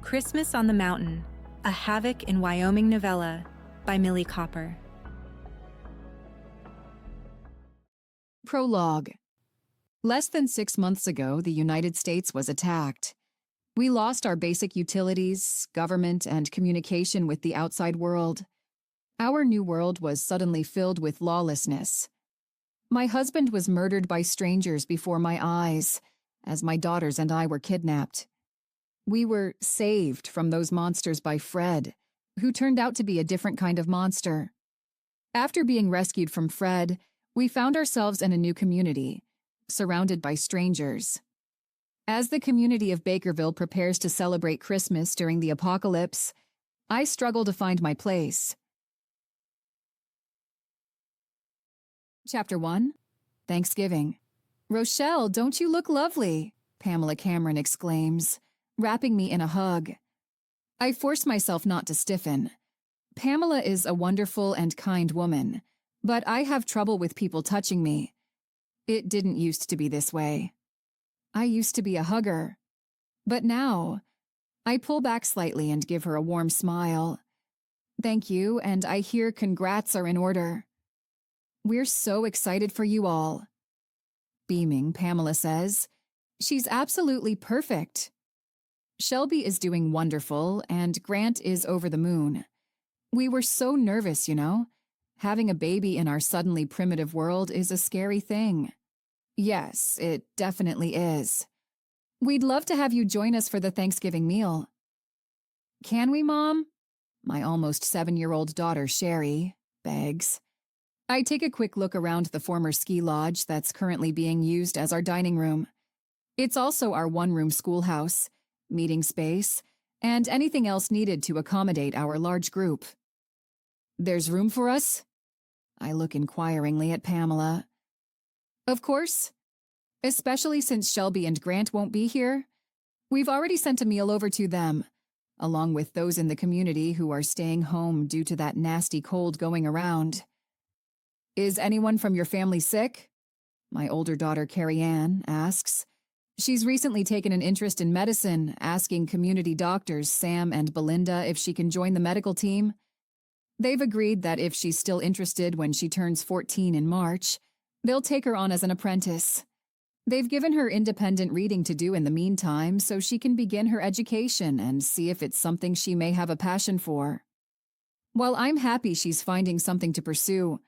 Christmas on the Mountain, a Havoc in Wyoming Novella by Millie Copper. Prologue. Less than 6 months ago, the United States was attacked. We lost our basic utilities, government, and communication with the outside world. Our new world was suddenly filled with lawlessness. My husband was murdered by strangers before my eyes, as my daughters and I were kidnapped. We were saved from those monsters by Fred, who turned out to be a different kind of monster. After being rescued from Fred, we found ourselves in a new community, surrounded by strangers. As the community of Bakerville prepares to celebrate Christmas during the apocalypse, I struggle to find my place. Chapter 1. Thanksgiving. "Rochelle, don't you look lovely?" Pamela Cameron exclaims, wrapping me in a hug. I force myself not to stiffen. Pamela is a wonderful and kind woman, but I have trouble with people touching me. It didn't used to be this way. I used to be a hugger. But now, I pull back slightly and give her a warm smile. "Thank you, and I hear congrats are in order." "We're so excited for you all." Beaming, Pamela says, "She's absolutely perfect." Shelby is doing wonderful, and Grant is over the moon. We were so nervous, you know. Having a baby in our suddenly primitive world is a scary thing. Yes, it definitely is. "We'd love to have you join us for the Thanksgiving meal." "Can we, Mom?" My almost 7-year-old daughter, Sherry, begs. I take a quick look around the former ski lodge that's currently being used as our dining room. It's also our one-room schoolhouse, meeting space, and anything else needed to accommodate our large group. "There's room for us?" I look inquiringly at Pamela. "Of course. Especially since Shelby and Grant won't be here. We've already sent a meal over to them, along with those in the community who are staying home due to that nasty cold going around." "Is anyone from your family sick?" My older daughter, Carrie Ann, asks. She's recently taken an interest in medicine, asking community doctors Sam and Belinda if she can join the medical team. They've agreed that if she's still interested when she turns 14 in March, they'll take her on as an apprentice. They've given her independent reading to do in the meantime so she can begin her education and see if it's something she may have a passion for. While I'm happy she's finding something to pursue,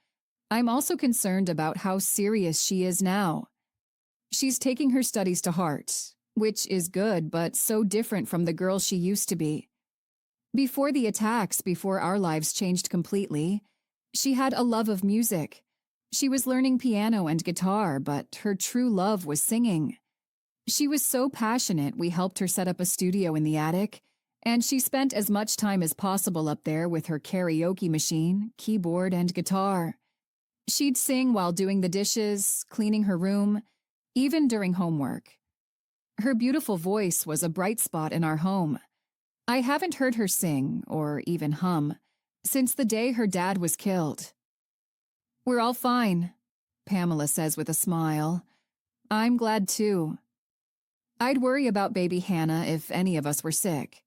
I'm also concerned about how serious she is now. She's taking her studies to heart, which is good but so different from the girl she used to be. Before the attacks, before our lives changed completely, she had a love of music. She was learning piano and guitar, but her true love was singing. She was so passionate we helped her set up a studio in the attic, and she spent as much time as possible up there with her karaoke machine, keyboard, and guitar. She'd sing while doing the dishes, cleaning her room, even during homework. Her beautiful voice was a bright spot in our home. I haven't heard her sing, or even hum, since the day her dad was killed. "We're all fine," Pamela says with a smile. I'm glad too. I'd worry about baby Hannah if any of us were sick.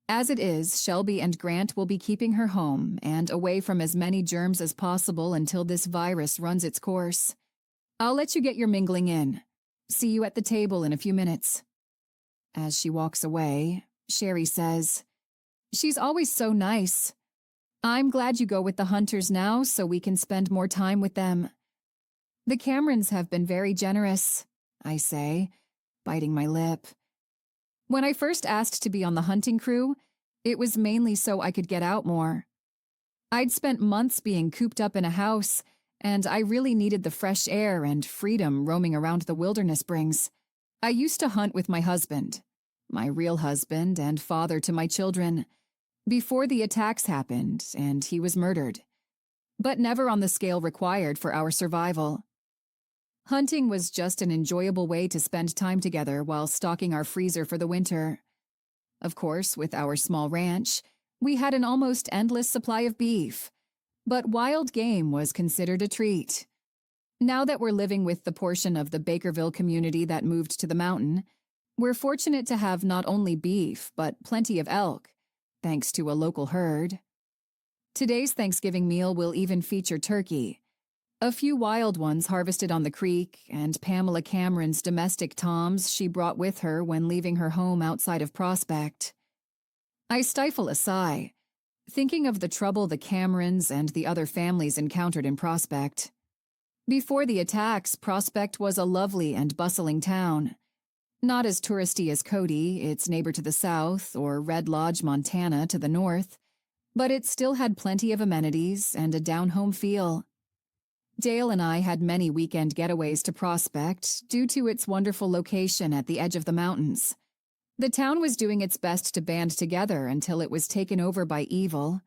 As it is, Shelby and Grant will be keeping her home and away from as many germs as possible until this virus runs its course. I'll let you get your mingling in. See you at the table in a few minutes. As she walks away, Sherry says, "She's always so nice. I'm glad you go with the Hunters now so we can spend more time with them." "The Camerons have been very generous," I say, biting my lip. When I first asked to be on the hunting crew, it was mainly so I could get out more. I'd spent months being cooped up in a house, and I really needed the fresh air and freedom roaming around the wilderness brings. I used to hunt with my husband, my real husband and father to my children, before the attacks happened and he was murdered, but never on the scale required for our survival. Hunting was just an enjoyable way to spend time together while stocking our freezer for the winter. Of course, with our small ranch, we had an almost endless supply of beef, but wild game was considered a treat. Now that we're living with the portion of the Bakerville community that moved to the mountain, We're fortunate to have not only beef, but plenty of elk, thanks to a local herd. Today's Thanksgiving meal will even feature turkey, a few wild ones harvested on the creek, and Pamela Cameron's domestic toms she brought with her when leaving her home outside of Prospect. I stifle a sigh, thinking of the trouble the Camerons and the other families encountered in Prospect. Before the attacks, Prospect was a lovely and bustling town. Not as touristy as Cody, its neighbor to the south, or Red Lodge, Montana, to the north, but it still had plenty of amenities and a down-home feel. Dale and I had many weekend getaways to Prospect due to its wonderful location at the edge of the mountains. The town was doing its best to band together until it was taken over by evil.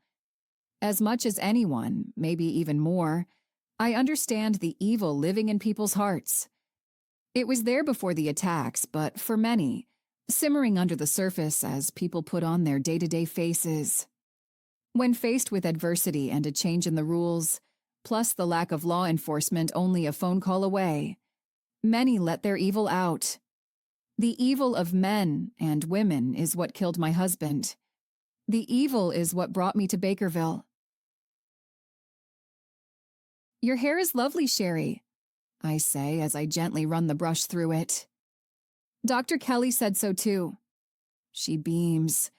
As much as anyone, maybe even more, I understand the evil living in people's hearts. It was there before the attacks, but for many, simmering under the surface as people put on their day-to-day faces. When faced with adversity and a change in the rules, plus the lack of law enforcement only a phone call away, many let their evil out. The evil of men and women is what killed my husband. The evil is what brought me to Bakerville. Your hair is lovely, Sherry, I say as I gently run the brush through it. Dr. Kelly said so too. She beams.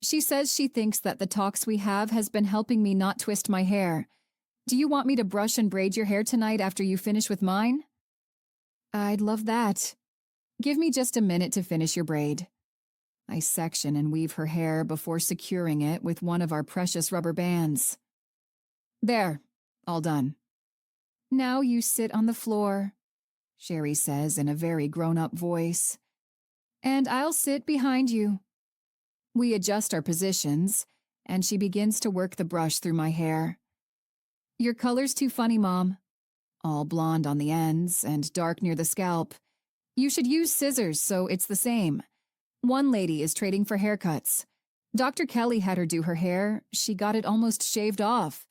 She says she thinks that the talks we have has been helping me not twist my hair. Do you want me to brush and braid your hair tonight after you finish with mine? I'd love that. Give me just a minute to finish your braid. I section and weave her hair before securing it with one of our precious rubber bands. There, all done. Now you sit on the floor, Sherry says in a very grown-up voice. And I'll sit behind you. We adjust our positions, and she begins to work the brush through my hair. Your color's too funny, Mom. All blonde on the ends and dark near the scalp. You should use scissors so it's the same. One lady is trading for haircuts. Dr. Kelly had her do her hair. She got it almost shaved off.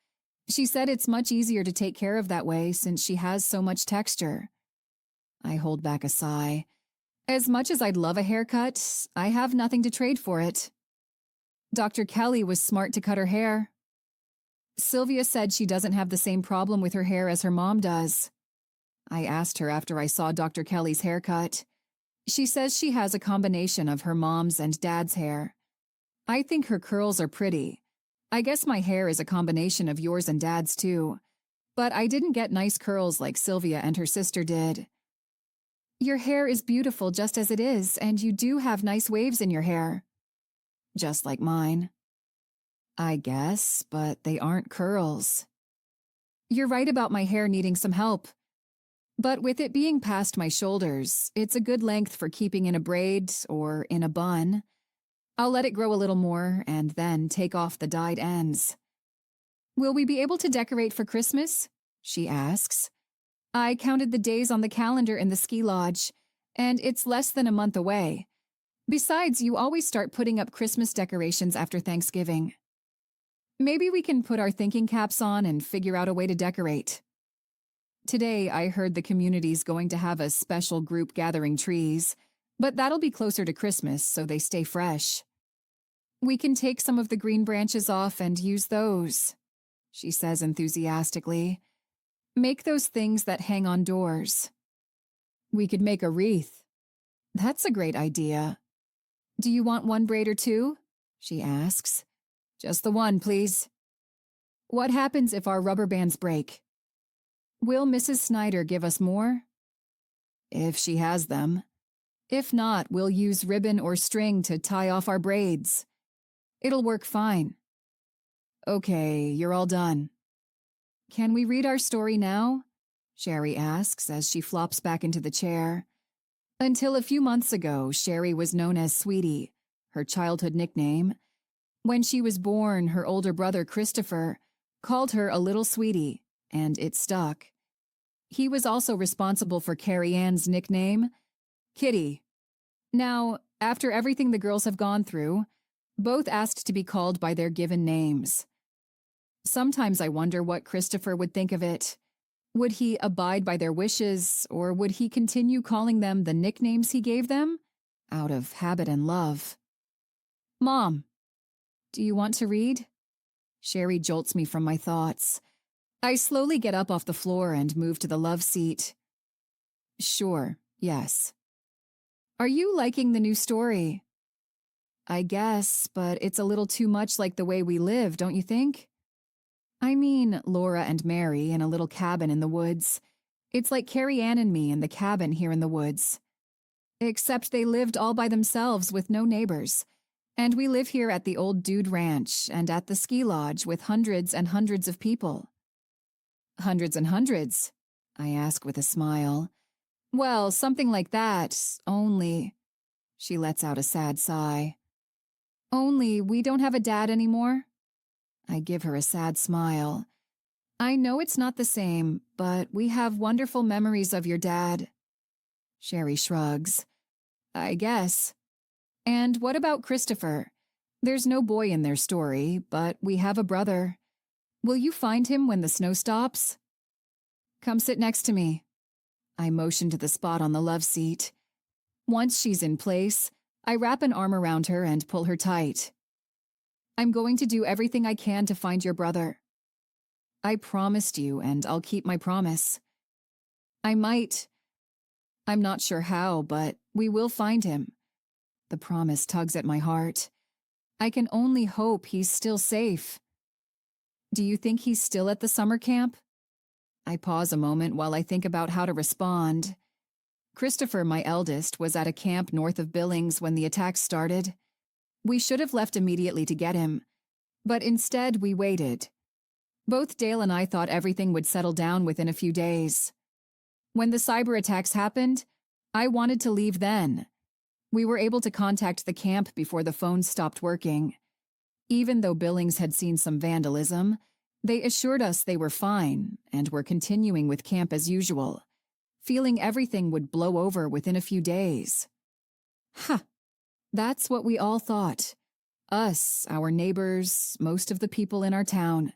She said it's much easier to take care of that way since she has so much texture. I hold back a sigh. As much as I'd love a haircut, I have nothing to trade for it. Dr. Kelly was smart to cut her hair. Sylvia said she doesn't have the same problem with her hair as her mom does. I asked her after I saw Dr. Kelly's haircut. She says she has a combination of her mom's and dad's hair. I think her curls are pretty. I guess my hair is a combination of yours and Dad's too, but I didn't get nice curls like Sylvia and her sister did. Your hair is beautiful just as it is, and you do have nice waves in your hair. Just like mine. I guess, but they aren't curls. You're right about my hair needing some help. But with it being past my shoulders, it's a good length for keeping in a braid or in a bun. I'll let it grow a little more and then take off the dyed ends. Will we be able to decorate for Christmas? She asks. I counted the days on the calendar in the ski lodge, and it's less than a month away. Besides, you always start putting up Christmas decorations after Thanksgiving. Maybe we can put our thinking caps on and figure out a way to decorate. Today, I heard the community's going to have a special group gathering trees, but that'll be closer to Christmas so they stay fresh. We can take some of the green branches off and use those, she says enthusiastically. Make those things that hang on doors. We could make a wreath. That's a great idea. Do you want one braid or two? She asks. Just the one, please. What happens if our rubber bands break? Will Mrs. Snyder give us more? If she has them. If not, we'll use ribbon or string to tie off our braids. It'll work fine. Okay, you're all done. Can we read our story now? Sherry asks as she flops back into the chair. Until a few months ago, Sherry was known as Sweetie, her childhood nickname. When she was born, her older brother, Christopher, called her a little sweetie, and it stuck. He was also responsible for Carrie Ann's nickname, Kitty. Now, after everything the girls have gone through, both asked to be called by their given names. Sometimes I wonder what Christopher would think of it. Would he abide by their wishes, or would he continue calling them the nicknames he gave them? out of habit and love. Mom, do you want to read? Sherry jolts me from my thoughts. I slowly get up off the floor and move to the love seat. Sure, yes. Are you liking the new story? I guess, but it's a little too much like the way we live, don't you think? I mean, Laura and Mary in a little cabin in the woods. It's like Carrie Ann and me in the cabin here in the woods. Except they lived all by themselves with no neighbors. And we live here at the old Dude Ranch and at the ski lodge with hundreds and hundreds of people. Hundreds and hundreds? I ask with a smile. Well, something like that, only... She lets out a sad sigh. Only we don't have a dad anymore? I give her a sad smile. I know it's not the same, but we have wonderful memories of your dad. Sherry shrugs. I guess. And what about Christopher? There's no boy in their story, but we have a brother. Will you find him when the snow stops? Come sit next to me. I motion to the spot on the love seat. Once she's in place, I wrap an arm around her and pull her tight. I'm going to do everything I can to find your brother. I promised you, and I'll keep my promise. I might. I'm not sure how, but we will find him. The promise tugs at my heart. I can only hope he's still safe. Do you think he's still at the summer camp? I pause a moment while I think about how to respond. Christopher, my eldest, was at a camp north of Billings when the attacks started. We should have left immediately to get him, but instead we waited. Both Dale and I thought everything would settle down within a few days. When the cyber attacks happened, I wanted to leave then. We were able to contact the camp before the phones stopped working. Even though Billings had seen some vandalism, they assured us they were fine and were continuing with camp as usual, feeling everything would blow over within a few days. Ha! That's what we all thought. Us, our neighbors, most of the people in our town.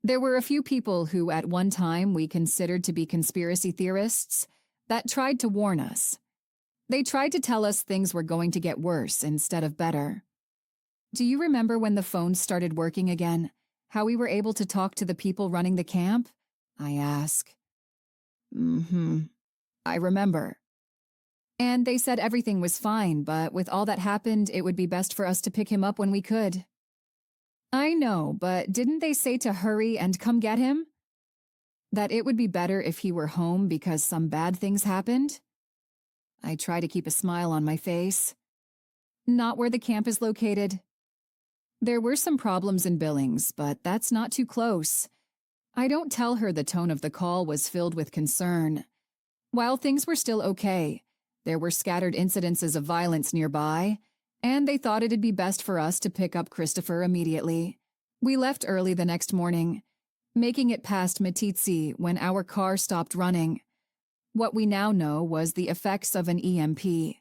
There were a few people who at one time we considered to be conspiracy theorists that tried to warn us. They tried to tell us things were going to get worse instead of better. Do you remember when the phones started working again? How we were able to talk to the people running the camp? I ask. I remember. And they said everything was fine, but with all that happened, it would be best for us to pick him up when we could. I know, but didn't they say to hurry and come get him? That it would be better if he were home because some bad things happened? I try to keep a smile on my face. Not where the camp is located. There were some problems in Billings, but that's not too close. I don't tell her the tone of the call was filled with concern. While things were still okay, there were scattered incidences of violence nearby, and they thought it'd be best for us to pick up Christopher immediately. We left early the next morning, making it past Metitsi when our car stopped running. What we now know was the effects of an EMP.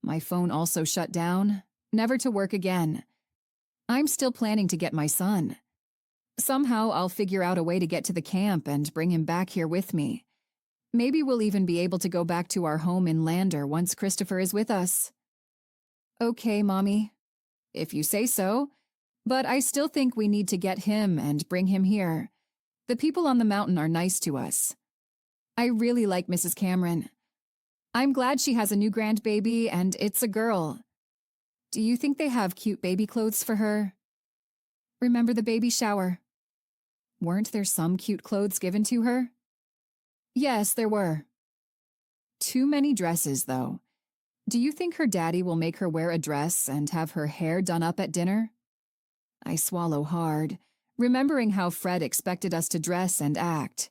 My phone also shut down, never to work again. I'm still planning to get my son. Somehow I'll figure out a way to get to the camp and bring him back here with me. Maybe we'll even be able to go back to our home in Lander once Christopher is with us. Okay, Mommy. If you say so. But I still think we need to get him and bring him here. The people on the mountain are nice to us. I really like Mrs. Cameron. I'm glad she has a new grandbaby and it's a girl. Do you think they have cute baby clothes for her? Remember the baby shower? Weren't there some cute clothes given to her? Yes, there were. Too many dresses, though. Do you think her daddy will make her wear a dress and have her hair done up at dinner? I swallow hard, remembering how Fred expected us to dress and act.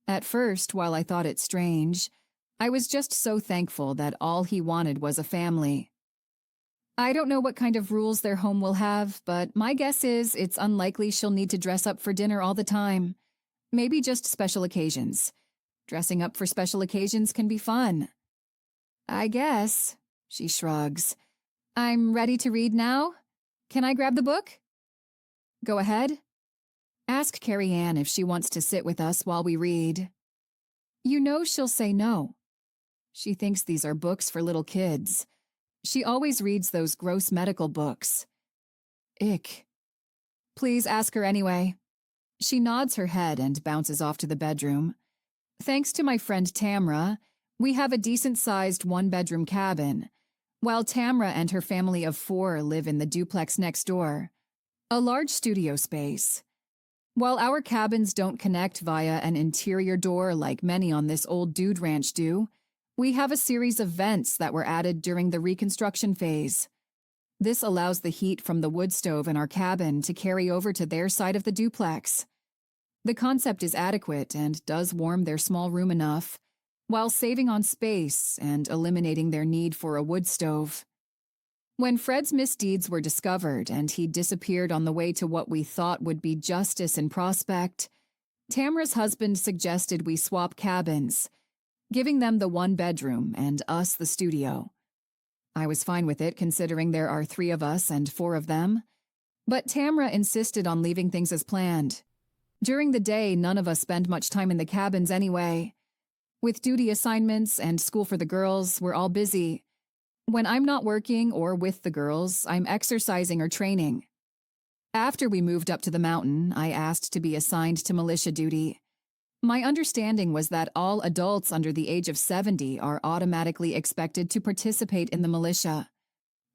At first, while I thought it strange, I was just so thankful that all he wanted was a family. I don't know what kind of rules their home will have, but my guess is it's unlikely she'll need to dress up for dinner all the time. Maybe just special occasions. Dressing up for special occasions can be fun. I guess, she shrugs. I'm ready to read now? Can I grab the book? Go ahead. Ask Carrie Ann if she wants to sit with us while we read. You know she'll say no. She thinks these are books for little kids. She always reads those gross medical books. Ick. Please ask her anyway. She nods her head and bounces off to the bedroom. Thanks to my friend Tamra, we have a decent-sized one-bedroom cabin, while Tamra and her family of 4 live in the duplex next door, a large studio space. While our cabins don't connect via an interior door like many on this old dude ranch do, we have a series of vents that were added during the reconstruction phase. This allows the heat from the wood stove in our cabin to carry over to their side of the duplex. The concept is adequate and does warm their small room enough, while saving on space and eliminating their need for a wood stove. When Fred's misdeeds were discovered and he disappeared on the way to what we thought would be justice in prospect, Tamra's husband suggested we swap cabins, giving them the one bedroom and us the studio. I was fine with it considering there are 3 of us and 4 of them, but Tamra insisted on leaving things as planned. During the day, none of us spend much time in the cabins anyway. With duty assignments and school for the girls, we're all busy. When I'm not working or with the girls, I'm exercising or training. After we moved up to the mountain, I asked to be assigned to militia duty. My understanding was that all adults under the age of 70 are automatically expected to participate in the militia.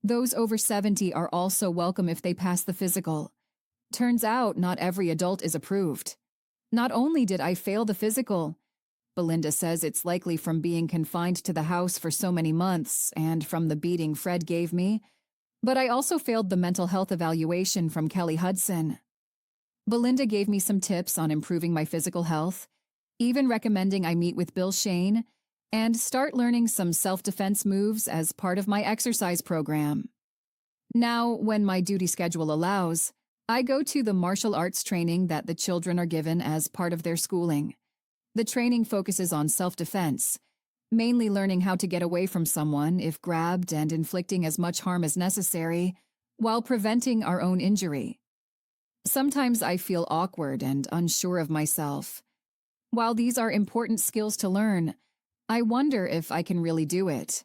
Those over 70 are also welcome if they pass the physical. Turns out not every adult is approved. Not only did I fail the physical, Belinda says it's likely from being confined to the house for so many months and from the beating Fred gave me, but I also failed the mental health evaluation from Kelly Hudson. Belinda gave me some tips on improving my physical health, even recommending I meet with Bill Shane and start learning some self-defense moves as part of my exercise program. Now, when my duty schedule allows, I go to the martial arts training that the children are given as part of their schooling. The training focuses on self-defense, mainly learning how to get away from someone if grabbed and inflicting as much harm as necessary, while preventing our own injury. Sometimes I feel awkward and unsure of myself. While these are important skills to learn, I wonder if I can really do it.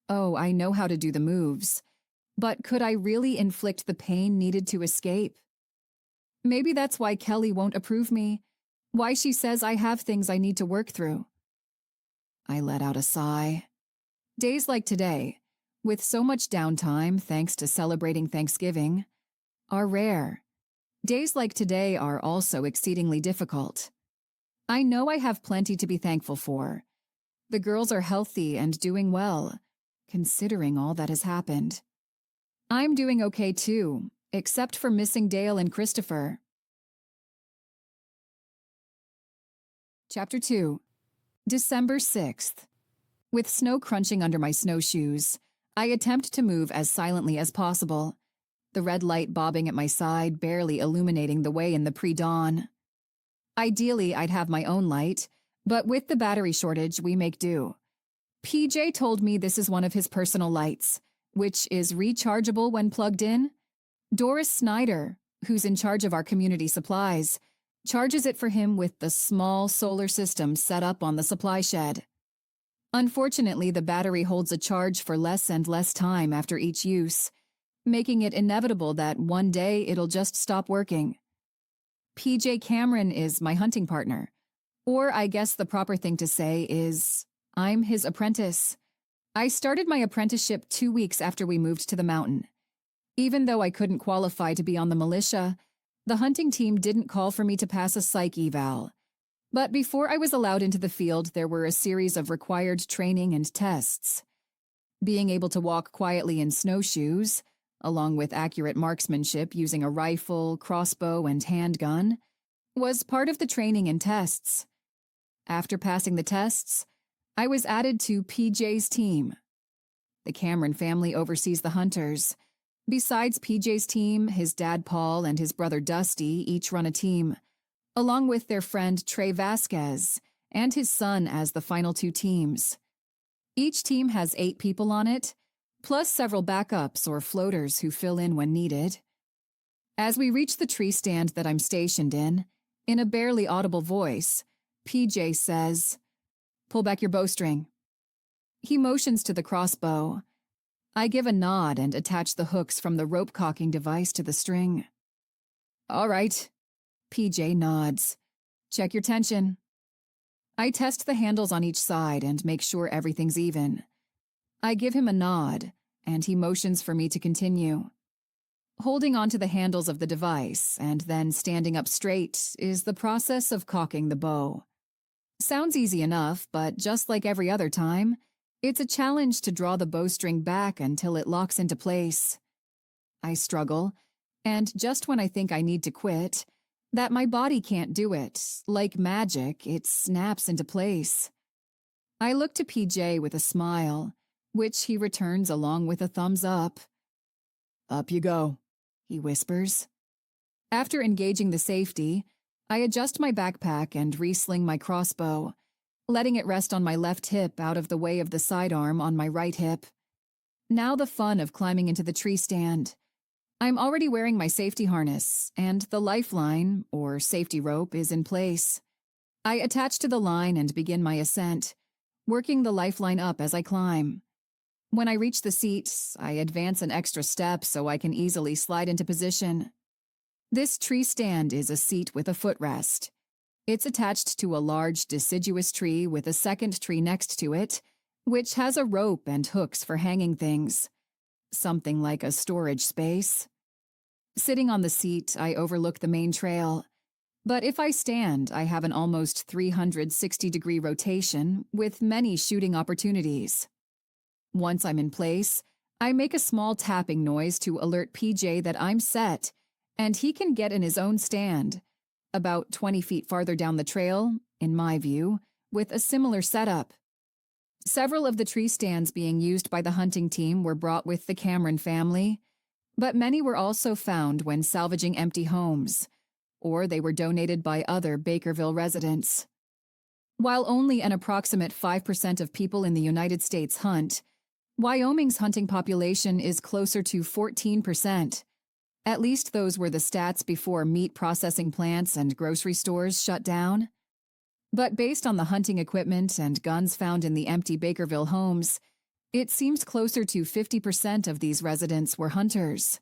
Oh, I know how to do the moves. But could I really inflict the pain needed to escape? Maybe that's why Kelly won't approve me, why she says I have things I need to work through. I let out a sigh. Days like today, with so much downtime thanks to celebrating Thanksgiving, are rare. Days like today are also exceedingly difficult. I know I have plenty to be thankful for. The girls are healthy and doing well, considering all that has happened. I'm doing okay too, except for missing Dale and Christopher. Chapter 2. December 6th. With snow crunching under my snowshoes, I attempt to move as silently as possible, the red light bobbing at my side barely illuminating the way in the pre-dawn. Ideally, I'd have my own light, but with the battery shortage, we make do. PJ told me this is one of his personal lights, which is rechargeable when plugged in. Doris Snyder, who's in charge of our community supplies, charges it for him with the small solar system set up on the supply shed. Unfortunately, the battery holds a charge for less and less time after each use, making it inevitable that one day it'll just stop working. PJ Cameron is my hunting partner, or I guess the proper thing to say is, I'm his apprentice. I started my apprenticeship 2 weeks after we moved to the mountain. Even though I couldn't qualify to be on the militia, the hunting team didn't call for me to pass a psych eval. But before I was allowed into the field, there were a series of required training and tests. Being able to walk quietly in snowshoes, along with accurate marksmanship using a rifle, crossbow, and handgun, was part of the training and tests. After passing the tests, I was added to PJ's team. The Cameron family oversees the hunters. Besides PJ's team, his dad Paul and his brother Dusty each run a team, along with their friend Trey Vasquez and his son as the final 2 teams. Each team has 8 people on it, plus several backups or floaters who fill in when needed. As we reach the tree stand that I'm stationed in a barely audible voice, PJ says, "Pull back your bowstring." He motions to the crossbow. I give a nod and attach the hooks from the rope cocking device to the string. All right. PJ nods. Check your tension. I test the handles on each side and make sure everything's even. I give him a nod, and he motions for me to continue. Holding onto the handles of the device and then standing up straight is the process of cocking the bow. Sounds easy enough, but just like every other time, it's a challenge to draw the bowstring back until it locks into place. I struggle, and just when I think I need to quit, that my body can't do it, like magic, it snaps into place. I look to PJ with a smile, which he returns along with a thumbs up. Up you go, he whispers. After engaging the safety, I adjust my backpack and re-sling my crossbow, letting it rest on my left hip out of the way of the sidearm on my right hip. Now the fun of climbing into the tree stand. I'm already wearing my safety harness, and the lifeline, or safety rope, is in place. I attach to the line and begin my ascent, working the lifeline up as I climb. When I reach the seat, I advance an extra step so I can easily slide into position. This tree stand is a seat with a footrest. It's attached to a large deciduous tree with a second tree next to it, which has a rope and hooks for hanging things. Something like a storage space. Sitting on the seat, I overlook the main trail. But if I stand, I have an almost 360-degree rotation with many shooting opportunities. Once I'm in place, I make a small tapping noise to alert PJ that I'm set, and he can get in his own stand, about 20 feet farther down the trail, in my view, with a similar setup. Several of the tree stands being used by the hunting team were brought with the Cameron family, but many were also found when salvaging empty homes, or they were donated by other Bakerville residents. While only an approximate 5% of people in the United States hunt, Wyoming's hunting population is closer to 14%. At least those were the stats before meat processing plants and grocery stores shut down. But based on the hunting equipment and guns found in the empty Bakerville homes, it seems closer to 50% of these residents were hunters.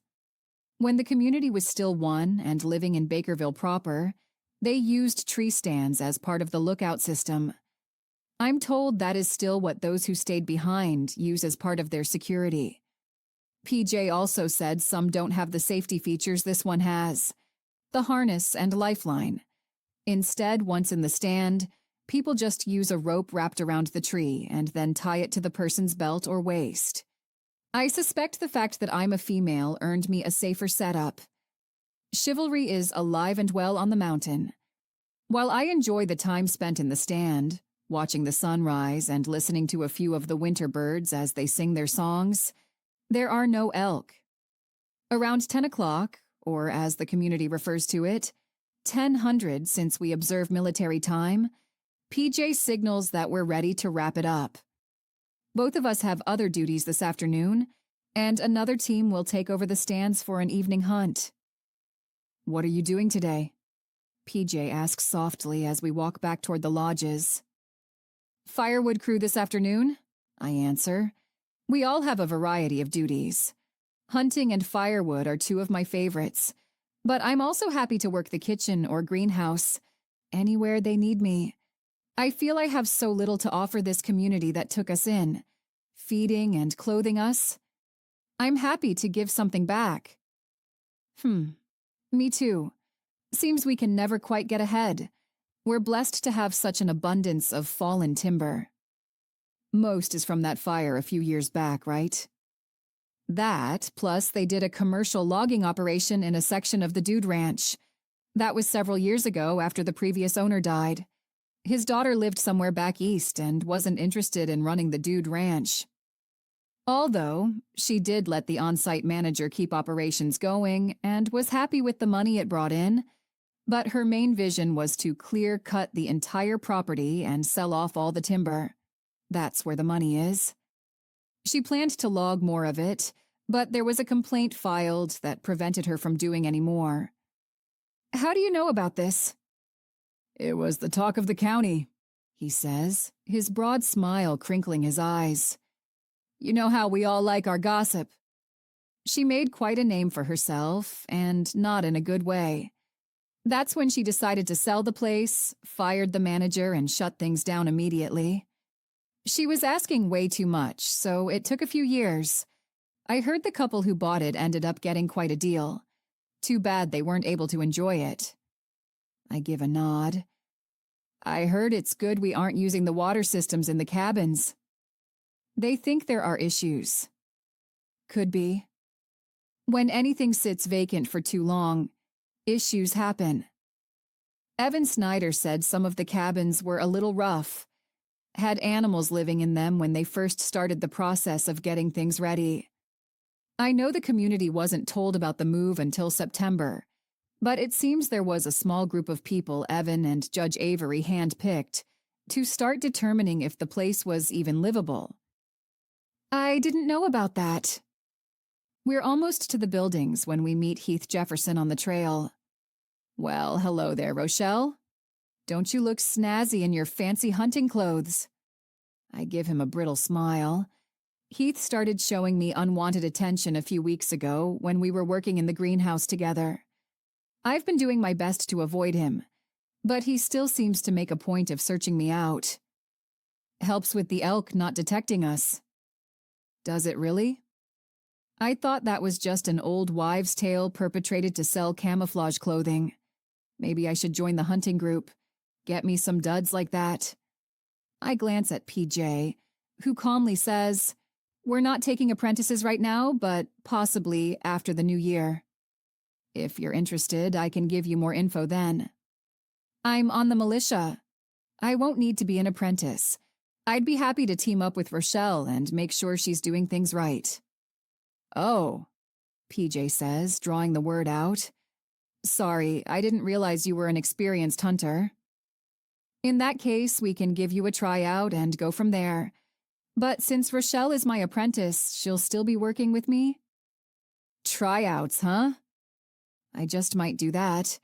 When the community was still one and living in Bakerville proper, they used tree stands as part of the lookout system. I'm told that is still what those who stayed behind use as part of their security. PJ also said some don't have the safety features this one has, the harness and lifeline. Instead, once in the stand, people just use a rope wrapped around the tree and then tie it to the person's belt or waist. I suspect the fact that I'm a female earned me a safer setup. Chivalry is alive and well on the mountain. While I enjoy the time spent in the stand, watching the sunrise and listening to a few of the winter birds as they sing their songs, there are no elk. Around 10 o'clock, or as the community refers to it, 10:00 since we observe military time, PJ signals that we're ready to wrap it up. Both of us have other duties this afternoon, and another team will take over the stands for an evening hunt. What are you doing today? PJ asks softly as we walk back toward the lodges. Firewood crew this afternoon, I answer. We all have a variety of duties. Hunting and firewood are two of my favorites, but I'm also happy to work the kitchen or greenhouse, anywhere they need me. I feel I have so little to offer this community that took us in, feeding and clothing us. I'm happy to give something back. Me too. Seems we can never quite get ahead. We're blessed to have such an abundance of fallen timber. Most is from that fire a few years back, right? That, plus they did a commercial logging operation in a section of the Dude Ranch. That was several years ago after the previous owner died. His daughter lived somewhere back east and wasn't interested in running the Dude Ranch. Although, she did let the on-site manager keep operations going and was happy with the money it brought in, but her main vision was to clear-cut the entire property and sell off all the timber. That's where the money is. She planned to log more of it, but there was a complaint filed that prevented her from doing any more. How do you know about this? It was the talk of the county, he says, his broad smile crinkling his eyes. You know how we all like our gossip. She made quite a name for herself, and not in a good way. That's when she decided to sell the place, fired the manager, and shut things down immediately. She was asking way too much, so it took a few years. I heard the couple who bought it ended up getting quite a deal. Too bad they weren't able to enjoy it. I give a nod. I heard it's good we aren't using the water systems in the cabins. They think there are issues. Could be. When anything sits vacant for too long, issues happen. Evan Snyder said some of the cabins were a little rough, had animals living in them when they first started the process of getting things ready. I know the community wasn't told about the move until September, but it seems there was a small group of people Evan and Judge Avery handpicked to start determining if the place was even livable. I didn't know about that. We're almost to the buildings when we meet Heath Jefferson on the trail. Well, hello there, Rochelle. Don't you look snazzy in your fancy hunting clothes? I give him a brittle smile. Heath started showing me unwanted attention a few weeks ago when we were working in the greenhouse together. I've been doing my best to avoid him, but he still seems to make a point of searching me out. Helps with the elk not detecting us. Does it really? I thought that was just an old wives' tale perpetrated to sell camouflage clothing. Maybe I should join the hunting group. Get me some duds like that. I glance at PJ, who calmly says, "We're not taking apprentices right now, but possibly after the new year. If you're interested, I can give you more info then. I'm on the militia. I won't need to be an apprentice. I'd be happy to team up with Rochelle and make sure she's doing things right." "Oh," PJ says, drawing the word out. "Sorry, I didn't realize you were an experienced hunter." "In that case, we can give you a tryout and go from there. But since Rochelle is my apprentice, she'll still be working with me?" "Tryouts, huh?" "I just might do that.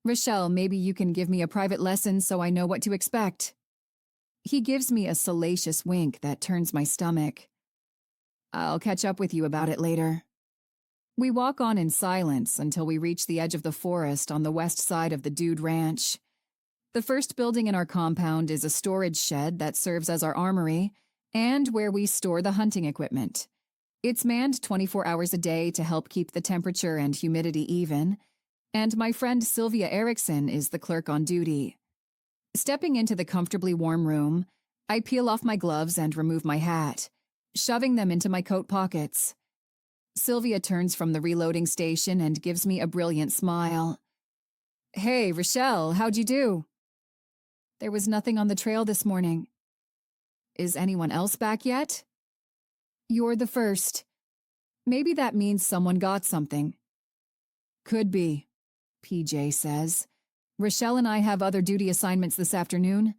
Rochelle, maybe you can give me a private lesson so I know what to expect." He gives me a salacious wink that turns my stomach. "I'll catch up with you about it later." We walk on in silence until we reach the edge of the forest on the west side of the Dude Ranch. The first building in our compound is a storage shed that serves as our armory and where we store the hunting equipment. It's manned 24 hours a day to help keep the temperature and humidity even, and my friend Sylvia Erickson is the clerk on duty. Stepping into the comfortably warm room, I peel off my gloves and remove my hat, shoving them into my coat pockets. Sylvia turns from the reloading station and gives me a brilliant smile. "Hey, Rochelle, how'd you do?" "There was nothing on the trail this morning." "Is anyone else back yet?" "You're the first. Maybe that means someone got something." "Could be," PJ says. "Rochelle and I have other duty assignments this afternoon.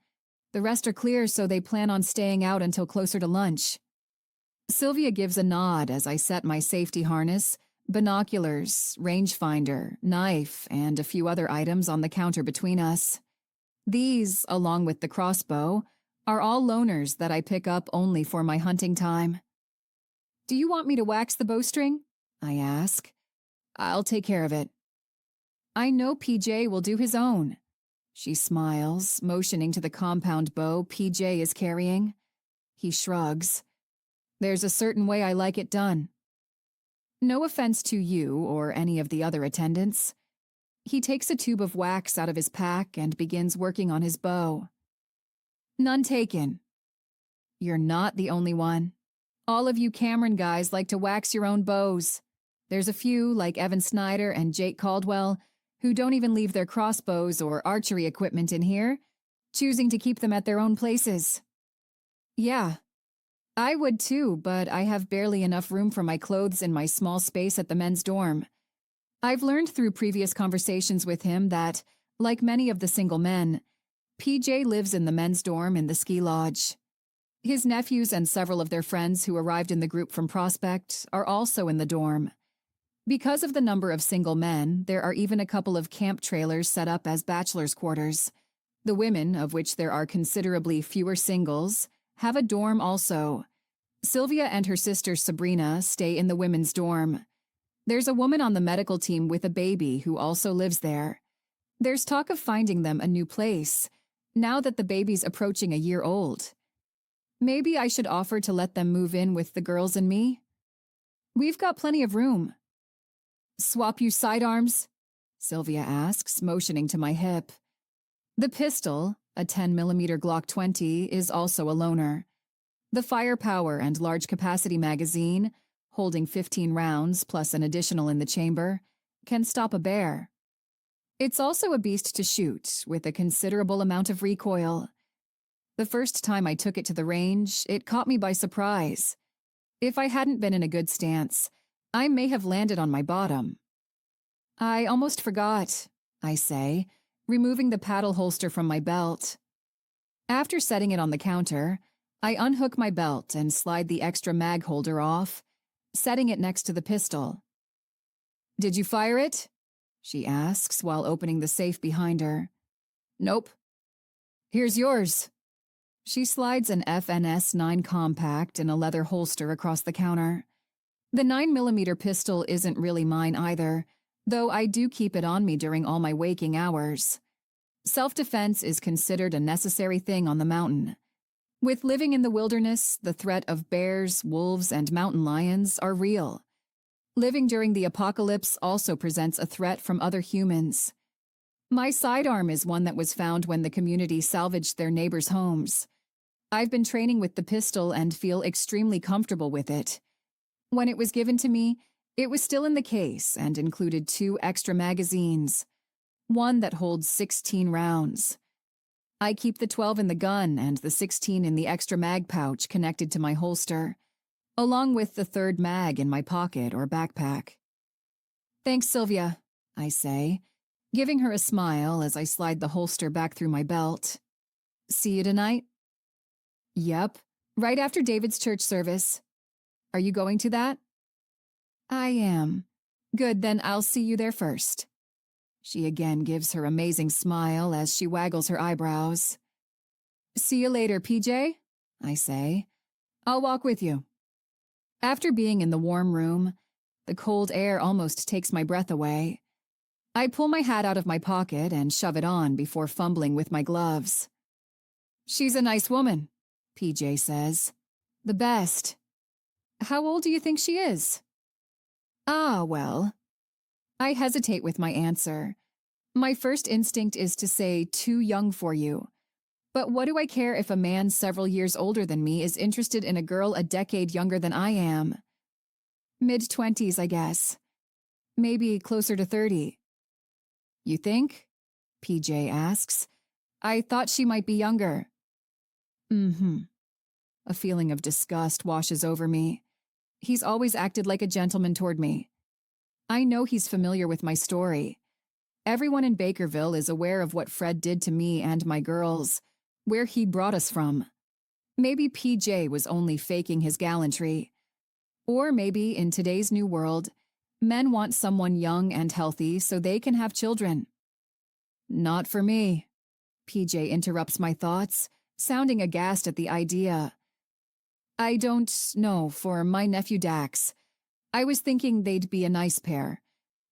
The rest are clear, so they plan on staying out until closer to lunch." Sylvia gives a nod as I set my safety harness, binoculars, rangefinder, knife, and a few other items on the counter between us. These, along with the crossbow, are all loaners that I pick up only for my hunting time. "Do you want me to wax the bowstring?" I ask. "I'll take care of it." "I know PJ will do his own." She smiles, motioning to the compound bow PJ is carrying. He shrugs. "There's a certain way I like it done." No offense to you or any of the other attendants. He takes a tube of wax out of his pack and begins working on his bow. "None taken." "You're not the only one. All of you Cameron guys like to wax your own bows. There's a few, like Evan Snyder and Jake Caldwell, who don't even leave their crossbows or archery equipment in here, choosing to keep them at their own places." "Yeah. I would too, but I have barely enough room for my clothes in my small space at the men's dorm. I've learned through previous conversations with him that, like many of the single men, PJ lives in the men's dorm in the ski lodge. His nephews and several of their friends who arrived in the group from Prospect are also in the dorm. Because of the number of single men, there are even a couple of camp trailers set up as bachelor's quarters. The women, of which there are considerably fewer singles, have a dorm also. Sylvia and her sister Sabrina stay in the women's dorm. There's a woman on the medical team with a baby who also lives there. There's talk of finding them a new place, now that the baby's approaching a year old. Maybe I should offer to let them move in with the girls and me? We've got plenty of room. Swap you sidearms? Sylvia asks, motioning to my hip. The pistol, a 10mm Glock 20, is also a loaner. The firepower and large capacity magazine, holding 15 rounds plus an additional in the chamber, can stop a bear. It's also a beast to shoot, with a considerable amount of recoil. The first time I took it to the range, it caught me by surprise. If I hadn't been in a good stance, I may have landed on my bottom. I almost forgot, I say, removing the paddle holster from my belt. After setting it on the counter, I unhook my belt and slide the extra mag holder off, setting it next to the pistol. Did you fire it? She asks while opening the safe behind her. Nope. Here's yours. She slides an FNS 9 compact in a leather holster across the counter. The 9mm pistol isn't really mine either, though I do keep it on me during all my waking hours. Self-defense is considered a necessary thing on the mountain. With living in the wilderness, the threat of bears, wolves, and mountain lions are real. Living during the apocalypse also presents a threat from other humans. My sidearm is one that was found when the community salvaged their neighbors' homes. I've been training with the pistol and feel extremely comfortable with it. When it was given to me, it was still in the case and included 2 extra magazines, one that holds 16 rounds. I keep the 12 in the gun and the 16 in the extra mag pouch connected to my holster, along with the 3rd mag in my pocket or backpack. Thanks, Sylvia, I say, giving her a smile as I slide the holster back through my belt. See you tonight? Yep, right after David's church service. Are you going to that? I am. Good, then I'll see you there first. She again gives her amazing smile as she waggles her eyebrows. See you later, PJ, I say. I'll walk with you. After being in the warm room, the cold air almost takes my breath away. I pull my hat out of my pocket and shove it on before fumbling with my gloves. She's a nice woman, PJ says. The best. How old do you think she is? Ah, well. I hesitate with my answer. My first instinct is to say too young for you. But what do I care if a man several years older than me is interested in a girl a decade younger than I am? Mid-20s, I guess. Maybe closer to 30. You think? PJ asks. I thought she might be younger. A feeling of disgust washes over me. He's always acted like a gentleman toward me. I know he's familiar with my story. Everyone in Bakerville is aware of what Fred did to me and my girls, where he brought us from. Maybe PJ was only faking his gallantry. Or maybe, in today's new world, men want someone young and healthy so they can have children. Not for me. PJ interrupts my thoughts, sounding aghast at the idea. I don't know, for my nephew Dax. I was thinking they'd be a nice pair,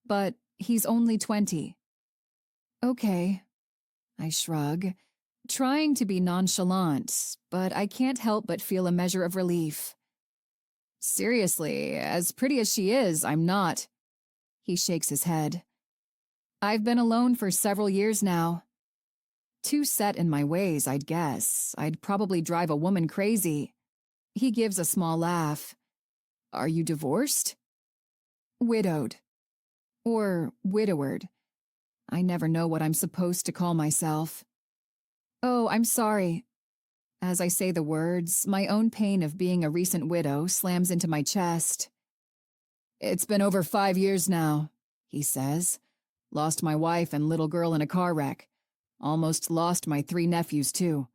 but he's only 20. Okay, I shrug, trying to be nonchalant, but I can't help but feel a measure of relief. Seriously, as pretty as she is, I'm not. He shakes his head. I've been alone for several years now. Too set in my ways, I'd guess. I'd probably drive a woman crazy. He gives a small laugh. Are you divorced? Widowed. Or widowered. I never know what I'm supposed to call myself. Oh, I'm sorry. As I say the words, my own pain of being a recent widow slams into my chest. It's been over 5 years now, he says. Lost my wife and little girl in a car wreck. Almost lost my 3 nephews, too.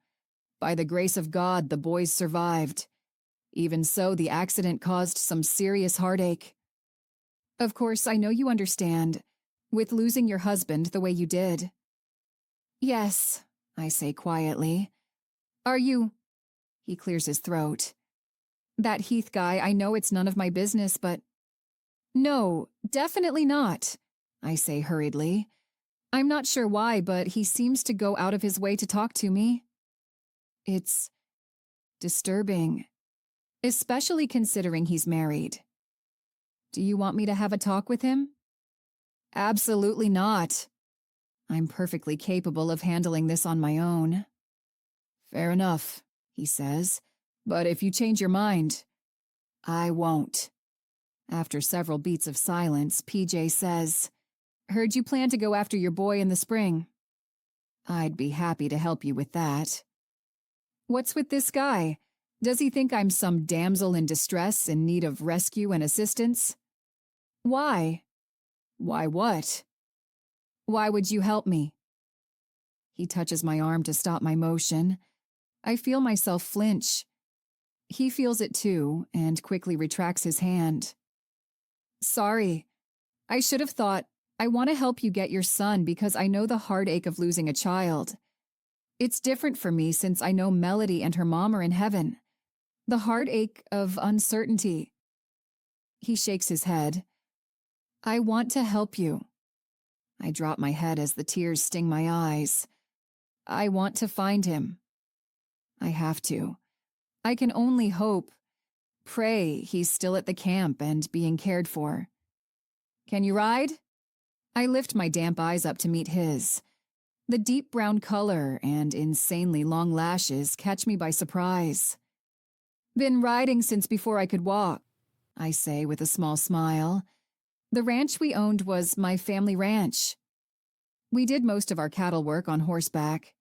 By the grace of God, the boys survived. Even so, the accident caused some serious heartache. Of course, I know you understand, with losing your husband the way you did. Yes, I say quietly. Are you... He clears his throat. That Heath guy, I know it's none of my business, but... No, definitely not, I say hurriedly. I'm not sure why, but he seems to go out of his way to talk to me. It's disturbing, especially considering he's married. Do you want me to have a talk with him? Absolutely not. I'm perfectly capable of handling this on my own. Fair enough, he says, but if you change your mind, I won't. After several beats of silence, PJ says, Heard you plan to go after your boy in the spring. I'd be happy to help you with that. What's with this guy? Does he think I'm some damsel in distress in need of rescue and assistance? Why? Why what? Why would you help me? He touches my arm to stop my motion. I feel myself flinch. He feels it too, and quickly retracts his hand. Sorry. I should have thought, I want to help you get your son because I know the heartache of losing a child. It's different for me since I know Melody and her mom are in heaven. The heartache of uncertainty. He shakes his head. I want to help you. I drop my head as the tears sting my eyes. I want to find him. I have to. I can only hope, pray he's still at the camp and being cared for. Can you ride? I lift my damp eyes up to meet his. The deep brown color and insanely long lashes catch me by surprise. Been riding since before I could walk, I say with a small smile. The ranch we owned was my family ranch. We did most of our cattle work on horseback.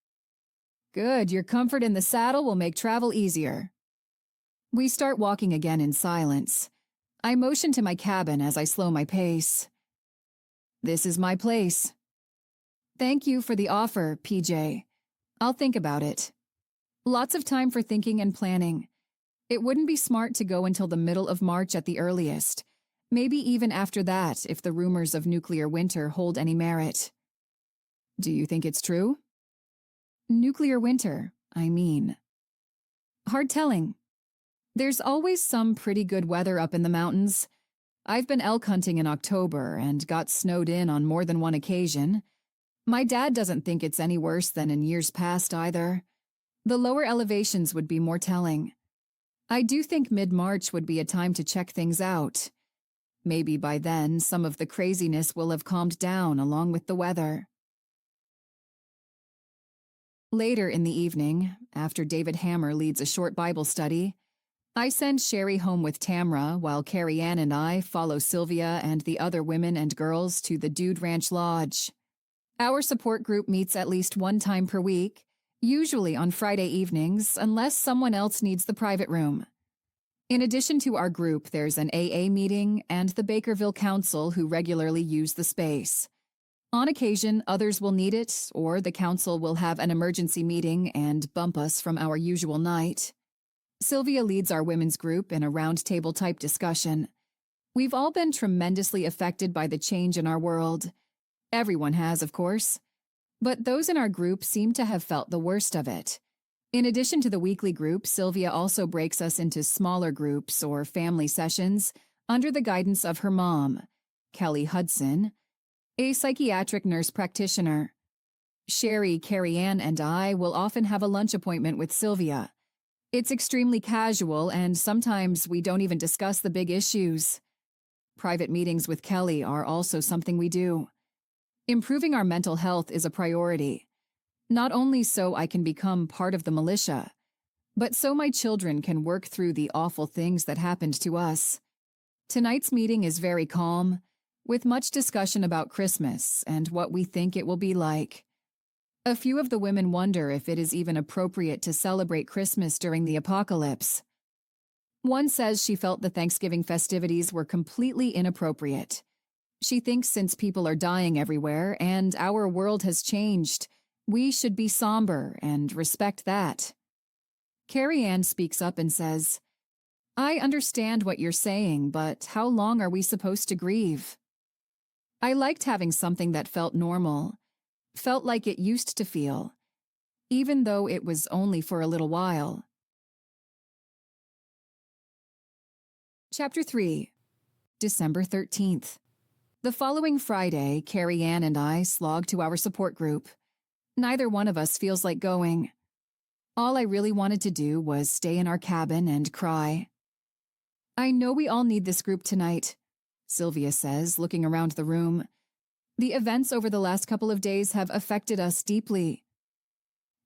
Good, your comfort in the saddle will make travel easier. We start walking again in silence. I motion to my cabin as I slow my pace. This is my place. Thank you for the offer, PJ. I'll think about it. Lots of time for thinking and planning. It wouldn't be smart to go until the middle of March at the earliest. Maybe even after that if the rumors of nuclear winter hold any merit. Do you think it's true? Nuclear winter, I mean. Hard telling. There's always some pretty good weather up in the mountains. I've been elk hunting in October and got snowed in on more than one occasion. My dad doesn't think it's any worse than in years past either. The lower elevations would be more telling. I do think mid-March would be a time to check things out. Maybe by then some of the craziness will have calmed down along with the weather. Later in the evening, after David Hammer leads a short Bible study, I send Sherry home with Tamra while Carrie Ann and I follow Sylvia and the other women and girls to the Dude Ranch Lodge. Our support group meets at least one time per week, usually on Friday evenings, unless someone else needs the private room. In addition to our group, there's an AA meeting and the Bakerville Council who regularly use the space. On occasion, others will need it, or the council will have an emergency meeting and bump us from our usual night. Sylvia leads our women's group in a roundtable type discussion. We've all been tremendously affected by the change in our world. Everyone has, of course. But those in our group seem to have felt the worst of it. In addition to the weekly group, Sylvia also breaks us into smaller groups or family sessions under the guidance of her mom, Kelly Hudson, a psychiatric nurse practitioner. Sherry, Carrie Ann, and I will often have a lunch appointment with Sylvia. It's extremely casual, and sometimes we don't even discuss the big issues. Private meetings with Kelly are also something we do. Improving our mental health is a priority. Not only so I can become part of the militia, but so my children can work through the awful things that happened to us. Tonight's meeting is very calm, with much discussion about Christmas and what we think it will be like. A few of the women wonder if it is even appropriate to celebrate Christmas during the apocalypse. One says she felt the Thanksgiving festivities were completely inappropriate. She thinks since people are dying everywhere and our world has changed, we should be somber and respect that. Carrie Ann speaks up and says, I understand what you're saying, but how long are we supposed to grieve? I liked having something that felt normal, felt like it used to feel, even though it was only for a little while. Chapter 3, December 13th. The following Friday, Carrie Ann and I slog to our support group. Neither one of us feels like going. All I really wanted to do was stay in our cabin and cry. I know we all need this group tonight, Sylvia says, looking around the room. The events over the last couple of days have affected us deeply.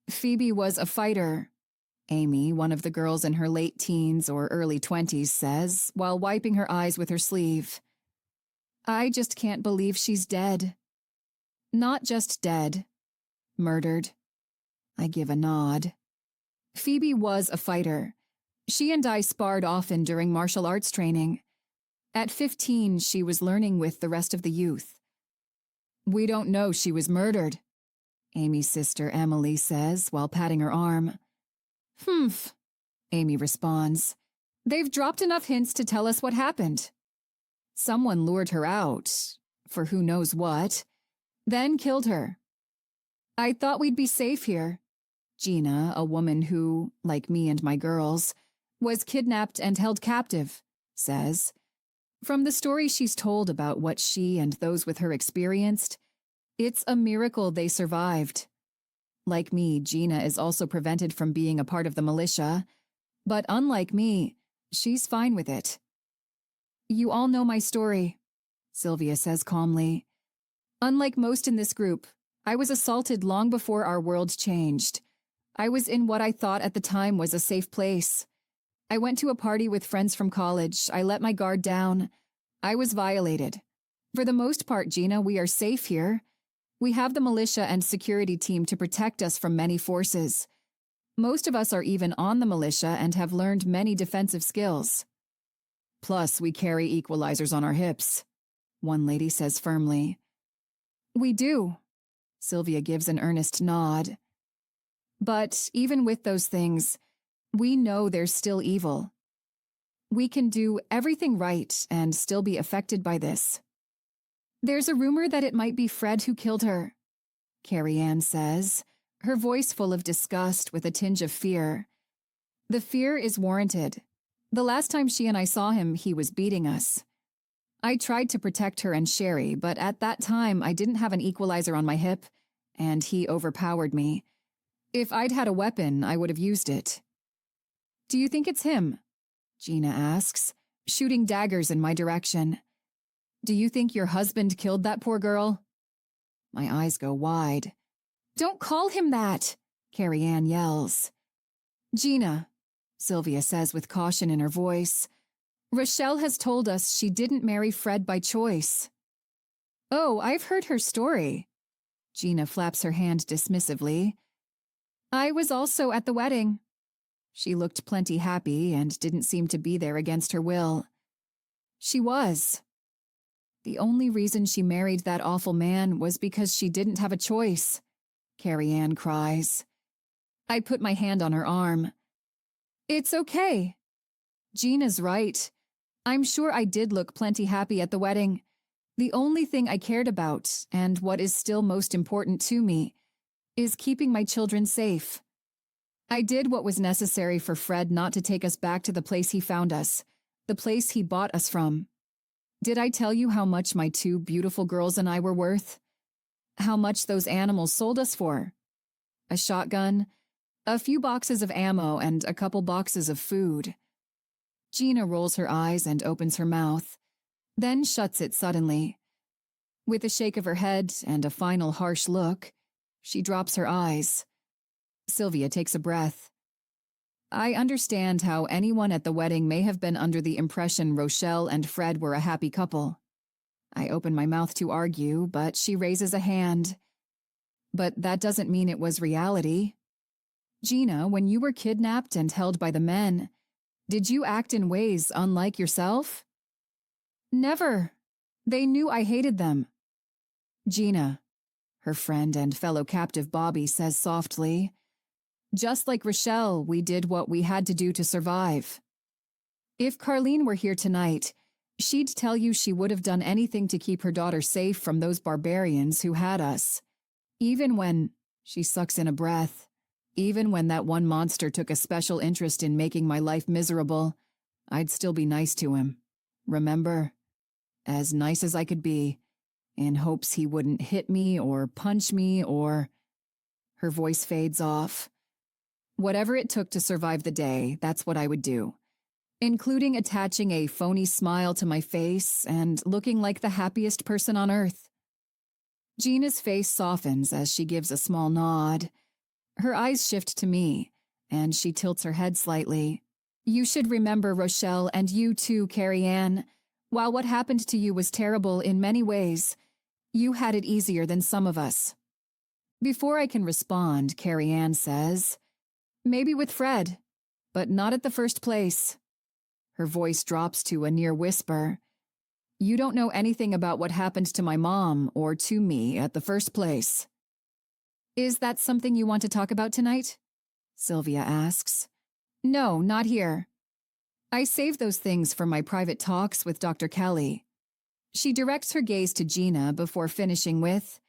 Phoebe was a fighter, Amy, one of the girls in her late teens or early 20s, says, while wiping her eyes with her sleeve. I just can't believe she's dead. Not just dead. Murdered. I give a nod. Phoebe was a fighter. She and I sparred often during martial arts training. At 15, she was learning with the rest of the youth. We don't know she was murdered, Amy's sister Emily says while patting her arm. Humph, Amy responds. They've dropped enough hints to tell us what happened. Someone lured her out, for who knows what, then killed her. I thought we'd be safe here. Gina, a woman who, like me and my girls, was kidnapped and held captive, says. From the story she's told about what she and those with her experienced, it's a miracle they survived. Like me, Gina is also prevented from being a part of the militia, but unlike me, she's fine with it. You all know my story, Sylvia says calmly. Unlike most in this group, I was assaulted long before our world changed. I was in what I thought at the time was a safe place. I went to a party with friends from college. I let my guard down. I was violated. For the most part, Gina, we are safe here. We have the militia and security team to protect us from many forces. Most of us are even on the militia and have learned many defensive skills. Plus, we carry equalizers on our hips, one lady says firmly. We do. Sylvia gives an earnest nod. But even with those things, we know there's still evil. We can do everything right and still be affected by this. There's a rumor that it might be Fred who killed her, Carrie Ann says, her voice full of disgust with a tinge of fear. The fear is warranted. The last time she and I saw him, he was beating us. I tried to protect her and Sherry, but at that time I didn't have an equalizer on my hip, and he overpowered me. If I'd had a weapon, I would have used it. Do you think it's him? Gina asks, shooting daggers in my direction. Do you think your husband killed that poor girl? My eyes go wide. Don't call him that, Carrie Ann yells. Gina, Sylvia says with caution in her voice, Rochelle has told us she didn't marry Fred by choice. Oh, I've heard her story. Gina flaps her hand dismissively. I was also at the wedding. She looked plenty happy and didn't seem to be there against her will. She was. The only reason she married that awful man was because she didn't have a choice, Carrie Ann cries. I put my hand on her arm. It's okay. Gina's right. I'm sure I did look plenty happy at the wedding. The only thing I cared about, and what is still most important to me, is keeping my children safe. I did what was necessary for Fred not to take us back to the place he found us, the place he bought us from. Did I tell you how much my two beautiful girls and I were worth? How much those animals sold us for? A shotgun, a few boxes of ammo, and a couple boxes of food. Gina rolls her eyes and opens her mouth, then shuts it suddenly. With a shake of her head and a final harsh look, she drops her eyes. Sylvia takes a breath. I understand how anyone at the wedding may have been under the impression Rochelle and Fred were a happy couple. I open my mouth to argue, but she raises a hand. But that doesn't mean it was reality. Gina, when you were kidnapped and held by the men, did you act in ways unlike yourself? Never. They knew I hated them. Gina, her friend and fellow captive Bobby says softly, just like Rochelle, we did what we had to do to survive. If Carlene were here tonight, she'd tell you she would have done anything to keep her daughter safe from those barbarians who had us. Even when, she sucks in a breath, even when that one monster took a special interest in making my life miserable, I'd still be nice to him. Remember? As nice as I could be, in hopes he wouldn't hit me or punch me or... Her voice fades off. Whatever it took to survive the day, that's what I would do, including attaching a phony smile to my face and looking like the happiest person on earth. Gina's face softens as she gives a small nod. Her eyes shift to me, and she tilts her head slightly. You should remember, Rochelle, and you too, Carrie Ann. While what happened to you was terrible in many ways, you had it easier than some of us. Before I can respond, Carrie Ann says, maybe with Fred, but not at the first place. Her voice drops to a near whisper. You don't know anything about what happened to my mom or to me at the first place. Is that something you want to talk about tonight? Sylvia asks. No, not here. I save those things for my private talks with Dr. Kelly. She directs her gaze to Gina before finishing with,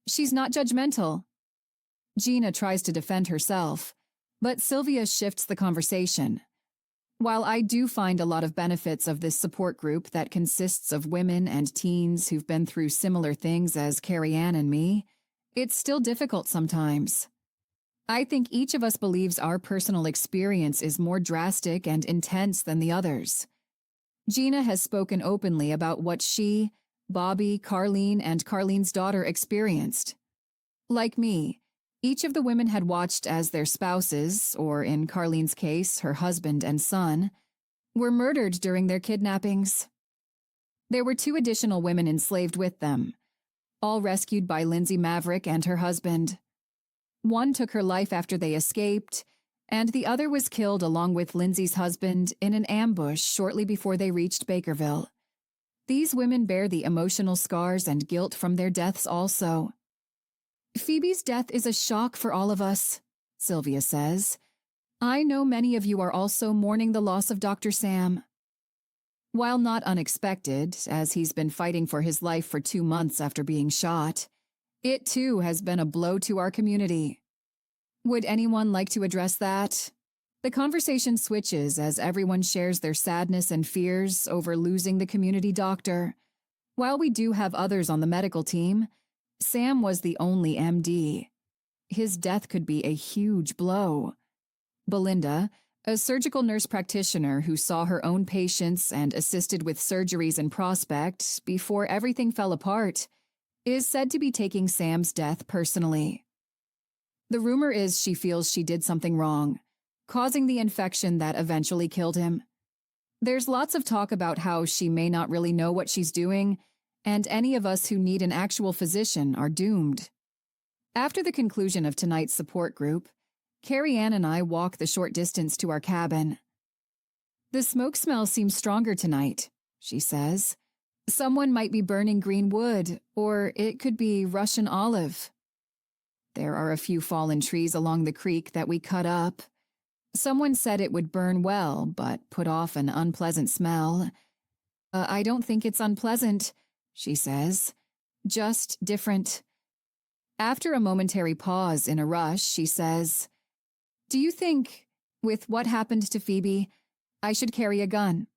she's not judgmental. Gina tries to defend herself, but Sylvia shifts the conversation. While I do find a lot of benefits of this support group that consists of women and teens who've been through similar things as Carrie Ann and me, it's still difficult sometimes. I think each of us believes our personal experience is more drastic and intense than the others. Gina has spoken openly about what she, Bobby, Carlene, and Carlene's daughter experienced. Like me, each of the women had watched as their spouses, or in Carlene's case, her husband and son, were murdered during their kidnappings. There were 2 additional women enslaved with them, all rescued by Lindsay Maverick and her husband. One took her life after they escaped, and the other was killed along with Lindsay's husband in an ambush shortly before they reached Bakerville. These women bear the emotional scars and guilt from their deaths also. Phoebe's death is a shock for all of us, Sylvia says. I know many of you are also mourning the loss of Dr. Sam. While not unexpected, as he's been fighting for his life for 2 months after being shot, it too has been a blow to our community. Would anyone like to address that? The conversation switches as everyone shares their sadness and fears over losing the community doctor. While we do have others on the medical team, Sam was the only MD. His death could be a huge blow. Belinda, a surgical nurse practitioner who saw her own patients and assisted with surgeries in Prospect before everything fell apart, is said to be taking Sam's death personally. The rumor is she feels she did something wrong, causing the infection that eventually killed him. There's lots of talk about how she may not really know what she's doing, and any of us who need an actual physician are doomed. After the conclusion of tonight's support group, Carrie Ann and I walk the short distance to our cabin. The smoke smell seems stronger tonight, she says. Someone might be burning green wood, or it could be Russian olive. There are a few fallen trees along the creek that we cut up. Someone said it would burn well, but put off an unpleasant smell. I don't think it's unpleasant, she says. Just different. After a momentary pause in a rush, she says, do you think, with what happened to Phoebe, I should carry a gun?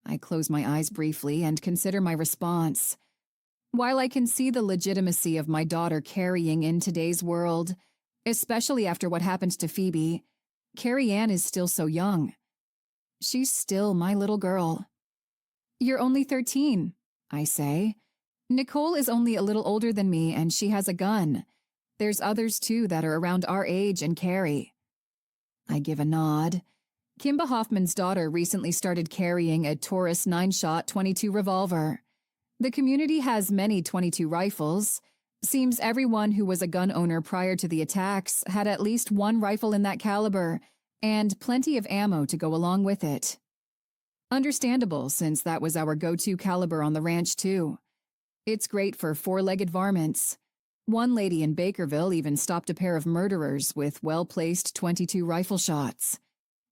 I close my eyes briefly and consider my response. While I can see the legitimacy of my daughter carrying in today's world, especially after what happened to Phoebe, Carrie Ann is still so young. She's still my little girl. You're only 13, I say. Nicole is only a little older than me and she has a gun. There's others too that are around our age and carry. I give a nod. Kimba Hoffman's daughter recently started carrying a Taurus 9-shot .22 revolver. The community has many .22 rifles. Seems everyone who was a gun owner prior to the attacks had at least one rifle in that caliber, and plenty of ammo to go along with it. Understandable, since that was our go-to caliber on the ranch too. It's great for 4-legged varmints. One lady in Bakerville even stopped a pair of murderers with well-placed .22 rifle shots.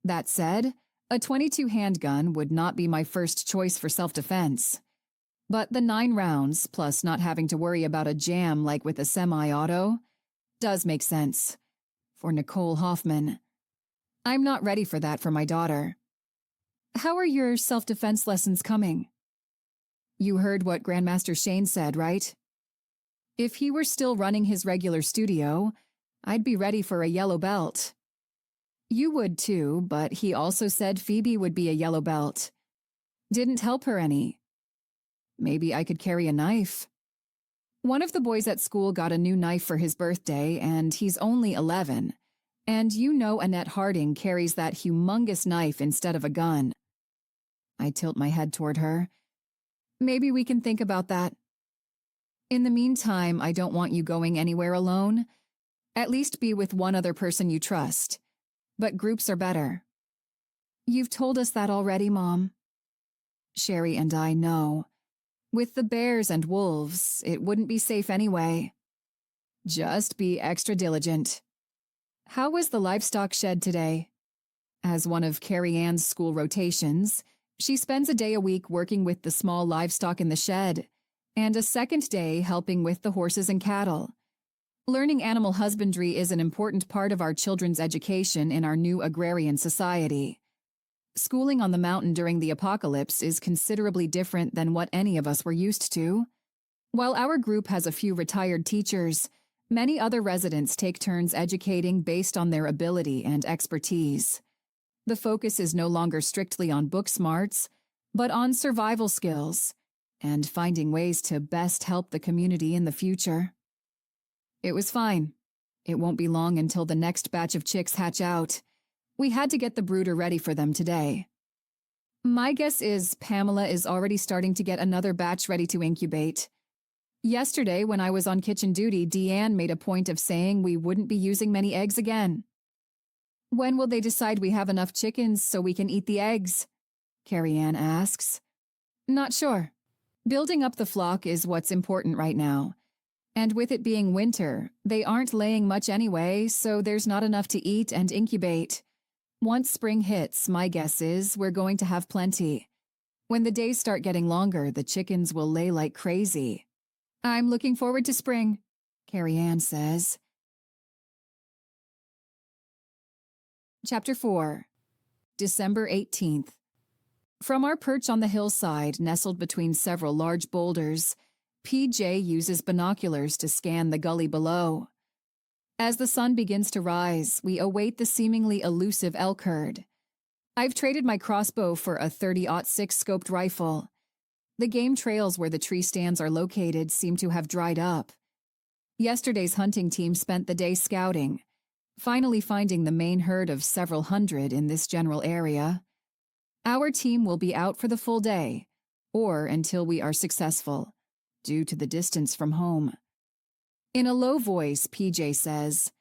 That said, a .22 handgun would not be my first choice for self-defense. But the 9 rounds, plus not having to worry about a jam like with a semi-auto, does make sense. For Nicole Hoffman. I'm not ready for that for my daughter. How are your self-defense lessons coming? You heard what Grandmaster Shane said, right? If he were still running his regular studio, I'd be ready for a yellow belt. You would too, but he also said Phoebe would be a yellow belt. Didn't help her any. Maybe I could carry a knife. One of the boys at school got a new knife for his birthday, and he's only 11. And you know Annette Harding carries that humongous knife instead of a gun. I tilt my head toward her. Maybe we can think about that. In the meantime, I don't want you going anywhere alone. At least be with one other person you trust. But groups are better. You've told us that already, Mom. Sherry and I know. With the bears and wolves, it wouldn't be safe anyway. Just be extra diligent. How was the livestock shed today? As one of Carrie Ann's school rotations, she spends a day a week working with the small livestock in the shed, and a second day helping with the horses and cattle. Learning animal husbandry is an important part of our children's education in our new agrarian society. Schooling on the mountain during the apocalypse is considerably different than what any of us were used to. While our group has a few retired teachers, many other residents take turns educating based on their ability and expertise. The focus is no longer strictly on book smarts, but on survival skills and finding ways to best help the community in the future. It was fine. It won't be long until the next batch of chicks hatch out. We had to get the brooder ready for them today. My guess is Pamela is already starting to get another batch ready to incubate. Yesterday, when I was on kitchen duty, Deanne made a point of saying we wouldn't be using many eggs again. When will they decide we have enough chickens so we can eat the eggs? Carrie Ann asks. Not sure. Building up the flock is what's important right now. And with it being winter, they aren't laying much anyway, so there's not enough to eat and incubate. Once spring hits, my guess is we're going to have plenty. When the days start getting longer, the chickens will lay like crazy. I'm looking forward to spring, Carrie Ann says. Chapter 4. December 18th. From our perch on the hillside, nestled between several large boulders, PJ uses binoculars to scan the gully below. As the sun begins to rise, we await the seemingly elusive elk herd. I've traded my crossbow for a .30-06 scoped rifle. The game trails where the tree stands are located seem to have dried up. Yesterday's hunting team spent the day scouting, finally finding the main herd of several hundred in this general area. Our team will be out for the full day, or until we are successful, due to the distance from home. In a low voice, PJ says,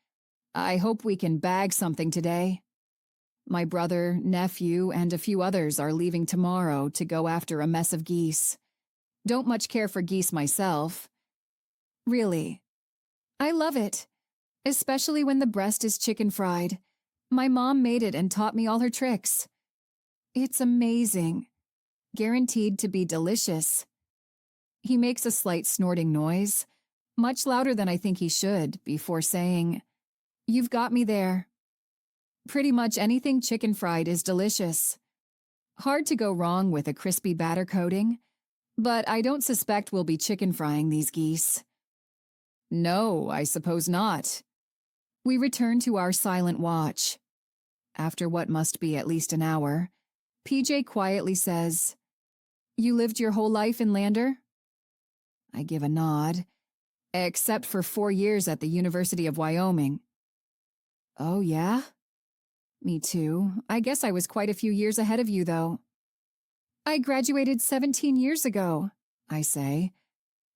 I hope we can bag something today. My brother, nephew, and a few others are leaving tomorrow to go after a mess of geese. Don't much care for geese myself. Really. I love it, especially when the breast is chicken fried. My mom made it and taught me all her tricks. It's amazing. Guaranteed to be delicious. He makes a slight snorting noise, much louder than I think he should, before saying, You've got me there. Pretty much anything chicken fried is delicious. Hard to go wrong with a crispy batter coating, but I don't suspect we'll be chicken frying these geese. No, I suppose not. We return to our silent watch. After what must be at least an hour, PJ quietly says, You lived your whole life in Lander? I give a nod, except for 4 years at the University of Wyoming. Oh, yeah? Me too. I guess I was quite a few years ahead of you, though. I graduated 17 years ago, I say.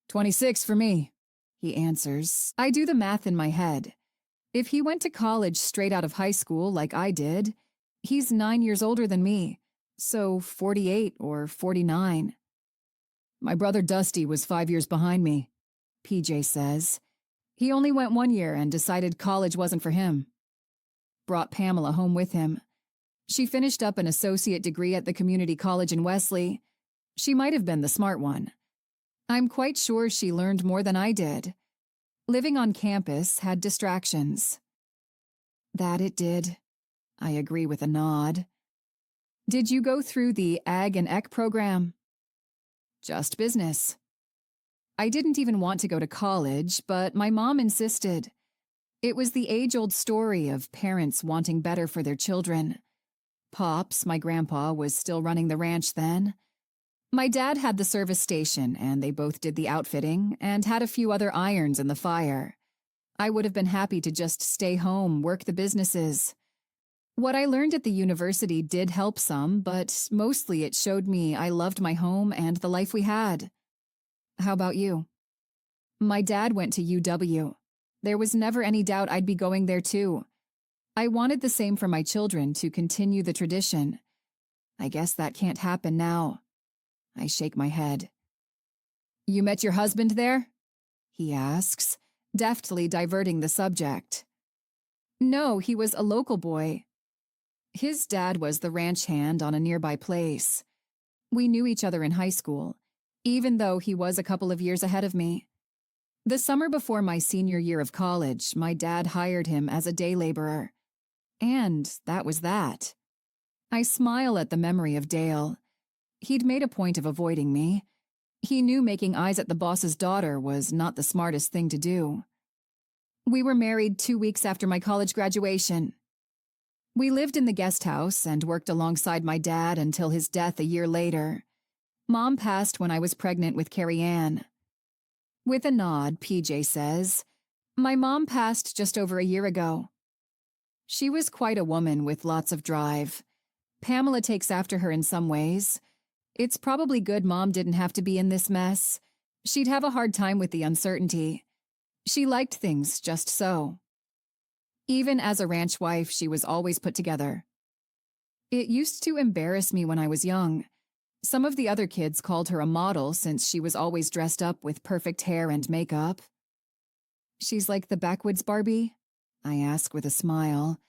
26 for me, he answers. I do the math in my head. If he went to college straight out of high school like I did, he's 9 years older than me, so 48 or 49. My brother Dusty was 5 years behind me, PJ says. He only went 1 year and decided college wasn't for him. Brought Pamela home with him. She finished up an associate degree at the community college in Wesley. She might have been the smart one. I'm quite sure she learned more than I did. Living on campus had distractions. That it did. I agree with a nod. Did you go through the Ag and Ec program? Just business. I didn't even want to go to college, but my mom insisted. It was the age-old story of parents wanting better for their children. Pops, my grandpa, was still running the ranch then. My dad had the service station, and they both did the outfitting and had a few other irons in the fire. I would have been happy to just stay home, work the businesses. What I learned at the university did help some, but mostly it showed me I loved my home and the life we had. How about you? My dad went to UW. There was never any doubt I'd be going there too. I wanted the same for my children, to continue the tradition. I guess that can't happen now. I shake my head. You met your husband there? He asks, deftly diverting the subject. No, he was a local boy. His dad was the ranch hand on a nearby place. We knew each other in high school, even though he was a couple of years ahead of me. The summer before my senior year of college, my dad hired him as a day laborer. And that was that. I smile at the memory of Dale. He'd made a point of avoiding me. He knew making eyes at the boss's daughter was not the smartest thing to do. We were married 2 weeks after my college graduation. We lived in the guest house and worked alongside my dad until his death a year later. Mom passed when I was pregnant with Carrie Ann. With a nod, PJ says, my mom passed just over a year ago. She was quite a woman with lots of drive. Pamela takes after her in some ways. It's probably good Mom didn't have to be in this mess. She'd have a hard time with the uncertainty. She liked things just so. Even as a ranch wife, she was always put together. It used to embarrass me when I was young. Some of the other kids called her a model since she was always dressed up with perfect hair and makeup. She's like the backwoods Barbie? I ask with a smile.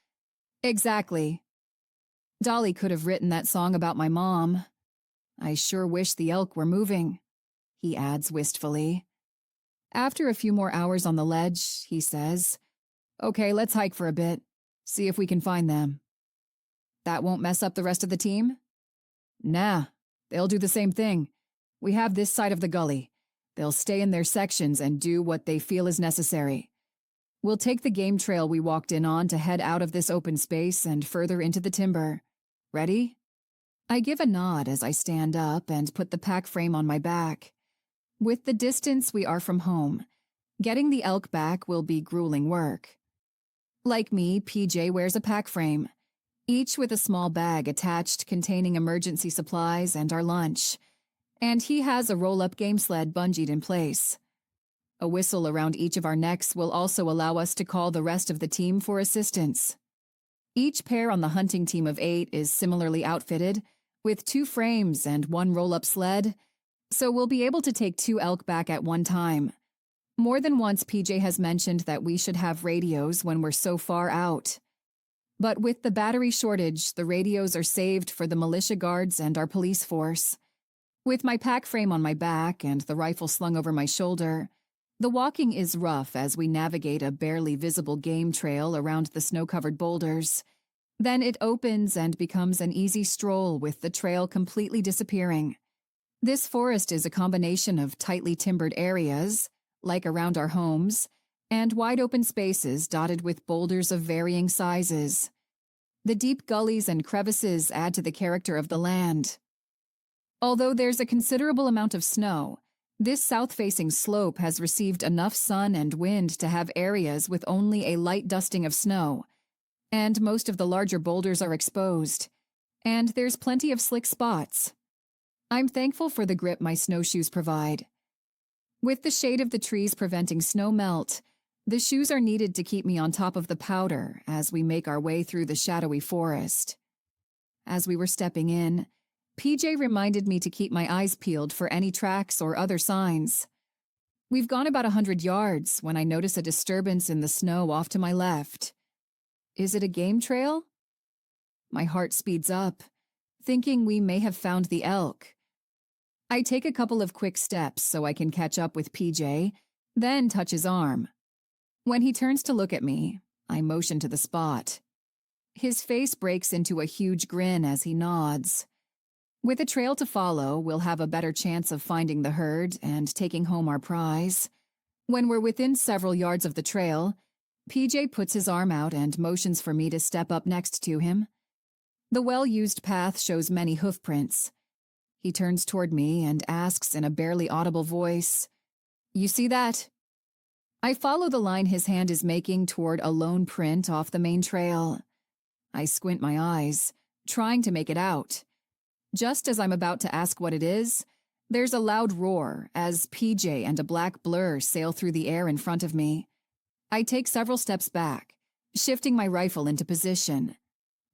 Exactly. Dolly could have written that song about my mom. I sure wish the elk were moving, he adds wistfully. After a few more hours on the ledge, he says, okay, let's hike for a bit, see if we can find them. That won't mess up the rest of the team? Nah, they'll do the same thing. We have this side of the gully. They'll stay in their sections and do what they feel is necessary. We'll take the game trail we walked in on to head out of this open space and further into the timber. Ready? I give a nod as I stand up and put the pack frame on my back. With the distance we are from home, getting the elk back will be grueling work. Like me, PJ wears a pack frame, each with a small bag attached containing emergency supplies and our lunch, and he has a roll-up game sled bungeed in place. A whistle around each of our necks will also allow us to call the rest of the team for assistance. Each pair on the hunting team of 8 is similarly outfitted, with 2 frames and 1 roll-up sled, so we'll be able to take 2 elk back at one time. More than once, PJ has mentioned that we should have radios when we're so far out. But with the battery shortage, the radios are saved for the militia guards and our police force. With my pack frame on my back and the rifle slung over my shoulder, the walking is rough as we navigate a barely visible game trail around the snow-covered boulders. Then it opens and becomes an easy stroll with the trail completely disappearing. This forest is a combination of tightly timbered areas, like around our homes, and wide open spaces dotted with boulders of varying sizes. The deep gullies and crevices add to the character of the land. Although there's a considerable amount of snow, this south-facing slope has received enough sun and wind to have areas with only a light dusting of snow, and most of the larger boulders are exposed, and there's plenty of slick spots. I'm thankful for the grip my snowshoes provide. With the shade of the trees preventing snow melt, the shoes are needed to keep me on top of the powder as we make our way through the shadowy forest. As we were stepping in, PJ reminded me to keep my eyes peeled for any tracks or other signs. We've gone about 100 yards when I notice a disturbance in the snow off to my left. Is it a game trail? My heart speeds up, thinking we may have found the elk. I take a couple of quick steps so I can catch up with PJ, then touch his arm. When he turns to look at me, I motion to the spot. His face breaks into a huge grin as he nods. With a trail to follow, we'll have a better chance of finding the herd and taking home our prize. When we're within several yards of the trail, PJ puts his arm out and motions for me to step up next to him. The well-used path shows many hoofprints. He turns toward me and asks in a barely audible voice, "You see that?" I follow the line his hand is making toward a lone print off the main trail. I squint my eyes, trying to make it out. Just as I'm about to ask what it is, there's a loud roar as PJ and a black blur sail through the air in front of me. I take several steps back, shifting my rifle into position.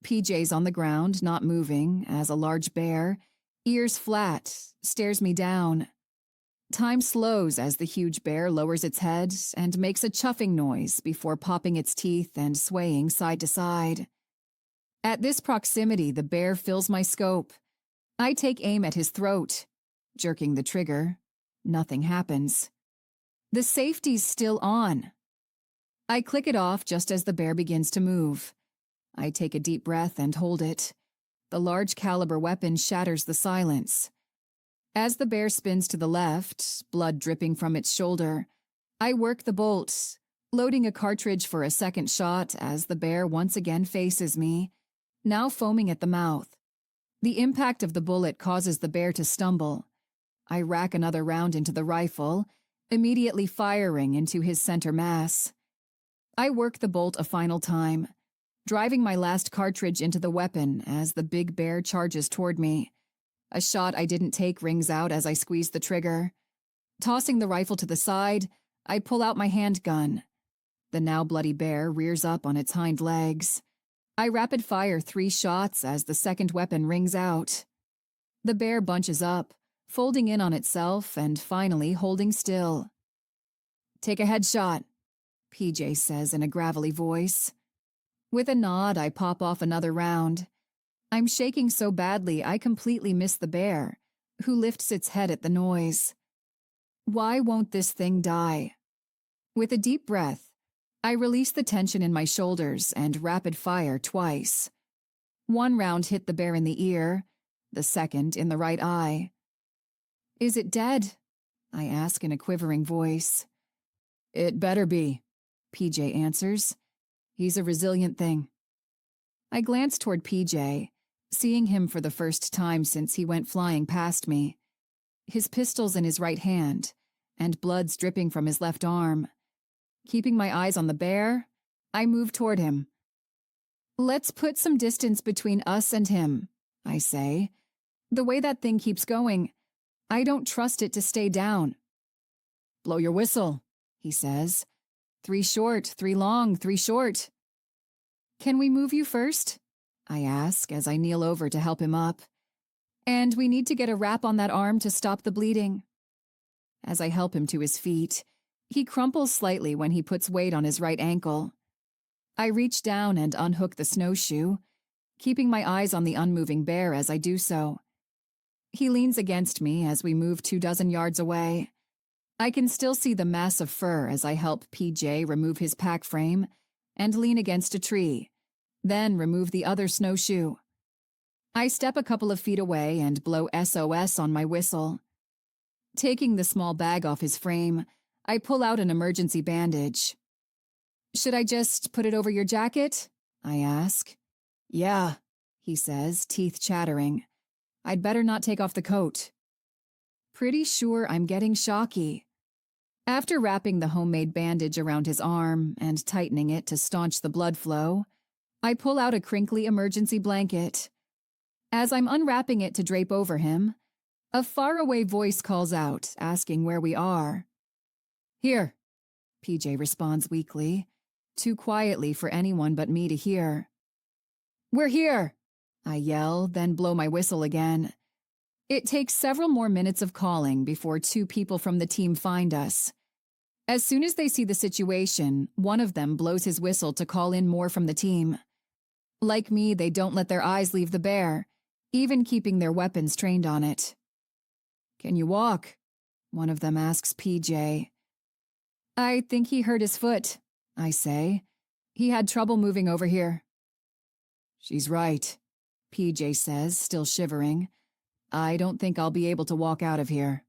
PJ's on the ground, not moving, as a large bear, ears flat, stares me down. Time slows as the huge bear lowers its head and makes a chuffing noise before popping its teeth and swaying side to side. At this proximity, the bear fills my scope. I take aim at his throat. Jerking the trigger, nothing happens. The safety's still on. I click it off just as the bear begins to move. I take a deep breath and hold it. The large caliber weapon shatters the silence. As the bear spins to the left, blood dripping from its shoulder, I work the bolt, loading a cartridge for a second shot as the bear once again faces me, now foaming at the mouth. The impact of the bullet causes the bear to stumble. I rack another round into the rifle, immediately firing into his center mass. I work the bolt a final time, driving my last cartridge into the weapon as the big bear charges toward me. A shot I didn't take rings out as I squeeze the trigger. Tossing the rifle to the side, I pull out my handgun. The now bloody bear rears up on its hind legs. I rapid-fire 3 shots as the second weapon rings out. The bear bunches up, folding in on itself and finally holding still. "Take a headshot," PJ says in a gravelly voice. With a nod, I pop off another round. I'm shaking so badly I completely miss the bear, who lifts its head at the noise. Why won't this thing die? With a deep breath, I release the tension in my shoulders and rapid fire twice. 1 round hit the bear in the ear, the second in the right eye. "Is it dead?" I ask in a quivering voice. "It better be," PJ answers. "He's a resilient thing." I glance toward PJ, seeing him for the first time since he went flying past me. His pistol's in his right hand, and blood's dripping from his left arm. Keeping my eyes on the bear, I move toward him. "Let's put some distance between us and him," I say. "The way that thing keeps going, I don't trust it to stay down." "Blow your whistle," he says. 3 short, 3 long, 3 short." "Can we move you first?" I ask as I kneel over to help him up. "And we need to get a wrap on that arm to stop the bleeding." As I help him to his feet, he crumples slightly when he puts weight on his right ankle. I reach down and unhook the snowshoe, keeping my eyes on the unmoving bear as I do so. He leans against me as we move 24 yards away. I can still see the mass of fur as I help PJ remove his pack frame and lean against a tree, then remove the other snowshoe. I step a couple of feet away and blow SOS on my whistle. Taking the small bag off his frame, I pull out an emergency bandage. "Should I just put it over your jacket?" I ask. "Yeah," he says, teeth chattering. "I'd better not take off the coat." Pretty sure I'm getting shocky. After wrapping the homemade bandage around his arm and tightening it to staunch the blood flow, I pull out a crinkly emergency blanket. As I'm unwrapping it to drape over him, a faraway voice calls out, asking where we are. "Here," PJ responds weakly, too quietly for anyone but me to hear. "We're here," I yell, then blow my whistle again. It takes several more minutes of calling before 2 people from the team find us. As soon as they see the situation, one of them blows his whistle to call in more from the team. Like me, they don't let their eyes leave the bear, even keeping their weapons trained on it. "Can you walk?" one of them asks PJ. "I think he hurt his foot," I say. "He had trouble moving over here." She's right, PJ says, still shivering. I don't think I'll be able to walk out of here.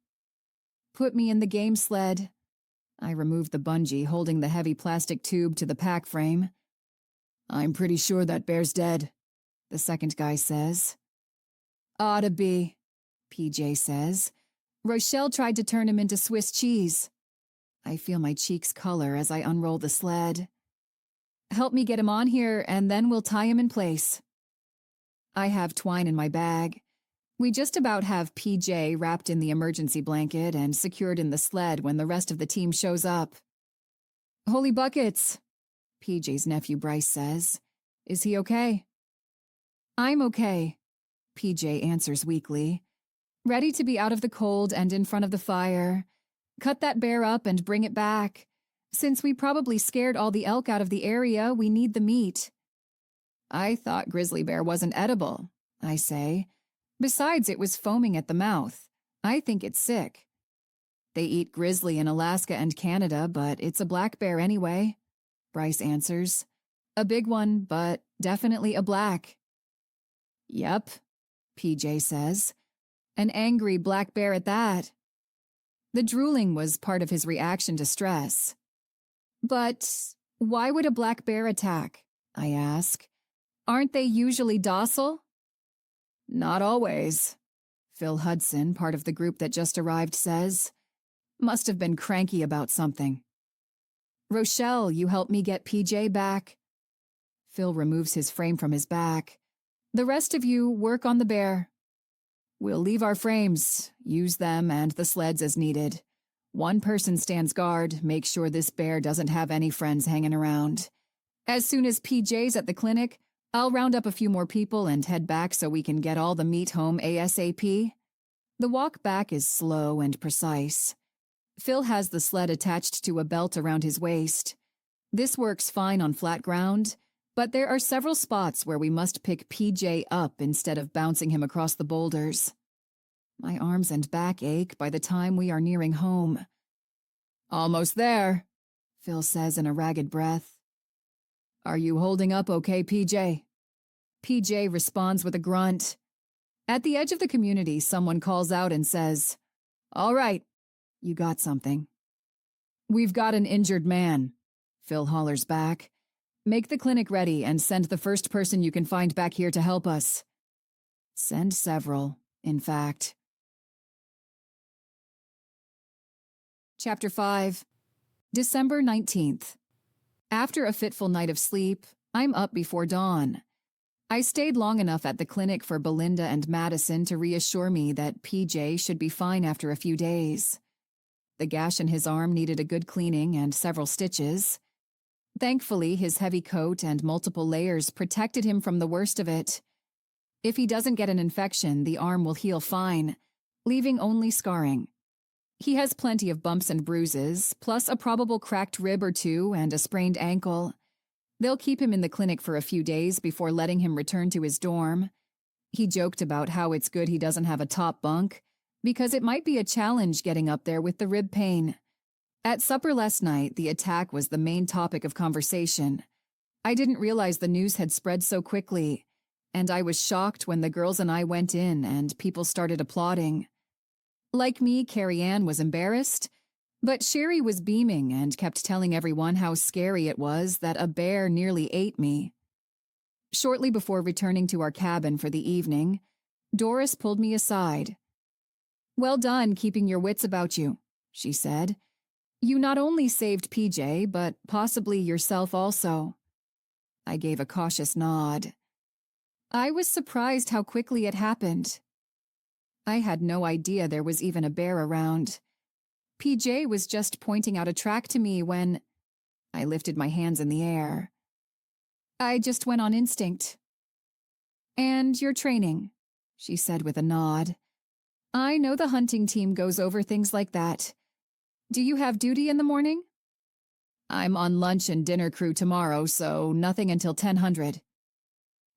Put me in the game sled. I remove the bungee, holding the heavy plastic tube to the pack frame. I'm pretty sure that bear's dead, the second guy says. Oughta be, PJ says. Rochelle tried to turn him into Swiss cheese. I feel my cheeks color as I unroll the sled. Help me get him on here, and then we'll tie him in place. I have twine in my bag. We just about have PJ wrapped in the emergency blanket and secured in the sled when the rest of the team shows up. Holy buckets, PJ's nephew Bryce says. Is he okay? I'm okay, PJ answers weakly. Ready to be out of the cold and in front of the fire. Cut that bear up and bring it back. Since we probably scared all the elk out of the area, we need the meat. I thought grizzly bear wasn't edible, I say. Besides, it was foaming at the mouth. I think it's sick. They eat grizzly in Alaska and Canada, but it's a black bear anyway, Bryce answers. A big one, but definitely a black. Yep, PJ says. An angry black bear at that. The drooling was part of his reaction to stress. But why would a black bear attack? I ask. Aren't they usually docile? Not always, Phil Hudson, part of the group that just arrived, says. Must have been cranky about something. Rochelle, you help me get PJ back. Phil removes his frame from his back. The rest of you work on the bear. We'll leave our frames, use them and the sleds as needed. One person stands guard, make sure this bear doesn't have any friends hanging around. As soon as PJ's at the clinic, I'll round up a few more people and head back so we can get all the meat home ASAP. The walk back is slow and precise. Phil has the sled attached to a belt around his waist. This works fine on flat ground, but there are several spots where we must pick PJ up instead of bouncing him across the boulders. My arms and back ache by the time we are nearing home. Almost there, Phil says in a ragged breath. Are you holding up okay, PJ? PJ responds with a grunt. At the edge of the community, someone calls out and says, All right, you got something. We've got an injured man, Phil hollers back. Make the clinic ready and send the first person you can find back here to help us. Send several, in fact. Chapter 5. December 19th. After a fitful night of sleep, I'm up before dawn. I stayed long enough at the clinic for Belinda and Madison to reassure me that PJ should be fine after a few days. The gash in his arm needed a good cleaning and several stitches. Thankfully, his heavy coat and multiple layers protected him from the worst of it. If he doesn't get an infection, the arm will heal fine, leaving only scarring. He has plenty of bumps and bruises, plus a probable cracked rib or two and a sprained ankle. They'll keep him in the clinic for a few days before letting him return to his dorm. He joked about how it's good he doesn't have a top bunk, because it might be a challenge getting up there with the rib pain. At supper last night, the attack was the main topic of conversation. I didn't realize the news had spread so quickly, and I was shocked when the girls and I went in and people started applauding. Like me, Carrie Ann was embarrassed, but Sherry was beaming and kept telling everyone how scary it was that a bear nearly ate me. Shortly before returning to our cabin for the evening, Doris pulled me aside. Well done keeping your wits about you, she said. You not only saved PJ, but possibly yourself also. I gave a cautious nod. I was surprised how quickly it happened. I had no idea there was even a bear around. PJ was just pointing out a track to me when I lifted my hands in the air. I just went on instinct. And your training, she said with a nod. I know the hunting team goes over things like that. Do you have duty in the morning? I'm on lunch and dinner crew tomorrow, so nothing until 10:00.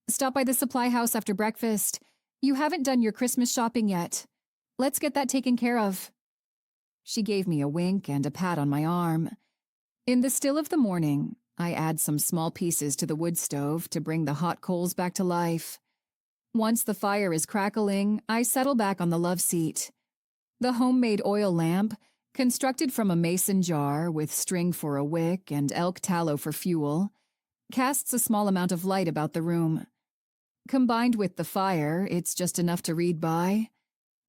Stop by the supply house after breakfast. You haven't done your Christmas shopping yet. Let's get that taken care of. She gave me a wink and a pat on my arm. In the still of the morning, I add some small pieces to the wood stove to bring the hot coals back to life. Once the fire is crackling, I settle back on the love seat. The homemade oil lamp, constructed from a mason jar with string for a wick and elk tallow for fuel, casts a small amount of light about the room. Combined with the fire, it's just enough to read by.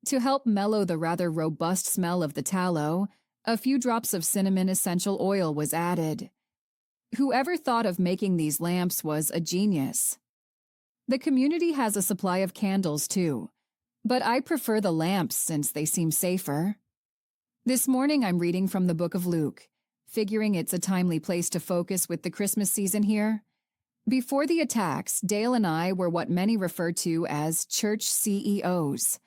To help mellow the rather robust smell of the tallow, a few drops of cinnamon essential oil was added. Whoever thought of making these lamps was a genius. The community has a supply of candles too, but I prefer the lamps since they seem safer. This morning I'm reading from the book of Luke, figuring it's a timely place to focus with the Christmas season here. Before the attacks, Dale and I were what many refer to as church CEOs,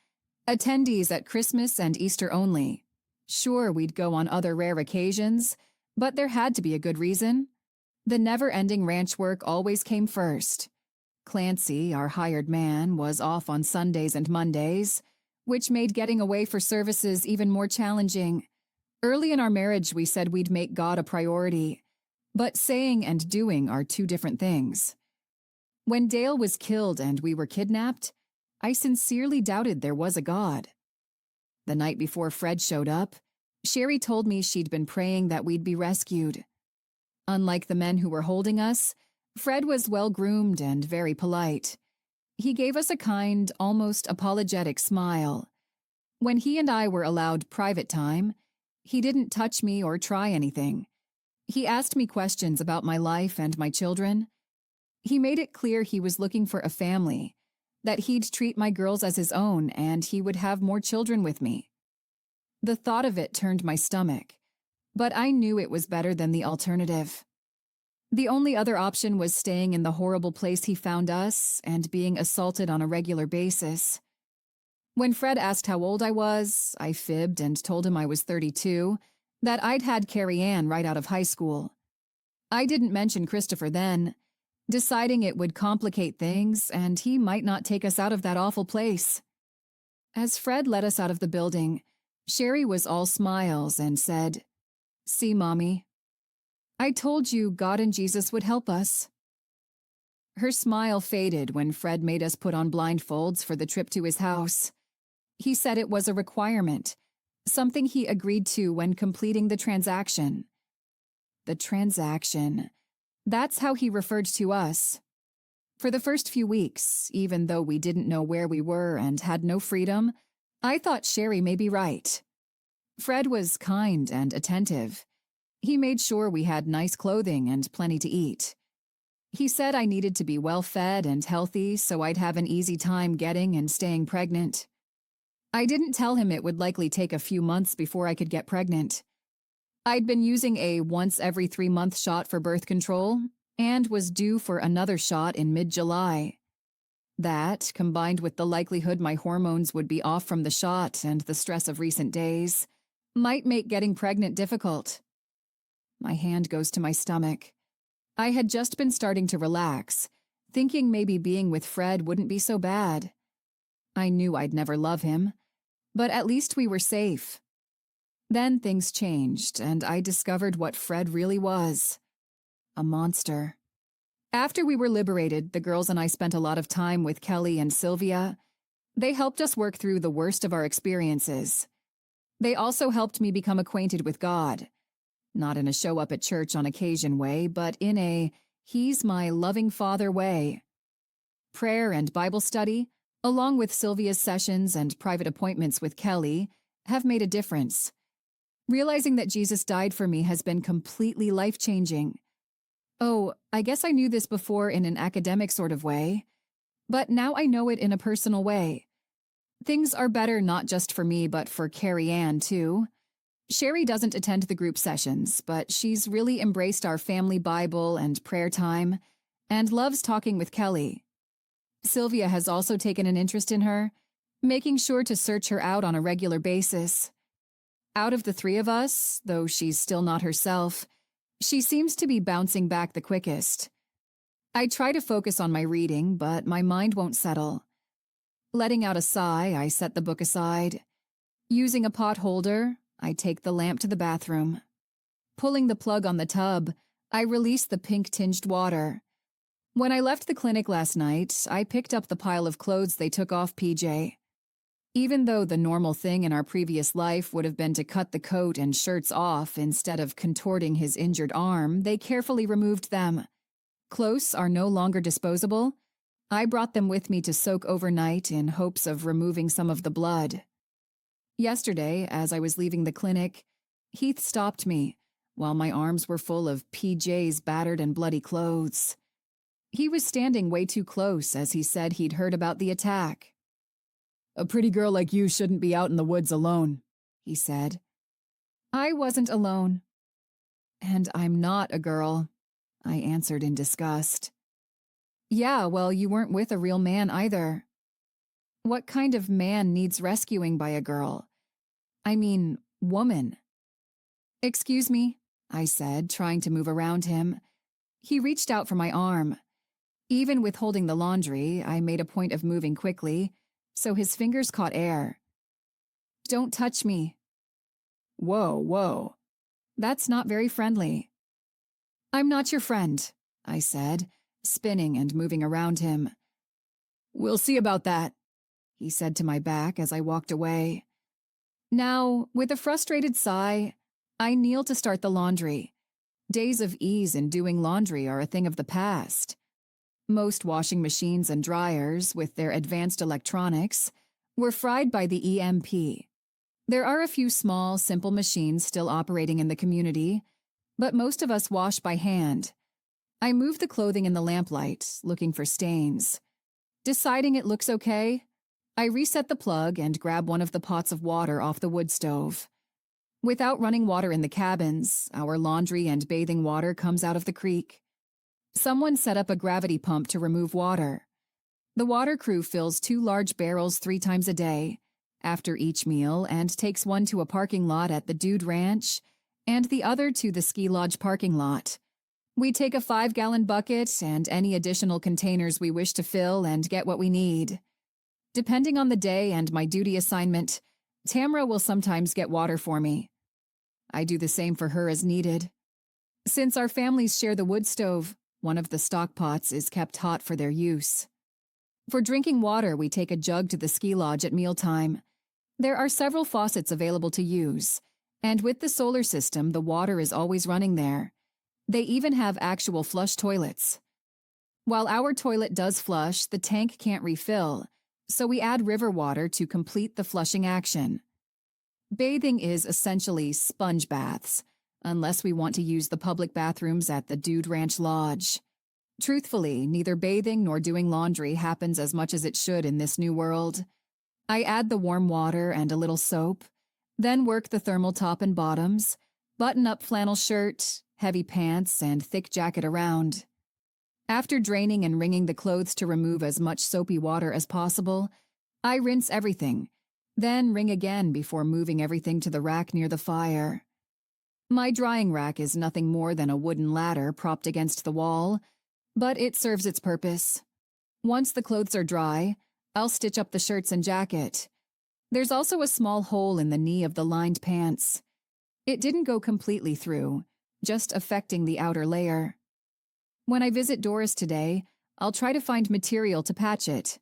attendees at Christmas and Easter only. Sure, we'd go on other rare occasions, but there had to be a good reason. The never-ending ranch work always came first. Clancy, our hired man, was off on Sundays and Mondays, which made getting away for services even more challenging. Early in our marriage, we said we'd make God a priority, but saying and doing are two different things. When Dale was killed and we were kidnapped, I sincerely doubted there was a God. The night before Fred showed up, Sherry told me she'd been praying that we'd be rescued. Unlike the men who were holding us, Fred was well-groomed and very polite. He gave us a kind, almost apologetic smile. When he and I were allowed private time, he didn't touch me or try anything. He asked me questions about my life and my children. He made it clear he was looking for a family, that he'd treat my girls as his own and he would have more children with me. The thought of it turned my stomach, but I knew it was better than the alternative. The only other option was staying in the horrible place he found us and being assaulted on a regular basis. When Fred asked how old I was, I fibbed and told him I was 32, that I'd had Carrie Ann right out of high school. I didn't mention Christopher then, deciding it would complicate things and he might not take us out of that awful place. As Fred led us out of the building, Sherry was all smiles and said, "See, Mommy, I told you God and Jesus would help us." Her smile faded when Fred made us put on blindfolds for the trip to his house. He said it was a requirement, something he agreed to when completing the transaction. The transaction. That's how he referred to us. For the first few weeks, even though we didn't know where we were and had no freedom, I thought Sherry may be right. Fred was kind and attentive. He made sure we had nice clothing and plenty to eat. He said I needed to be well-fed and healthy so I'd have an easy time getting and staying pregnant. I didn't tell him it would likely take a few months before I could get pregnant. I'd been using a once-every-3-month shot for birth control and was due for another shot in mid-July. That, combined with the likelihood my hormones would be off from the shot and the stress of recent days, might make getting pregnant difficult. My hand goes to my stomach. I had just been starting to relax, thinking maybe being with Fred wouldn't be so bad. I knew I'd never love him, but at least we were safe. Then things changed, and I discovered what Fred really was. A monster. After we were liberated, the girls and I spent a lot of time with Kelly and Sylvia. They helped us work through the worst of our experiences. They also helped me become acquainted with God. Not in a show-up-at-church-on-occasion way, but in a he's my loving father way. Prayer and Bible study, along with Sylvia's sessions and private appointments with Kelly, have made a difference. Realizing that Jesus died for me has been completely life-changing. Oh, I guess I knew this before in an academic sort of way, but now I know it in a personal way. Things are better not just for me, but for Carrie Ann, too. Sherry doesn't attend the group sessions, but she's really embraced our family Bible and prayer time, and loves talking with Kelly. Sylvia has also taken an interest in her, making sure to search her out on a regular basis. Out of the three of us, though she's still not herself, she seems to be bouncing back the quickest. I try to focus on my reading, but my mind won't settle. Letting out a sigh, I set the book aside. Using a pot holder, I take the lamp to the bathroom. Pulling the plug on the tub, I released the pink-tinged water. When I left the clinic last night, I picked up the pile of clothes they took off PJ. Even though the normal thing in our previous life would have been to cut the coat and shirts off instead of contorting his injured arm, they carefully removed them. Clothes are no longer disposable. I brought them with me to soak overnight in hopes of removing some of the blood. Yesterday, as I was leaving the clinic, Heath stopped me while my arms were full of PJ's battered and bloody clothes. He was standing way too close as he said he'd heard about the attack. "A pretty girl like you shouldn't be out in the woods alone," he said. I wasn't alone. "And I'm not a girl," I answered in disgust. "Yeah, well, you weren't with a real man either. What kind of man needs rescuing by a girl? I mean, woman." "Excuse me," I said, trying to move around him. He reached out for my arm. Even with holding the laundry, I made a point of moving quickly, so his fingers caught air. "Don't touch me." "Whoa, whoa. That's not very friendly." "I'm not your friend," I said, spinning and moving around him. "We'll see about that," he said to my back as I walked away. Now, with a frustrated sigh, I kneel to start the laundry. Days of ease in doing laundry are a thing of the past. Most washing machines and dryers, with their advanced electronics, were fried by the EMP. There are a few small, simple machines still operating in the community, but most of us wash by hand. I move the clothing in the lamplight, looking for stains. Deciding it looks okay, I reset the plug and grab one of the pots of water off the wood stove. Without running water in the cabins, our laundry and bathing water comes out of the creek. Someone set up a gravity pump to remove water. The water crew fills 2 large barrels 3 times a day, after each meal, and takes one to a parking lot at the Dude Ranch and the other to the ski lodge parking lot. We take a 5-gallon bucket and any additional containers we wish to fill and get what we need. Depending on the day and my duty assignment, Tamra will sometimes get water for me. I do the same for her as needed. Since our families share the wood stove, one of the stock pots is kept hot for their use. For drinking water, we take a jug to the ski lodge at mealtime. There are several faucets available to use, and with the solar system, the water is always running there. They even have actual flush toilets. While our toilet does flush, the tank can't refill, so we add river water to complete the flushing action. Bathing is essentially sponge baths, unless we want to use the public bathrooms at the Dude Ranch Lodge. Truthfully, neither bathing nor doing laundry happens as much as it should in this new world. I add the warm water and a little soap, then work the thermal top and bottoms, button up flannel shirt, heavy pants, and thick jacket around. After draining and wringing the clothes to remove as much soapy water as possible, I rinse everything, then wring again before moving everything to the rack near the fire. My drying rack is nothing more than a wooden ladder propped against the wall, but it serves its purpose. Once the clothes are dry, I'll stitch up the shirts and jacket. There's also a small hole in the knee of the lined pants. It didn't go completely through, just affecting the outer layer. When I visit Doris today, I'll try to find material to patch it.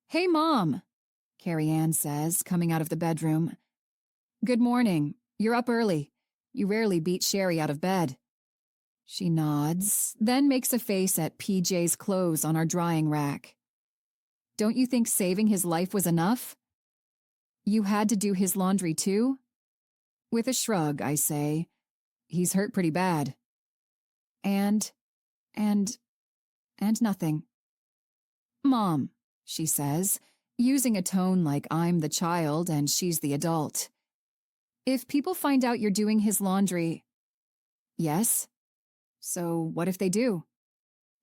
"Hey, Mom," Carrie Ann says, coming out of the bedroom. "Good morning. You're up early. You rarely beat Sherry out of bed." She nods, then makes a face at PJ's clothes on our drying rack. "Don't you think saving his life was enough?" "You had to do his laundry too?" With a shrug, I say, "He's hurt pretty bad." And nothing. "Mom," she says, using a tone like I'm the child and she's the adult. "If people find out you're doing his laundry..." "Yes? So what if they do?"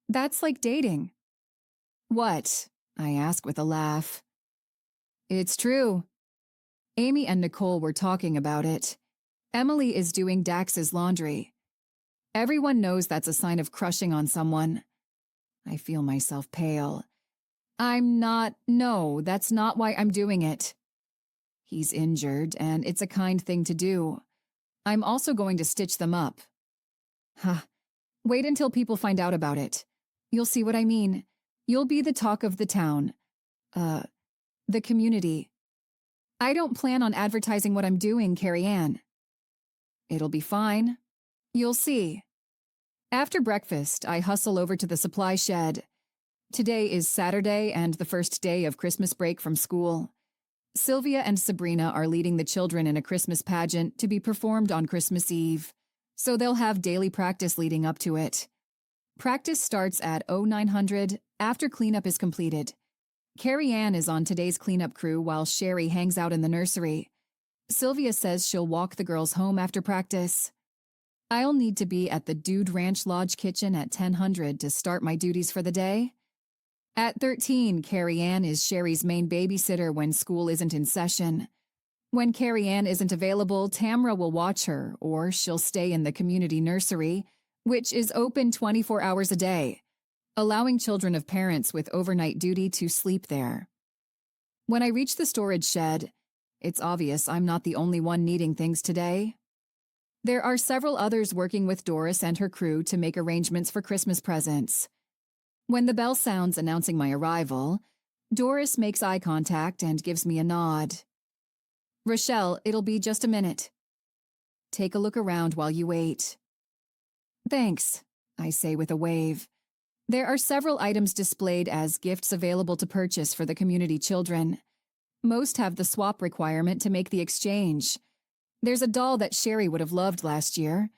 "That's like dating." "What?" I ask with a laugh. "It's true." Amy and Nicole were talking about it. Emily is doing Dax's laundry. Everyone knows that's a sign of crushing on someone. I feel myself pale. No, that's not why I'm doing it. He's injured, and it's a kind thing to do. I'm also going to stitch them up. Wait until people find out about it. You'll see what I mean. You'll be the talk of the town. The community. I don't plan on advertising what I'm doing, Carrie Ann. It'll be fine. You'll see. After breakfast, I hustle over to the supply shed. Today is Saturday and the first day of Christmas break from school. Sylvia and Sabrina are leading the children in a Christmas pageant to be performed on Christmas Eve, so they'll have daily practice leading up to it. Practice starts at 0900 after cleanup is completed. Carrie Ann is on today's cleanup crew while Sherry hangs out in the nursery. Sylvia says she'll walk the girls home after practice. I'll need to be at the Dude Ranch Lodge kitchen at 1000 to start my duties for the day. At 13, Carrie Ann is Sherry's main babysitter when school isn't in session. When Carrie Ann isn't available, Tamra will watch her, or she'll stay in the community nursery, which is open 24 hours a day, allowing children of parents with overnight duty to sleep there. When I reach the storage shed, it's obvious I'm not the only one needing things today. There are several others working with Doris and her crew to make arrangements for Christmas presents. When the bell sounds announcing my arrival, Doris makes eye contact and gives me a nod. Rochelle, it'll be just a minute. Take a look around while you wait. Thanks, I say with a wave. There are several items displayed as gifts available to purchase for the community children. Most have the swap requirement to make the exchange. There's a doll that Sherry would have loved last year.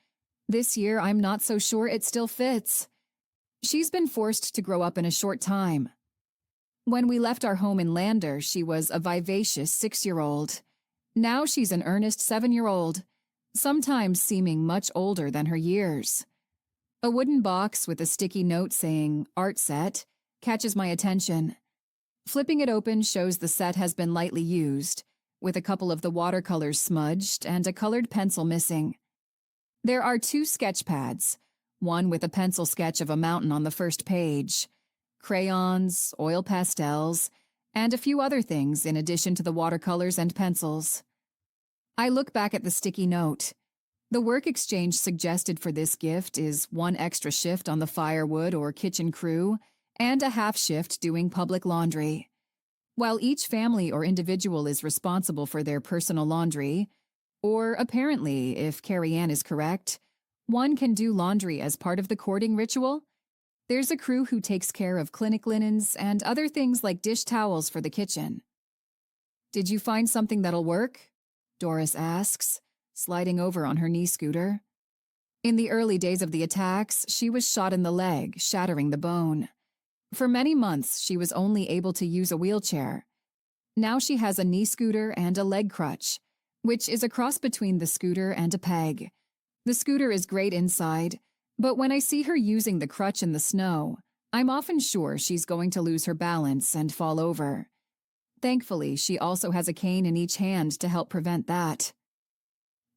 This year, I'm not so sure it still fits. She's been forced to grow up in a short time. When we left our home in Lander, she was a vivacious 6-year-old. Now she's an earnest 7-year-old, sometimes seeming much older than her years. A wooden box with a sticky note saying "Art Set" catches my attention. Flipping it open shows the set has been lightly used, with a couple of the watercolors smudged and a colored pencil missing. There are 2 sketch pads, one with a pencil sketch of a mountain on the first page, crayons, oil pastels, and a few other things in addition to the watercolors and pencils. I look back at the sticky note. The work exchange suggested for this gift is 1 extra shift on the firewood or kitchen crew and a half shift doing public laundry. While each family or individual is responsible for their personal laundry, or apparently, if Carrie Ann is correct, one can do laundry as part of the courting ritual, there's a crew who takes care of clinic linens and other things like dish towels for the kitchen. Did you find something that'll work? Doris asks, sliding over on her knee scooter. In the early days of the attacks, she was shot in the leg, shattering the bone. For many months, she was only able to use a wheelchair. Now she has a knee scooter and a leg crutch, which is a cross between the scooter and a peg. The scooter is great inside, but when I see her using the crutch in the snow, I'm often sure she's going to lose her balance and fall over. Thankfully, she also has a cane in each hand to help prevent that.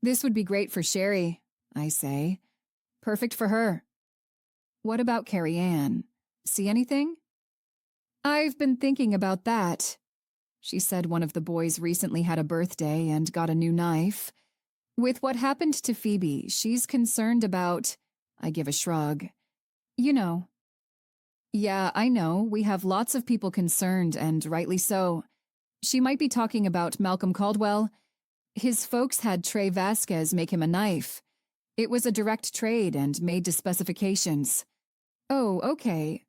This would be great for Sherry, I say. Perfect for her. What about Carrie Ann? See anything? I've been thinking about that. She said one of the boys recently had a birthday and got a new knife. With what happened to Phoebe, she's concerned about... I give a shrug. You know. Yeah, I know. We have lots of people concerned, and rightly so. She might be talking about Malcolm Caldwell. His folks had Trey Vasquez make him a knife. It was a direct trade and made to specifications. Oh, okay.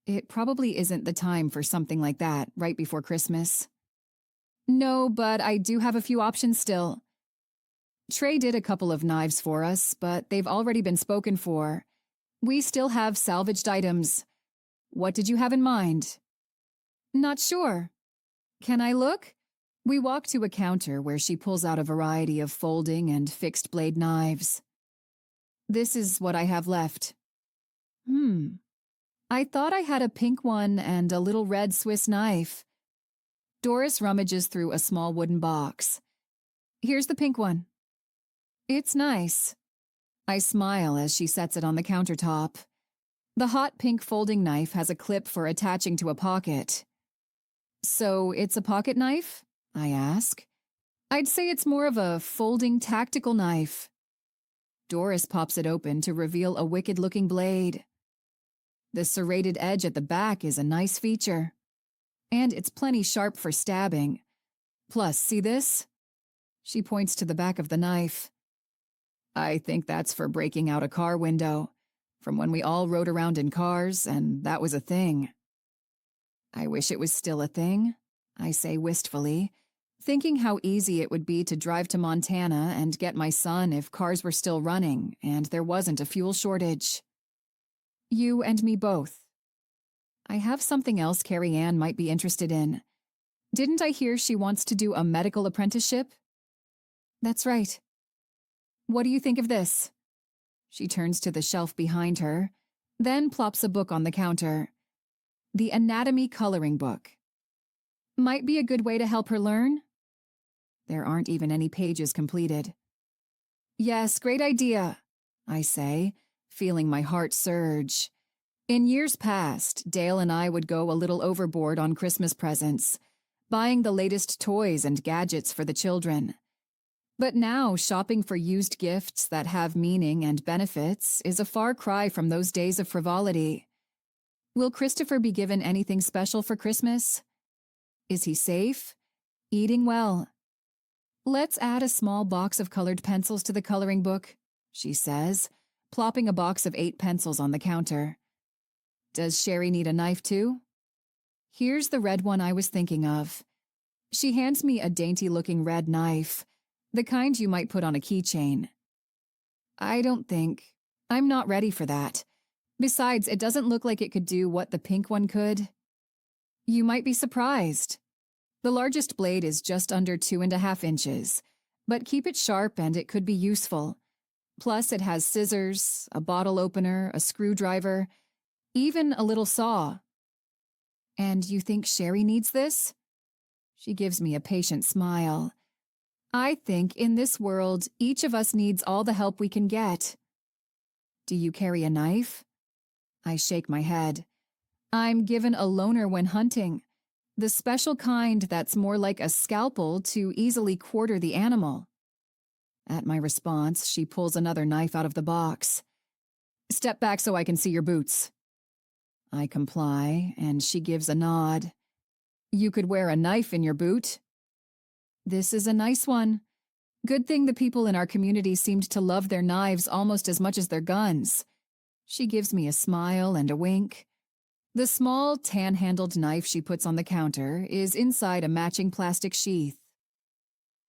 It probably isn't the time for something like that right before Christmas. No, but I do have a few options still. Trey did a couple of knives for us, but they've already been spoken for. We still have salvaged items. What did you have in mind? Not sure. Can I look? We walk to a counter where she pulls out a variety of folding and fixed blade knives. This is what I have left. I thought I had a pink one and a little red Swiss knife. Doris rummages through a small wooden box. Here's the pink one. It's nice. I smile as she sets it on the countertop. The hot pink folding knife has a clip for attaching to a pocket. So it's a pocket knife? I ask. I'd say it's more of a folding tactical knife. Doris pops it open to reveal a wicked-looking blade. The serrated edge at the back is a nice feature, and it's plenty sharp for stabbing. Plus, see this? She points to the back of the knife. I think that's for breaking out a car window, from when we all rode around in cars, and that was a thing. I wish it was still a thing, I say wistfully, thinking how easy it would be to drive to Montana and get my son if cars were still running and there wasn't a fuel shortage. You and me both. I have something else Carrie Ann might be interested in. Didn't I hear she wants to do a medical apprenticeship? That's right. What do you think of this? She turns to the shelf behind her, then plops a book on the counter. The Anatomy Coloring Book. Might be a good way to help her learn? There aren't even any pages completed. Yes, great idea, I say, feeling my heart surge. In years past, Dale and I would go a little overboard on Christmas presents, buying the latest toys and gadgets for the children. But now, shopping for used gifts that have meaning and benefits is a far cry from those days of frivolity. Will Christopher be given anything special for Christmas? Is he safe? Eating well? Let's add a small box of colored pencils to the coloring book, she says, plopping a box of 8 pencils on the counter. Does Sherry need a knife too? Here's the red one I was thinking of. She hands me a dainty-looking red knife, the kind you might put on a keychain. I'm not ready for that. Besides, it doesn't look like it could do what the pink one could. You might be surprised. The largest blade is just under 2.5 inches, but keep it sharp and it could be useful. Plus, it has scissors, a bottle opener, a screwdriver, even a little saw. And you think Sherry needs this? She gives me a patient smile. I think in this world, each of us needs all the help we can get. Do you carry a knife? I shake my head. I'm given a loner when hunting, the special kind that's more like a scalpel to easily quarter the animal. At my response, she pulls another knife out of the box. Step back so I can see your boots. I comply, and she gives a nod. You could wear a knife in your boot. This is a nice one. Good thing the people in our community seemed to love their knives almost as much as their guns. She gives me a smile and a wink. The small, tan-handled knife she puts on the counter is inside a matching plastic sheath.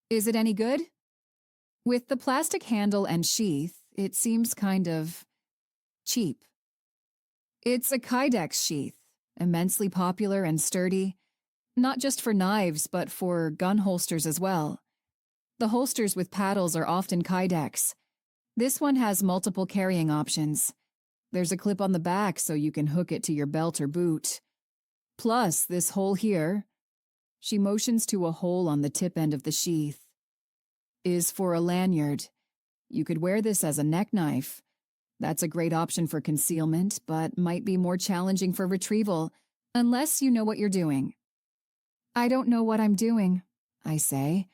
Is it any good? With the plastic handle and sheath, it seems kind of cheap. It's a Kydex sheath, immensely popular and sturdy, not just for knives but for gun holsters as well. The holsters with paddles are often Kydex. This one has multiple carrying options. There's a clip on the back so you can hook it to your belt or boot. Plus, this hole here, she motions to a hole on the tip end of the sheath, is for a lanyard. You could wear this as a neck knife. That's a great option for concealment, but might be more challenging for retrieval, unless you know what you're doing. I don't know what I'm doing, I say.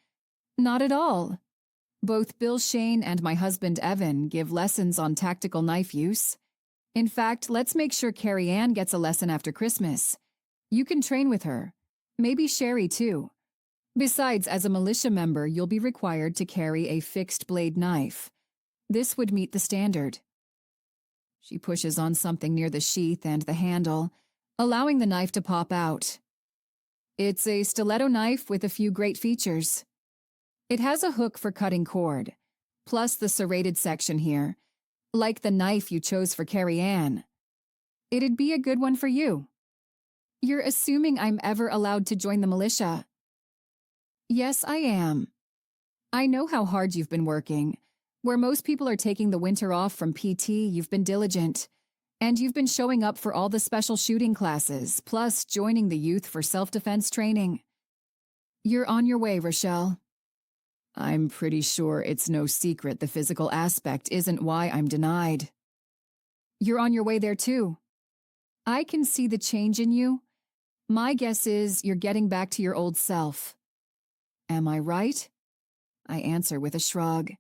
Not at all. Both Bill Shane and my husband Evan give lessons on tactical knife use. In fact, let's make sure Carrie Ann gets a lesson after Christmas. You can train with her. Maybe Sherry, too. Besides, as a militia member, you'll be required to carry a fixed-blade knife. This would meet the standard. She pushes on something near the sheath and the handle, allowing the knife to pop out. It's a stiletto knife with a few great features. It has a hook for cutting cord, plus the serrated section here, like the knife you chose for Carrie Ann. It'd be a good one for you. You're assuming I'm ever allowed to join the militia. Yes, I am. I know how hard you've been working. Where most people are taking the winter off from PT, you've been diligent. And you've been showing up for all the special shooting classes, plus joining the youth for self-defense training. You're on your way, Rochelle. I'm pretty sure it's no secret the physical aspect isn't why I'm denied. You're on your way there too. I can see the change in you. My guess is you're getting back to your old self. Am I right? I answer with a shrug.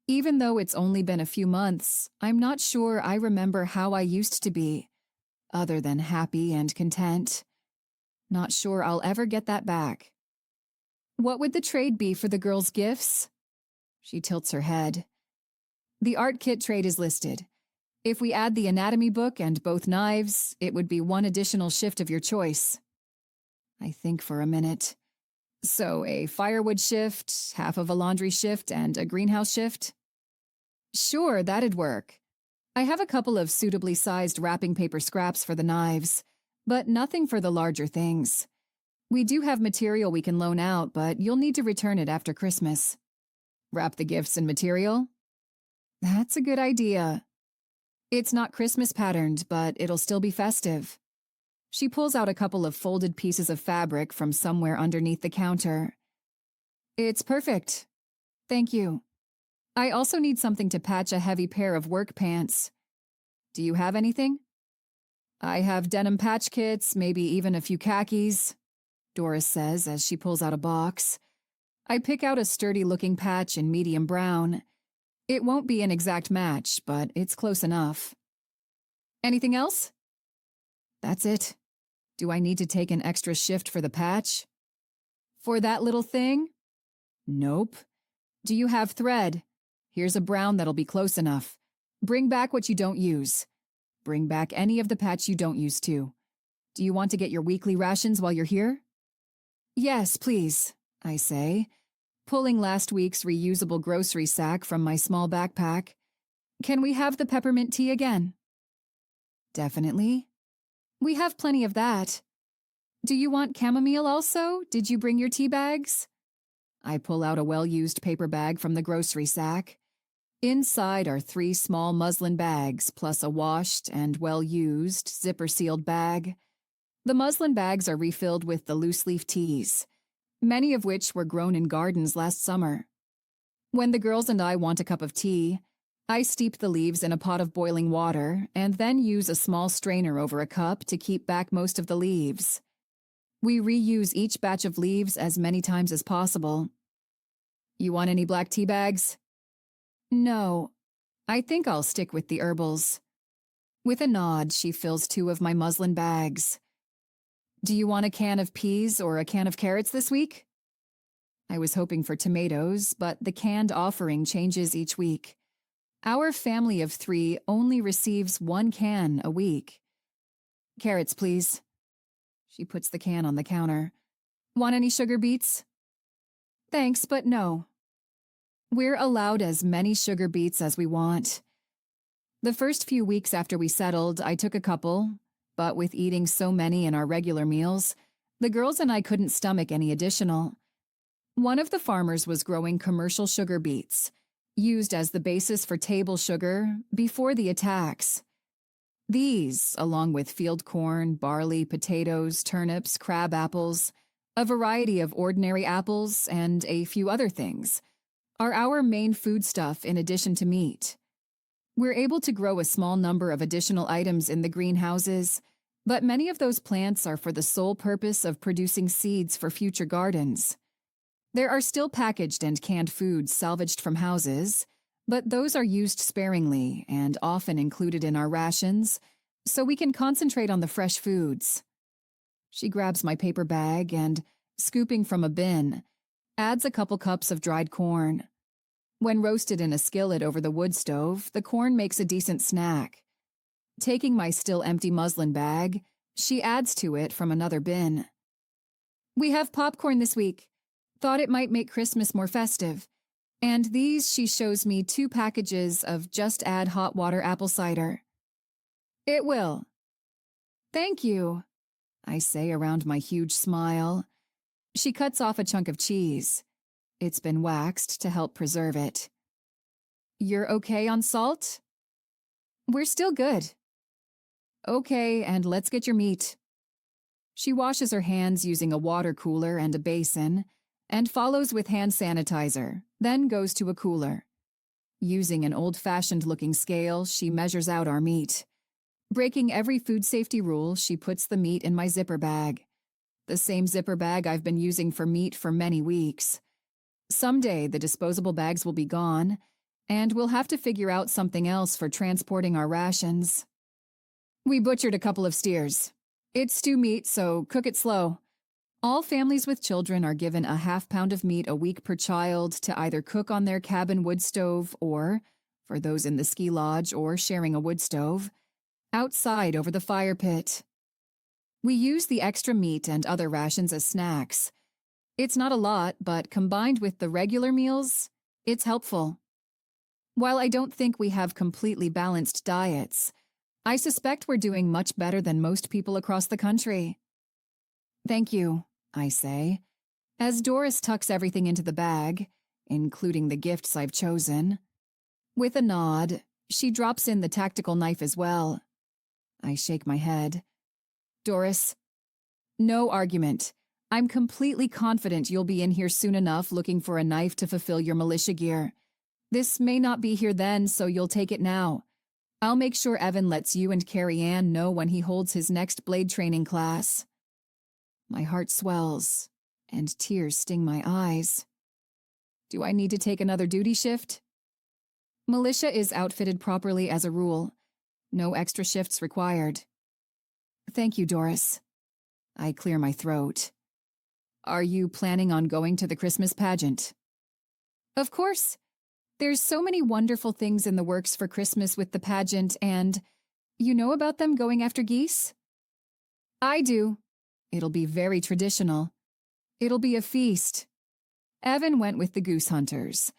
Even though it's only been a few months, I'm not sure I remember how I used to be, other than happy and content. Not sure I'll ever get that back. What would the trade be for the girls' gifts? She tilts her head. The art kit trade is listed. If we add the anatomy book and both knives, it would be one additional shift of your choice. I think for a minute. So a firewood shift, half of a laundry shift, and a greenhouse shift? Sure, that'd work. I have a couple of suitably sized wrapping paper scraps for the knives, but nothing for the larger things. We do have material we can loan out, but you'll need to return it after Christmas. Wrap the gifts in material? That's a good idea. It's not Christmas patterned, but it'll still be festive. She pulls out a couple of folded pieces of fabric from somewhere underneath the counter. It's perfect. Thank you. I also need something to patch a heavy pair of work pants. Do you have anything? I have denim patch kits, maybe even a few khakis, Doris says as she pulls out a box. I pick out a sturdy-looking patch in medium brown. It won't be an exact match, but it's close enough. Anything else? That's it. Do I need to take an extra shift for the patch? For that little thing? Nope. Do you have thread? Here's a brown that'll be close enough. Bring back what you don't use. Bring back any of the patch you don't use too. Do you want to get your weekly rations while you're here? Yes, please, I say, pulling last week's reusable grocery sack from my small backpack. Can we have the peppermint tea again? Definitely. We have plenty of that. Do you want chamomile also? Did you bring your tea bags? I pull out a well-used paper bag from the grocery sack. Inside are 3 small muslin bags, plus a washed and well-used, zipper-sealed bag. The muslin bags are refilled with the loose-leaf teas, many of which were grown in gardens last summer. When the girls and I want a cup of tea, I steep the leaves in a pot of boiling water and then use a small strainer over a cup to keep back most of the leaves. We reuse each batch of leaves as many times as possible. You want any black tea bags? No. I think I'll stick with the herbals. With a nod, she fills 2 of my muslin bags. Do you want a can of peas or a can of carrots this week? I was hoping for tomatoes, but the canned offering changes each week. Our family of 3 only receives 1 can a week. Carrots, please. She puts the can on the counter. Want any sugar beets? Thanks, but no. We're allowed as many sugar beets as we want. The first few weeks after we settled, I took a couple, but with eating so many in our regular meals, the girls and I couldn't stomach any additional. One of the farmers was growing commercial sugar beets, used as the basis for table sugar before the attacks. These, along with field corn, barley, potatoes, turnips, crab apples, a variety of ordinary apples, and a few other things, are our main foodstuff in addition to meat. We're able to grow a small number of additional items in the greenhouses, but many of those plants are for the sole purpose of producing seeds for future gardens. There are still packaged and canned foods salvaged from houses, but those are used sparingly and often included in our rations, so we can concentrate on the fresh foods. She grabs my paper bag and, scooping from a bin, adds a couple cups of dried corn. When roasted in a skillet over the wood stove, the corn makes a decent snack. Taking my still empty muslin bag, she adds to it from another bin. We have popcorn this week. Thought it might make Christmas more festive. And these, she shows me 2 packages of Just Add Hot Water apple cider. It will. Thank you, I say around my huge smile. She cuts off a chunk of cheese. It's been waxed to help preserve it. You're okay on salt? We're still good. Okay, and let's get your meat. She washes her hands using a water cooler and a basin, and follows with hand sanitizer, then goes to a cooler. Using an old-fashioned-looking scale, she measures out our meat. Breaking every food safety rule, she puts the meat in my zipper bag. The same zipper bag I've been using for meat for many weeks. Someday, the disposable bags will be gone, and we'll have to figure out something else for transporting our rations. We butchered a couple of steers. It's stew meat, so cook it slow. All families with children are given a half-pound of meat a week per child to either cook on their cabin wood stove or, for those in the ski lodge or sharing a wood stove, outside over the fire pit. We use the extra meat and other rations as snacks. It's not a lot, but combined with the regular meals, it's helpful. While I don't think we have completely balanced diets, I suspect we're doing much better than most people across the country. Thank you, I say, as Doris tucks everything into the bag, including the gifts I've chosen. With a nod, she drops in the tactical knife as well. I shake my head. Doris, no argument. I'm completely confident you'll be in here soon enough looking for a knife to fulfill your militia gear. This may not be here then, so you'll take it now. I'll make sure Evan lets you and Carrie Ann know when he holds his next blade training class. My heart swells, and tears sting my eyes. Do I need to take another duty shift? Militia is outfitted properly as a rule. No extra shifts required. Thank you, Doris. I clear my throat. Are you planning on going to the Christmas pageant? Of course. There's so many wonderful things in the works for Christmas with the pageant, and you know about them going after geese? I do. It'll be very traditional. It'll be a feast. Evan went with the goose hunters.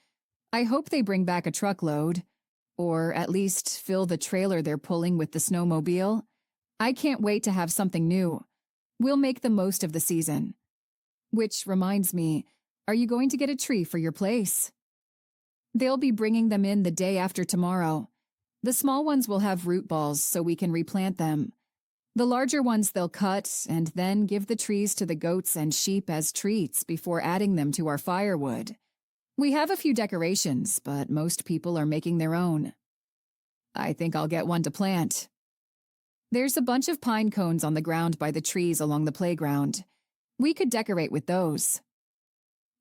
I hope they bring back a truckload, or at least fill the trailer they're pulling with the snowmobile. I can't wait to have something new. We'll make the most of the season. Which reminds me, are you going to get a tree for your place? They'll be bringing them in the day after tomorrow. The small ones will have root balls so we can replant them. The larger ones they'll cut and then give the trees to the goats and sheep as treats before adding them to our firewood. We have a few decorations, but most people are making their own. I think I'll get one to plant. There's a bunch of pine cones on the ground by the trees along the playground. We could decorate with those.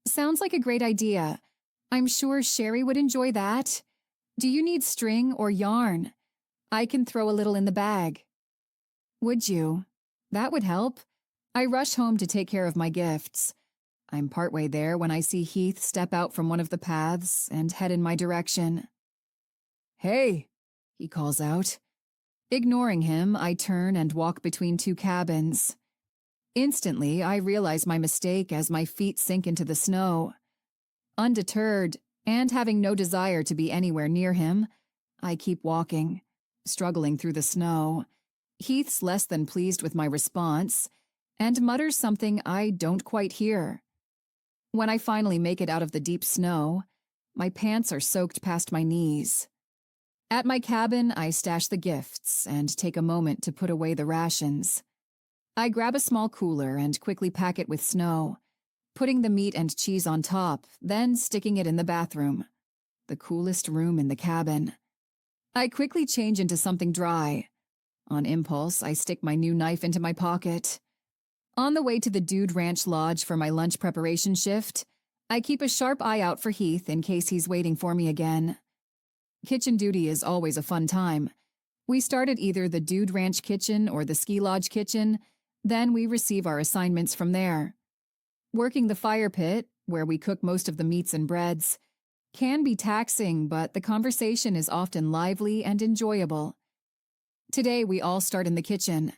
Sounds like a great idea. I'm sure Sherry would enjoy that. Do you need string or yarn? I can throw a little in the bag. Would you? That would help. I rush home to take care of my gifts. I'm partway there when I see Heath step out from one of the paths and head in my direction. Hey, he calls out. Ignoring him, I turn and walk between two cabins. Instantly, I realize my mistake as my feet sink into the snow. Undeterred, and having no desire to be anywhere near him, I keep walking, struggling through the snow. Heath's less than pleased with my response, and mutters something I don't quite hear. When I finally make it out of the deep snow, my pants are soaked past my knees. At my cabin, I stash the gifts and take a moment to put away the rations. I grab a small cooler and quickly pack it with snow, putting the meat and cheese on top, then sticking it in the bathroom, the coolest room in the cabin. I quickly change into something dry. On impulse, I stick my new knife into my pocket. On the way to the Dude Ranch Lodge for my lunch preparation shift, I keep a sharp eye out for Heath in case he's waiting for me again. Kitchen duty is always a fun time. We start at either the Dude Ranch kitchen or the ski lodge kitchen, then we receive our assignments from there. Working the fire pit, where we cook most of the meats and breads, can be taxing, but the conversation is often lively and enjoyable. Today we all start in the kitchen.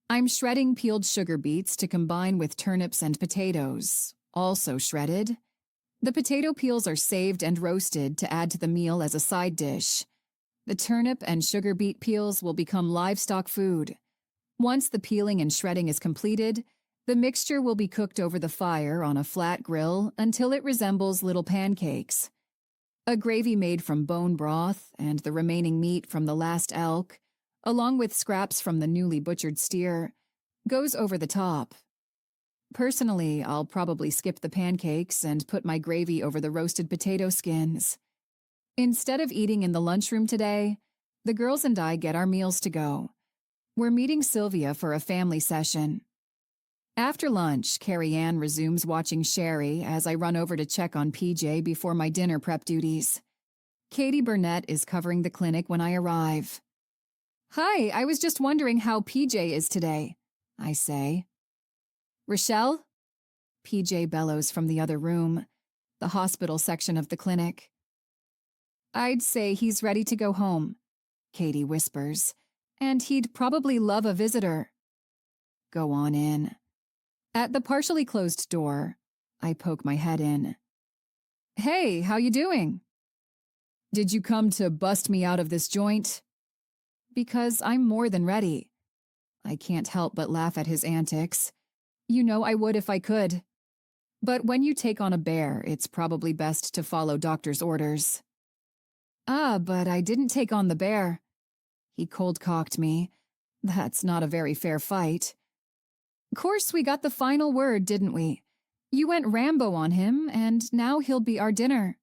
I'm shredding peeled sugar beets to combine with turnips and potatoes, also shredded. The potato peels are saved and roasted to add to the meal as a side dish. The turnip and sugar beet peels will become livestock food. Once the peeling and shredding is completed, the mixture will be cooked over the fire on a flat grill until it resembles little pancakes. A gravy made from bone broth and the remaining meat from the last elk, along with scraps from the newly butchered steer, goes over the top. Personally, I'll probably skip the pancakes and put my gravy over the roasted potato skins. Instead of eating in the lunchroom today, the girls and I get our meals to go. We're meeting Sylvia for a family session. After lunch, Carrie Ann resumes watching Sherry as I run over to check on PJ before my dinner prep duties. Katie Burnett is covering the clinic when I arrive. Hi, I was just wondering how PJ is today, I say. Rochelle? PJ bellows from the other room, the hospital section of the clinic. I'd say he's ready to go home, Katie whispers, and he'd probably love a visitor. Go on in. At the partially closed door, I poke my head in. Hey, how you doing? Did you come to bust me out of this joint? Because I'm more than ready. I can't help but laugh at his antics. You know I would if I could. But when you take on a bear, it's probably best to follow doctor's orders. But I didn't take on the bear. He cold-cocked me. That's not a very fair fight. Course we got the final word, didn't we? You went Rambo on him, and now he'll be our dinner.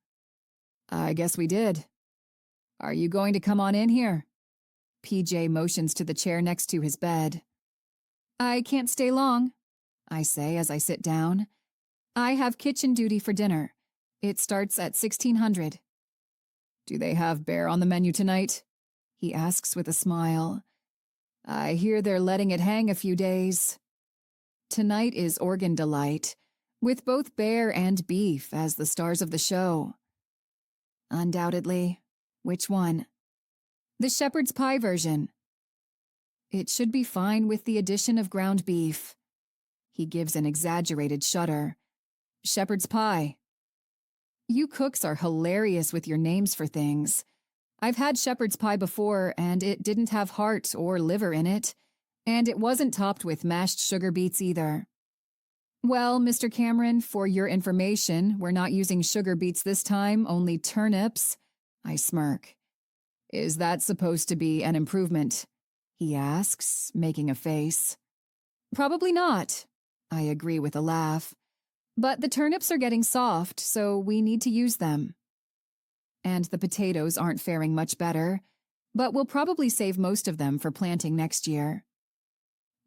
I guess we did. Are you going to come on in here? PJ motions to the chair next to his bed. I can't stay long, I say as I sit down. I have kitchen duty for dinner. It starts at 1600. Do they have bear on the menu tonight? He asks with a smile. I hear they're letting it hang a few days. Tonight is Organ Delight, with both bear and beef as the stars of the show. Undoubtedly. Which one? The shepherd's pie version. It should be fine with the addition of ground beef. He gives an exaggerated shudder. Shepherd's pie. You cooks are hilarious with your names for things. I've had shepherd's pie before, and it didn't have heart or liver in it, and it wasn't topped with mashed sugar beets either. Well, Mr. Cameron, for your information, we're not using sugar beets this time, only turnips. I smirk. Is that supposed to be an improvement? He asks, making a face. Probably not, I agree with a laugh. But the turnips are getting soft, so we need to use them. And the potatoes aren't faring much better, but we'll probably save most of them for planting next year.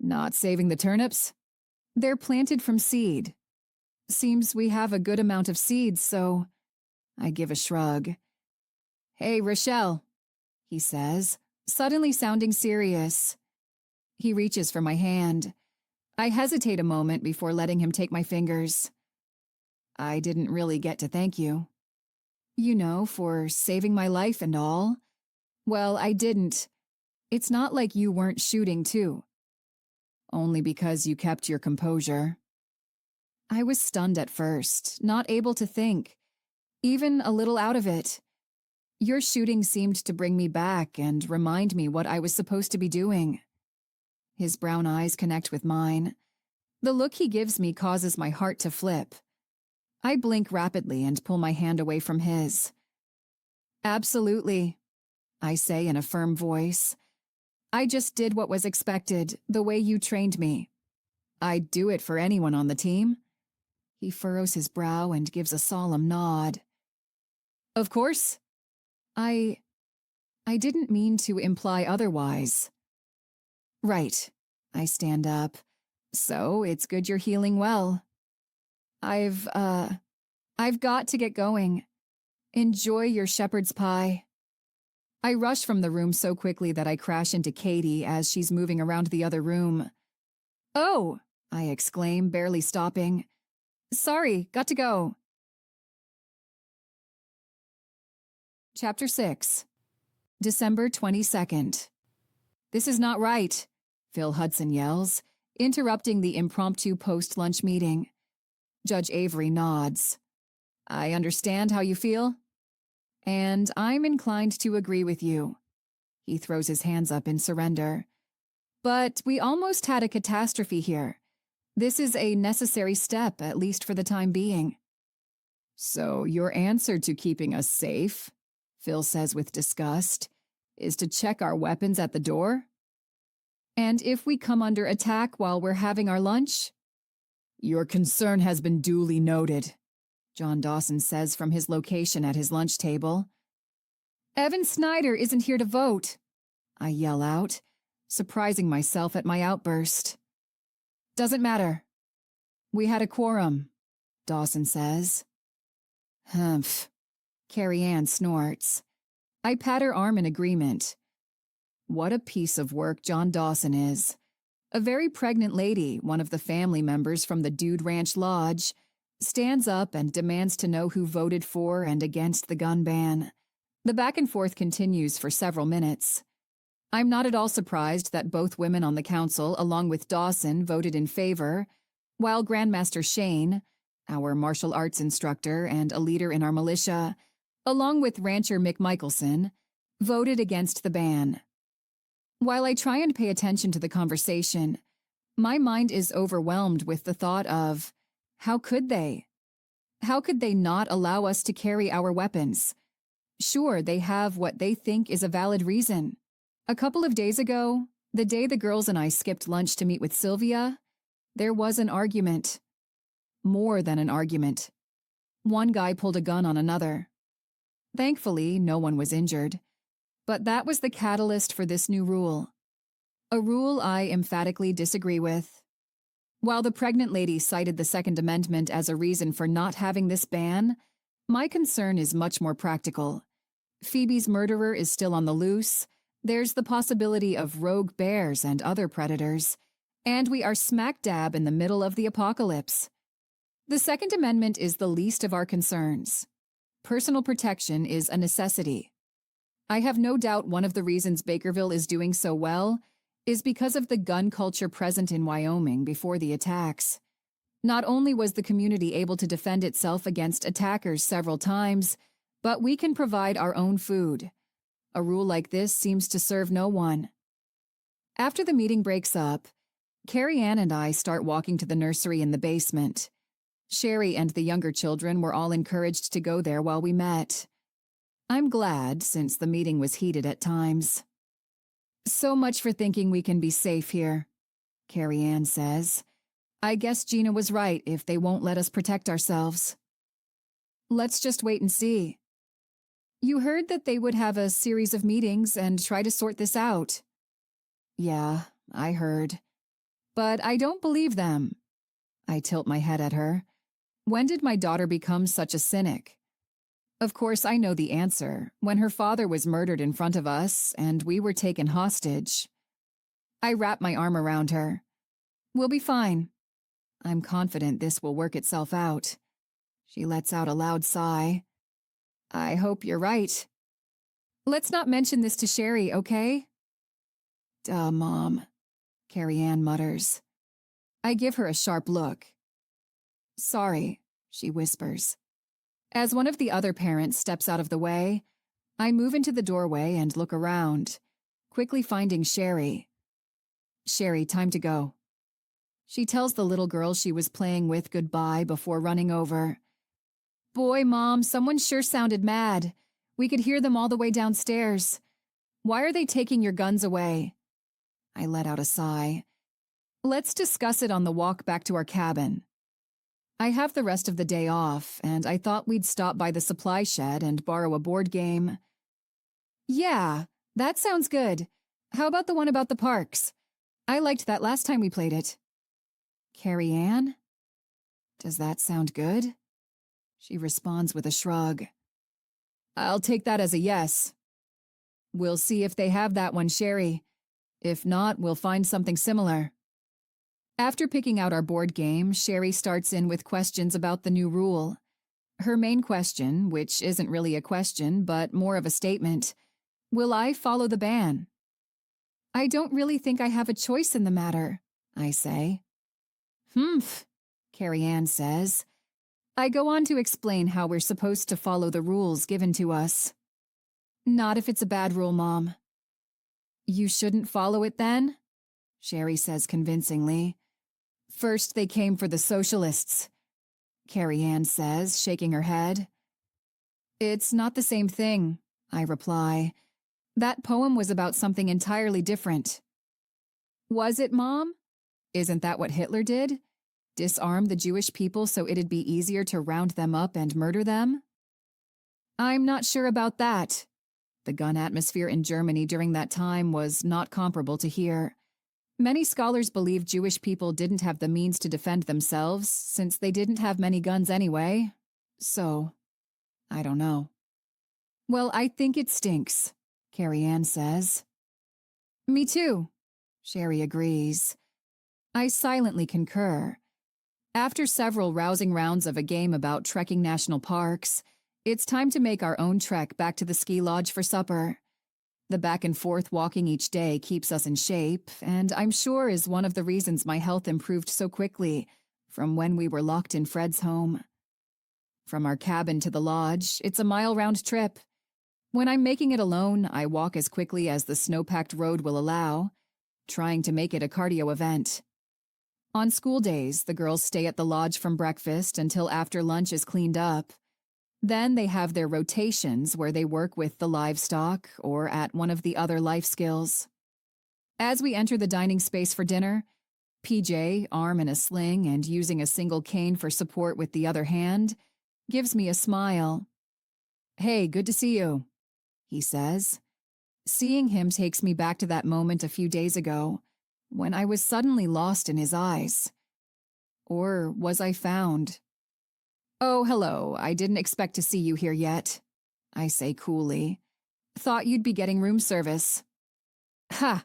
Not saving the turnips? They're planted from seed. Seems we have a good amount of seeds, so I give a shrug. Hey, Rochelle, he says, suddenly sounding serious. He reaches for my hand. I hesitate a moment before letting him take my fingers. I didn't really get to thank you. You know, for saving my life and all. Well, I didn't. It's not like you weren't shooting, too. Only because you kept your composure. I was stunned at first, not able to think, even a little out of it. Your shooting seemed to bring me back and remind me what I was supposed to be doing. His brown eyes connect with mine. The look he gives me causes my heart to flip. I blink rapidly and pull my hand away from his. Absolutely, I say in a firm voice. I just did what was expected, the way you trained me. I'd do it for anyone on the team. He furrows his brow and gives a solemn nod. Of course. I didn't mean to imply otherwise. Right. I stand up. So, it's good you're healing well. I've got to get going. Enjoy your shepherd's pie. I rush from the room so quickly that I crash into Katie as she's moving around the other room. Oh, I exclaim, barely stopping. Sorry, got to go. Chapter 6. December 22nd. This is not right, Phil Hudson yells, interrupting the impromptu post-lunch meeting. Judge Avery nods. I understand how you feel, and I'm inclined to agree with you. He throws his hands up in surrender. But we almost had a catastrophe here. This is a necessary step, at least for the time being. So your answer to keeping us safe, Phil says with disgust, is to check our weapons at the door? And if we come under attack while we're having our lunch? Your concern has been duly noted, John Dawson says from his location at his lunch table. Evan Snyder isn't here to vote, I yell out, surprising myself at my outburst. Doesn't matter. We had a quorum, Dawson says. Humph. Carrie Ann snorts. I pat her arm in agreement. What a piece of work John Dawson is. A very pregnant lady, one of the family members from the Dude Ranch Lodge, stands up and demands to know who voted for and against the gun ban. The back and forth continues for several minutes. I'm not at all surprised that both women on the council, along with Dawson, voted in favor, while Grandmaster Shane, our martial arts instructor and a leader in our militia, along with Rancher Mick Michelson, voted against the ban. While I try and pay attention to the conversation, my mind is overwhelmed with the thought of, how could they? How could they not allow us to carry our weapons? Sure, they have what they think is a valid reason. A couple of days ago, the day the girls and I skipped lunch to meet with Sylvia, there was an argument. More than an argument. One guy pulled a gun on another. Thankfully, no one was injured. But that was the catalyst for this new rule. A rule I emphatically disagree with. While the pregnant lady cited the Second Amendment as a reason for not having this ban, my concern is much more practical. Phoebe's murderer is still on the loose, there's the possibility of rogue bears and other predators, and we are smack dab in the middle of the apocalypse. The Second Amendment is the least of our concerns. Personal protection is a necessity. I have no doubt one of the reasons Bakerville is doing so well is because of the gun culture present in Wyoming before the attacks. Not only was the community able to defend itself against attackers several times, but we can provide our own food. A rule like this seems to serve no one. After the meeting breaks up, Carrie Ann and I start walking to the nursery in the basement. Sherry and the younger children were all encouraged to go there while we met. I'm glad, since the meeting was heated at times. So much for thinking we can be safe here, Carrie Ann says. I guess Gina was right if they won't let us protect ourselves. Let's just wait and see. You heard that they would have a series of meetings and try to sort this out. Yeah, I heard. But I don't believe them. I tilt my head at her. When did my daughter become such a cynic? Of course, I know the answer, when her father was murdered in front of us and we were taken hostage. I wrap my arm around her. We'll be fine. I'm confident this will work itself out. She lets out a loud sigh. I hope you're right. Let's not mention this to Sherry, okay? Duh, Mom, Carrie Ann mutters. I give her a sharp look. Sorry, she whispers. As one of the other parents steps out of the way, I move into the doorway and look around, quickly finding Sherry. Sherry, time to go. She tells the little girl she was playing with goodbye before running over. Boy, Mom, someone sure sounded mad. We could hear them all the way downstairs. Why are they taking your guns away? I let out a sigh. Let's discuss it on the walk back to our cabin. I have the rest of the day off, and I thought we'd stop by the supply shed and borrow a board game. Yeah, that sounds good. How about the one about the parks? I liked that last time we played it. Carrie Ann? Does that sound good? She responds with a shrug. I'll take that as a yes. We'll see if they have that one, Sherry. If not, we'll find something similar. After picking out our board game, Sherry starts in with questions about the new rule. Her main question, which isn't really a question but more of a statement, will I follow the ban? I don't really think I have a choice in the matter, I say. Humph, Carrie Ann says. I go on to explain how we're supposed to follow the rules given to us. Not if it's a bad rule, Mom. You shouldn't follow it then? Sherry says convincingly. First they came for the socialists, Carrie Ann says, shaking her head. It's not the same thing, I reply. That poem was about something entirely different. Was it, Mom? Isn't that what Hitler did? Disarm the Jewish people so it'd be easier to round them up and murder them? I'm not sure about that. The gun atmosphere in Germany during that time was not comparable to here. Many scholars believe Jewish people didn't have the means to defend themselves, since they didn't have many guns anyway. So, I don't know. Well, I think it stinks, Carrie Ann says. Me too, Sherry agrees. I silently concur. After several rousing rounds of a game about trekking national parks, it's time to make our own trek back to the ski lodge for supper. The back and forth walking each day keeps us in shape, and I'm sure is one of the reasons my health improved so quickly from when we were locked in Fred's home. From our cabin to the lodge, it's a mile-round trip. When I'm making it alone, I walk as quickly as the snow-packed road will allow, trying to make it a cardio event. On school days, the girls stay at the lodge from breakfast until after lunch is cleaned up. Then they have their rotations where they work with the livestock or at one of the other life skills. As we enter the dining space for dinner, PJ, arm in a sling and using a single cane for support with the other hand, gives me a smile. "Hey, good to see you," he says. Seeing him takes me back to that moment a few days ago, when I was suddenly lost in his eyes. Or was I found? "Oh, hello, I didn't expect to see you here yet," I say coolly. "Thought you'd be getting room service." "Ha!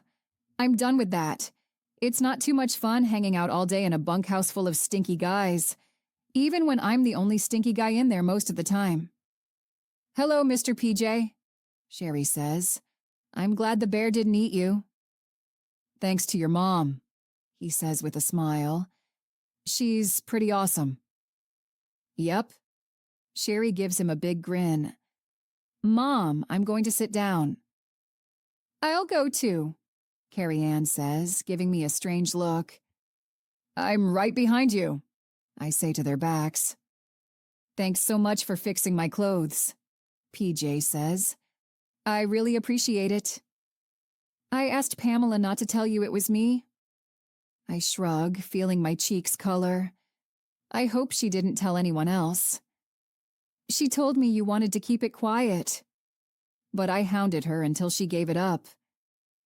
I'm done with that. It's not too much fun hanging out all day in a bunkhouse full of stinky guys, even when I'm the only stinky guy in there most of the time." "Hello, Mr. PJ," Sherry says. "I'm glad the bear didn't eat you." "Thanks to your mom," he says with a smile. "She's pretty awesome." "Yep." Sherry gives him a big grin. "Mom, I'm going to sit down." "I'll go too," Carrie Ann says, giving me a strange look. "I'm right behind you," I say to their backs. "Thanks so much for fixing my clothes," PJ says. "I really appreciate it." "I asked Pamela not to tell you it was me." I shrug, feeling my cheeks color. I hope she didn't tell anyone else. "She told me you wanted to keep it quiet." But I hounded her until she gave it up.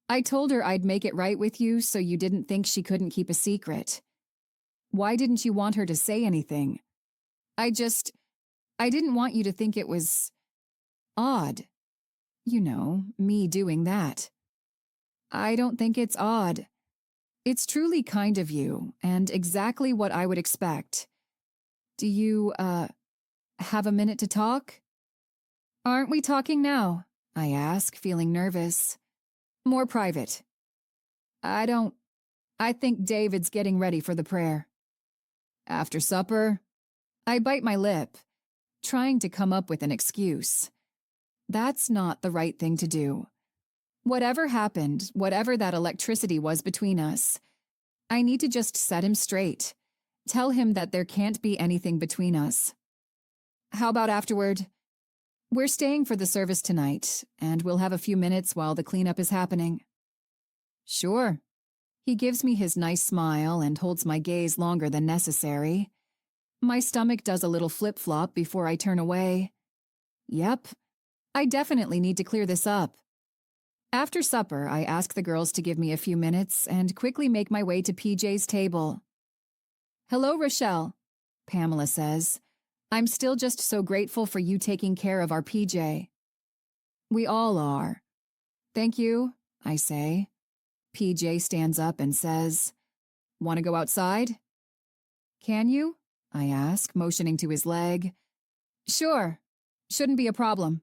I told her I'd make it right with you so you didn't think she couldn't keep a secret. Why didn't you want her to say anything? I didn't want you to think it was odd. You know, me doing that. I don't think it's odd. It's truly kind of you, and exactly what I would expect. Do you, have a minute to talk? "Aren't we talking now?" I ask, feeling nervous. "More private." I think David's getting ready for the prayer." "After supper?" I bite my lip, trying to come up with an excuse. That's not the right thing to do. Whatever happened, whatever that electricity was between us, I need to just set him straight. Tell him that there can't be anything between us. "How about afterward?" "We're staying for the service tonight, and we'll have a few minutes while the cleanup is happening." "Sure." He gives me his nice smile and holds my gaze longer than necessary. My stomach does a little flip-flop before I turn away. Yep, I definitely need to clear this up. After supper, I ask the girls to give me a few minutes and quickly make my way to PJ's table. "Hello, Rochelle," Pamela says. "I'm still just so grateful for you taking care of our PJ." "We all are." "Thank you," I say. PJ stands up and says, "Want to go outside?" "Can you?" I ask, motioning to his leg. "Sure. Shouldn't be a problem.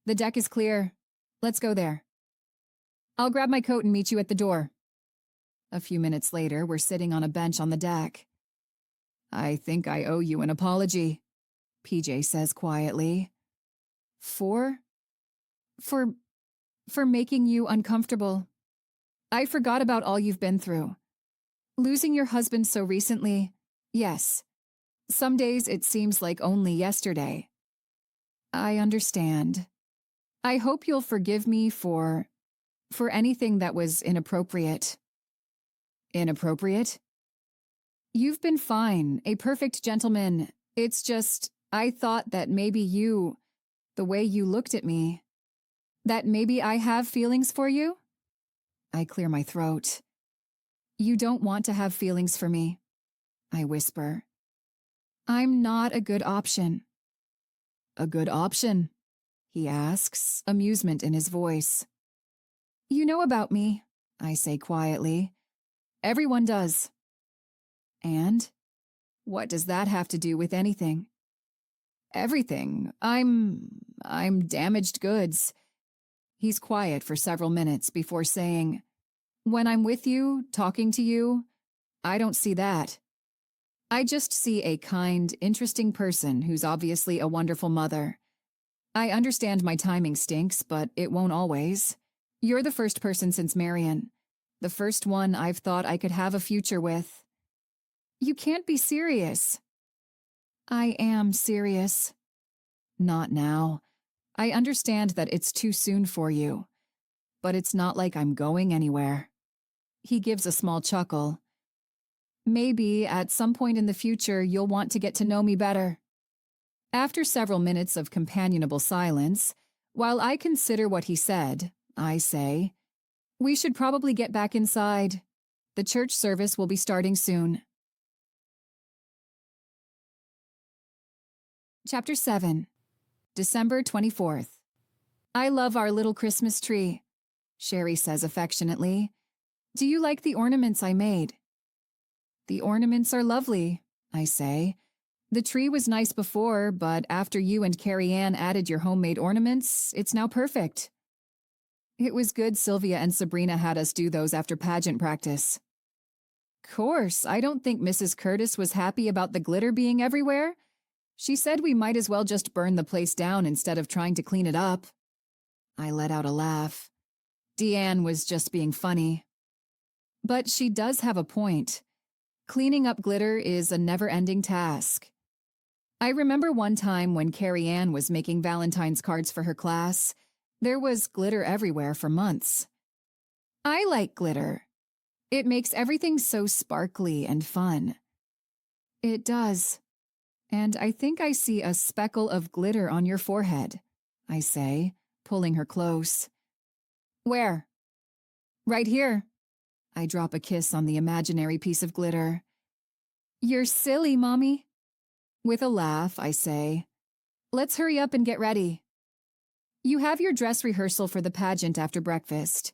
The deck is clear. Let's go there." "I'll grab my coat and meet you at the door." A few minutes later, we're sitting on a bench on the deck. "I think I owe you an apology," PJ says quietly. For making you uncomfortable. I forgot about all you've been through. Losing your husband so recently, yes. Some days it seems like only yesterday. I understand. I hope you'll forgive me for anything that was inappropriate." "Inappropriate?" "You've been fine, a perfect gentleman. It's just, I thought that maybe you, the way you looked at me, that maybe I have feelings for you?" I clear my throat. "You don't want to have feelings for me," I whisper. "I'm not a good option." "A good option?" he asks, amusement in his voice. You know about me, I say quietly. Everyone does. And? What does that have to do with anything? Everything. I'm damaged goods. He's quiet for several minutes before saying, when I'm with you, talking to you, I don't see that. I just see a kind, interesting person who's obviously a wonderful mother. I understand my timing stinks, but it won't always. You're the first person since Marion. The first one I've thought I could have a future with. You can't be serious. I am serious. Not now. I understand that it's too soon for you. But it's not like I'm going anywhere. He gives a small chuckle. Maybe at some point in the future you'll want to get to know me better. After several minutes of companionable silence, while I consider what he said, I say, we should probably get back inside. The church service will be starting soon. Chapter 7. December 24th. I love our little Christmas tree, Sherry says affectionately. Do you like the ornaments I made? The ornaments are lovely, I say. The tree was nice before, but after you and Carrie Ann added your homemade ornaments, it's now perfect. It was good Sylvia and Sabrina had us do those after pageant practice. Course, I don't think Mrs. Curtis was happy about the glitter being everywhere. She said we might as well just burn the place down instead of trying to clean it up. I let out a laugh. Deanne was just being funny. But she does have a point. Cleaning up glitter is a never-ending task. I remember one time when Carrie Ann was making Valentine's cards for her class, there was glitter everywhere for months. I like glitter. It makes everything so sparkly and fun. It does. And I think I see a speckle of glitter on your forehead, I say, pulling her close. Where? Right here. I drop a kiss on the imaginary piece of glitter. You're silly, Mommy. With a laugh, I say, let's hurry up and get ready. You have your dress rehearsal for the pageant after breakfast.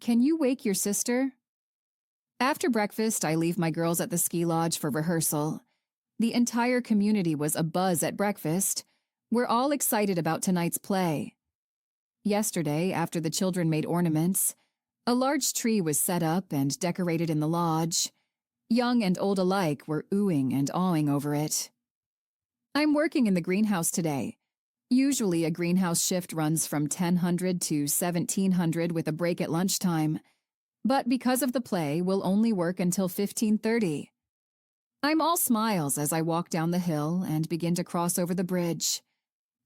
Can you wake your sister? After breakfast, I leave my girls at the ski lodge for rehearsal. The entire community was abuzz at breakfast. We're all excited about tonight's play. Yesterday, after the children made ornaments, a large tree was set up and decorated in the lodge. Young and old alike were oohing and awing over it. I'm working in the greenhouse today. Usually a greenhouse shift runs from 1000 to 1700 with a break at lunchtime. But because of the play, we'll only work until 15:30. I'm all smiles as I walk down the hill and begin to cross over the bridge.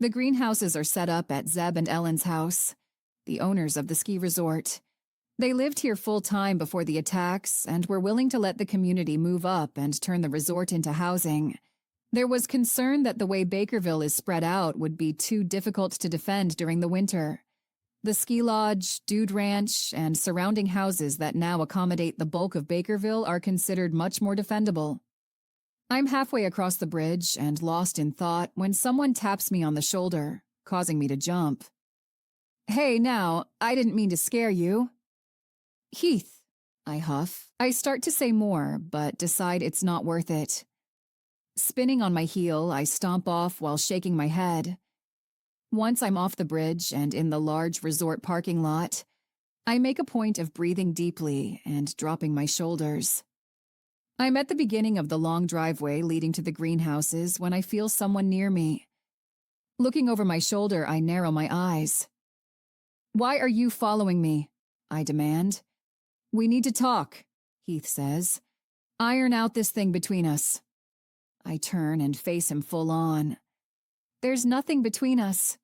The greenhouses are set up at Zeb and Ellen's house, the owners of the ski resort. They lived here full-time before the attacks and were willing to let the community move up and turn the resort into housing. There was concern that the way Bakerville is spread out would be too difficult to defend during the winter. The ski lodge, dude ranch, and surrounding houses that now accommodate the bulk of Bakerville are considered much more defendable. I'm halfway across the bridge and lost in thought when someone taps me on the shoulder, causing me to jump. Hey, now, I didn't mean to scare you. Heath, I huff. I start to say more, but decide it's not worth it. Spinning on my heel, I stomp off while shaking my head. Once I'm off the bridge and in the large resort parking lot, I make a point of breathing deeply and dropping my shoulders. I'm at the beginning of the long driveway leading to the greenhouses when I feel someone near me. Looking over my shoulder, I narrow my eyes. Why are you following me? I demand. We need to talk, Heath says. Iron out this thing between us. I turn and face him full on. There's nothing between us.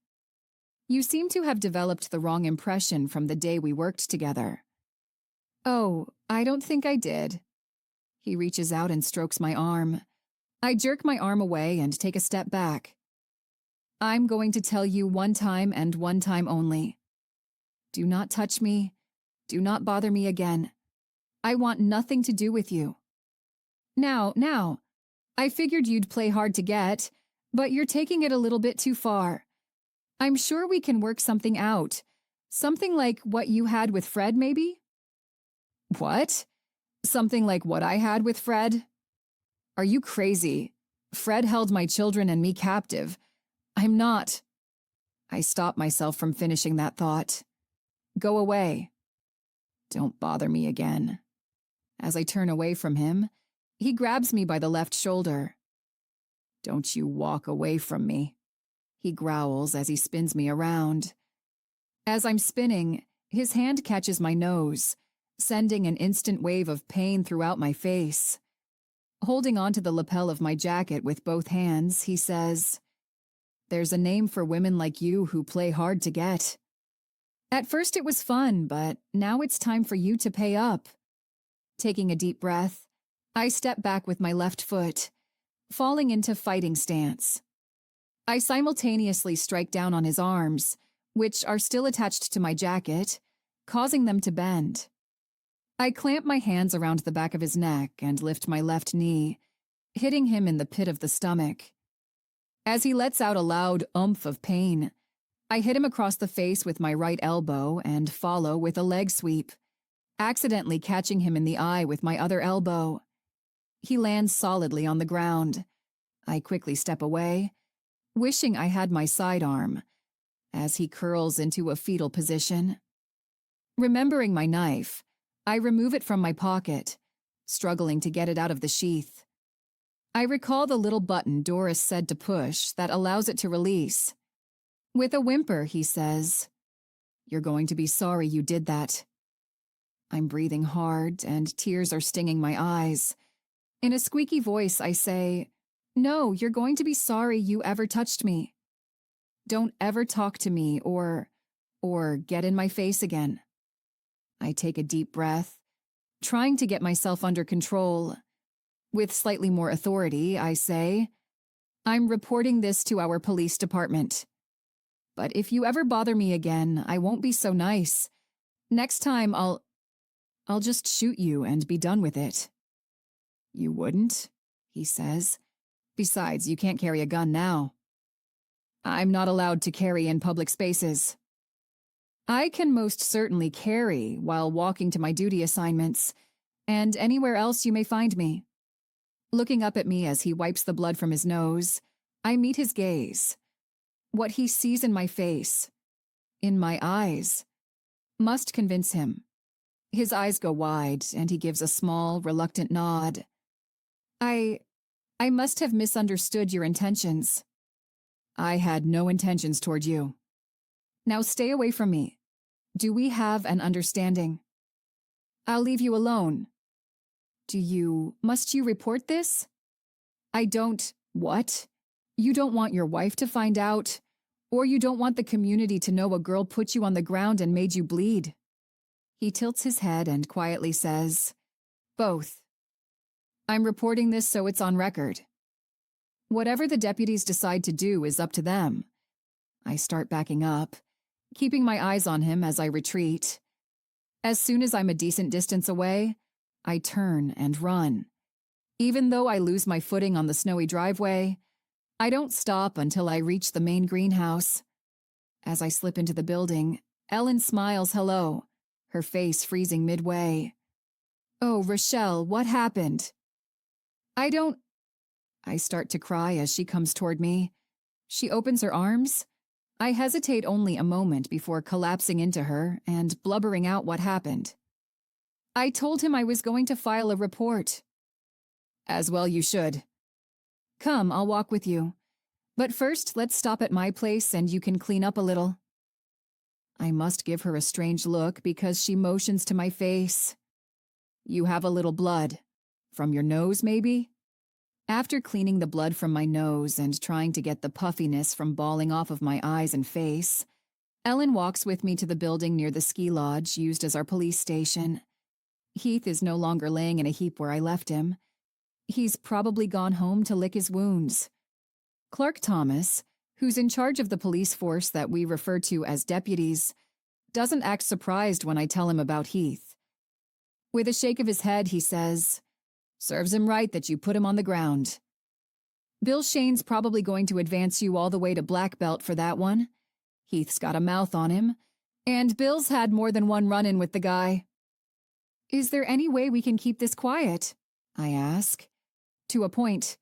You seem to have developed the wrong impression from the day we worked together. Oh, I don't think I did. He reaches out and strokes my arm. I jerk my arm away and take a step back. I'm going to tell you one time and one time only. Do not touch me. Do not bother me again. I want nothing to do with you. Now, I figured you'd play hard to get, but you're taking it a little bit too far. I'm sure we can work something out. Something like what you had with Fred, maybe? What? Something like what I had with Fred? Are you crazy? Fred held my children and me captive. I'm not. I stop myself from finishing that thought. Go away. Don't bother me again. As I turn away from him, he grabs me by the left shoulder. Don't you walk away from me, he growls as he spins me around. As I'm spinning, his hand catches my nose, sending an instant wave of pain throughout my face. Holding onto the lapel of my jacket with both hands, he says, "There's a name for women like you who play hard to get. At first it was fun, but now it's time for you to pay up." Taking a deep breath, I step back with my left foot, falling into fighting stance. I simultaneously strike down on his arms, which are still attached to my jacket, causing them to bend. I clamp my hands around the back of his neck and lift my left knee, hitting him in the pit of the stomach. As he lets out a loud oomph of pain, I hit him across the face with my right elbow and follow with a leg sweep, accidentally catching him in the eye with my other elbow. He lands solidly on the ground. I quickly step away, wishing I had my sidearm, as he curls into a fetal position. Remembering my knife, I remove it from my pocket, struggling to get it out of the sheath. I recall the little button Doris said to push that allows it to release. With a whimper, he says, "You're going to be sorry you did that." I'm breathing hard, and tears are stinging my eyes. In a squeaky voice, I say, "No, you're going to be sorry you ever touched me. Don't ever talk to me or get in my face again." I take a deep breath, trying to get myself under control. With slightly more authority, I say, "I'm reporting this to our police department. But if you ever bother me again, I won't be so nice. Next time I'll just shoot you and be done with it." "You wouldn't?" he says. "Besides, you can't carry a gun now." "I'm not allowed to carry in public spaces." "I can most certainly carry while walking to my duty assignments, and anywhere else you may find me." Looking up at me as he wipes the blood from his nose, I meet his gaze. What he sees in my face, in my eyes, must convince him. His eyes go wide, and he gives a small, reluctant nod. I must have misunderstood your intentions." "I had no intentions toward you." "Now stay away from me. Do we have an understanding?" "I'll leave you alone." Must you report this?" "I don't." "What? You don't want your wife to find out? Or you don't want the community to know a girl put you on the ground and made you bleed?" He tilts his head and quietly says, "Both. I'm reporting this so it's on record. Whatever the deputies decide to do is up to them." I start backing up, keeping my eyes on him as I retreat. As soon as I'm a decent distance away, I turn and run. Even though I lose my footing on the snowy driveway, I don't stop until I reach the main greenhouse. As I slip into the building, Ellen smiles hello, her face freezing midway. "Oh, Rochelle, what happened?" I start to cry as she comes toward me. She opens her arms. I hesitate only a moment before collapsing into her and blubbering out what happened. "I told him I was going to file a report." "As well you should." "Come, I'll walk with you. But first, let's stop at my place and you can clean up a little." I must give her a strange look because she motions to my face. "You have a little blood. From your nose, maybe?" After cleaning the blood from my nose and trying to get the puffiness from balling off of my eyes and face, Ellen walks with me to the building near the ski lodge used as our police station. Heath is no longer laying in a heap where I left him. He's probably gone home to lick his wounds. Clark Thomas, who's in charge of the police force that we refer to as deputies, doesn't act surprised when I tell him about Heath. With a shake of his head, he says, "Serves him right that you put him on the ground. Bill Shane's probably going to advance you all the way to black belt for that one. Heath's got a mouth on him, and Bill's had more than one run-in with the guy. Is there any way we can keep this quiet? I ask. To a point.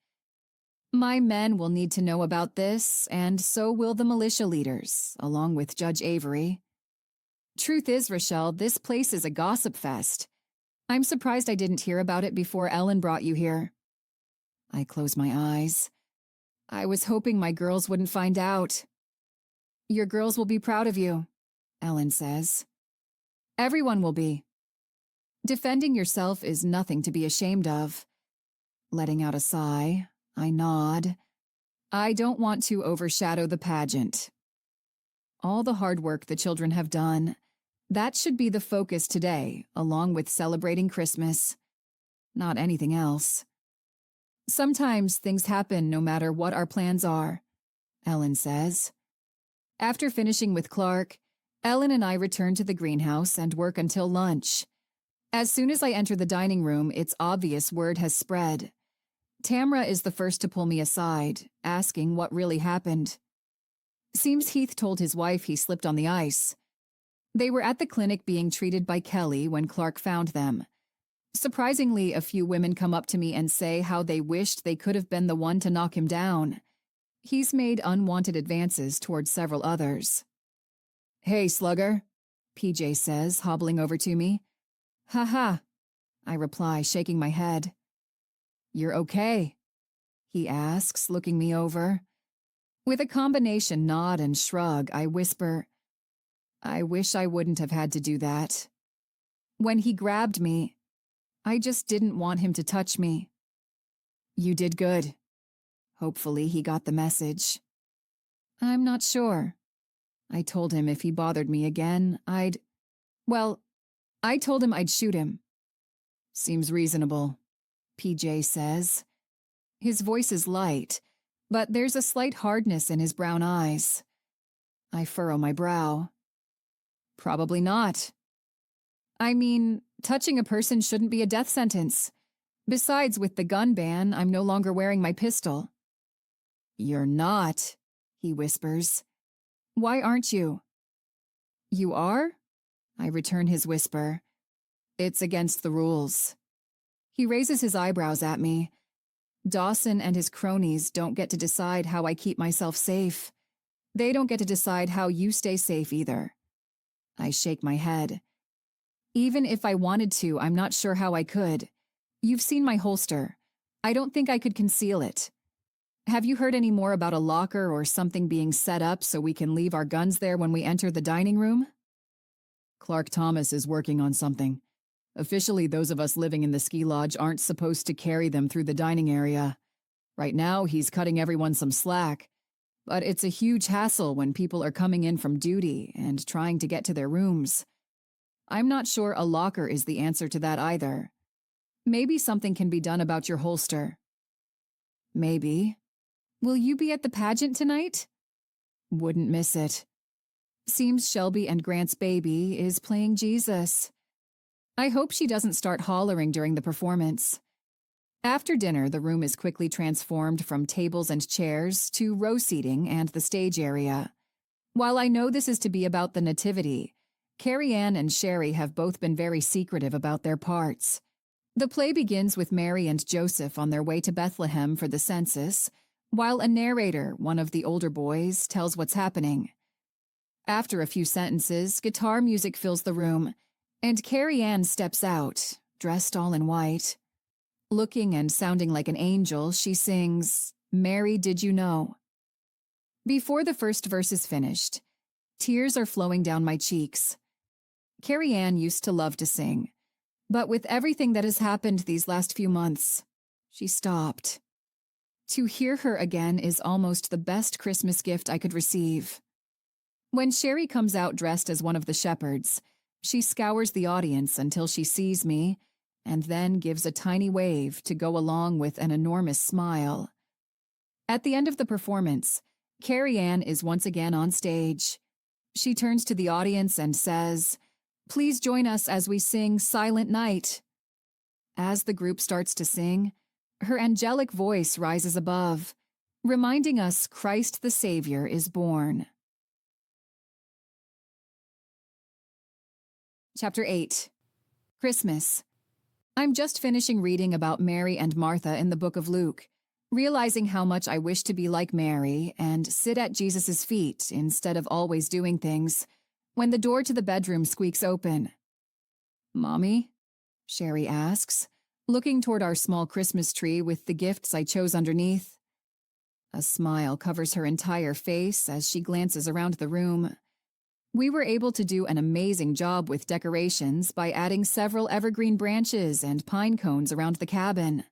My men will need to know about this, and so will the militia leaders, along with Judge Avery. Truth is, Rochelle, this place is a gossip fest. I'm surprised I didn't hear about it before Ellen brought you here. I close my eyes. I was hoping my girls wouldn't find out. Your girls will be proud of you, Ellen says. Everyone will be. Defending yourself is nothing to be ashamed of. Letting out a sigh, I nod. I don't want to overshadow the pageant. All the hard work the children have done, that should be the focus today, along with celebrating Christmas. Not anything else. Sometimes things happen no matter what our plans are, Ellen says. After finishing with Clark, Ellen and I return to the greenhouse and work until lunch. As soon as I enter the dining room, it's obvious word has spread. Tamra is the first to pull me aside, asking what really happened. Seems Heath told his wife he slipped on the ice. They were at the clinic being treated by Kelly when Clark found them. Surprisingly, a few women come up to me and say how they wished they could have been the one to knock him down. He's made unwanted advances towards several others. Hey, slugger, PJ says, hobbling over to me. Ha ha, I reply, shaking my head. You're okay, he asks, looking me over. With a combination nod and shrug, I whisper, I wish I wouldn't have had to do that. When he grabbed me, I just didn't want him to touch me. You did good. Hopefully he got the message. I'm not sure. I told him if he bothered me again, I told him I'd shoot him. Seems reasonable, PJ says. His voice is light, but there's a slight hardness in his brown eyes. I furrow my brow. Probably not. I mean, touching a person shouldn't be a death sentence. Besides, with the gun ban, I'm no longer wearing my pistol. You're not, he whispers. Why aren't you? You are? I return his whisper. It's against the rules. He raises his eyebrows at me. Dawson and his cronies don't get to decide how I keep myself safe. They don't get to decide how you stay safe either. I shake my head. Even if I wanted to, I'm not sure how I could. You've seen my holster. I don't think I could conceal it. Have you heard any more about a locker or something being set up so we can leave our guns there when we enter the dining room? Clark Thomas is working on something. Officially, those of us living in the ski lodge aren't supposed to carry them through the dining area. Right now, he's cutting everyone some slack. But it's a huge hassle when people are coming in from duty and trying to get to their rooms. I'm not sure a locker is the answer to that either. Maybe something can be done about your holster. Maybe. Will you be at the pageant tonight? Wouldn't miss it. Seems Shelby and Grant's baby is playing Jesus. I hope she doesn't start hollering during the performance. After dinner, the room is quickly transformed from tables and chairs to row seating and the stage area. While I know this is to be about the Nativity, Carrie Ann and Sherry have both been very secretive about their parts. The play begins with Mary and Joseph on their way to Bethlehem for the census, while a narrator, one of the older boys, tells what's happening. After a few sentences, guitar music fills the room, and Carrie Ann steps out, dressed all in white. Looking and sounding like an angel, she sings, "Mary, Did You Know?" Before the first verse is finished, tears are flowing down my cheeks. Carrie Ann used to love to sing, but with everything that has happened these last few months, she stopped. To hear her again is almost the best Christmas gift I could receive. When Sherry comes out dressed as one of the shepherds, she scours the audience until she sees me, and then gives a tiny wave to go along with an enormous smile. At the end of the performance, Carrie Ann is once again on stage. She turns to the audience and says, "Please join us as we sing Silent Night." As the group starts to sing, her angelic voice rises above, reminding us Christ the Savior is born. Chapter 8. Christmas. I'm just finishing reading about Mary and Martha in the book of Luke, realizing how much I wish to be like Mary and sit at Jesus' feet instead of always doing things, when the door to the bedroom squeaks open. "Mommy?" Sherry asks, looking toward our small Christmas tree with the gifts I chose underneath. A smile covers her entire face as she glances around the room. We were able to do an amazing job with decorations by adding several evergreen branches and pine cones around the cabin.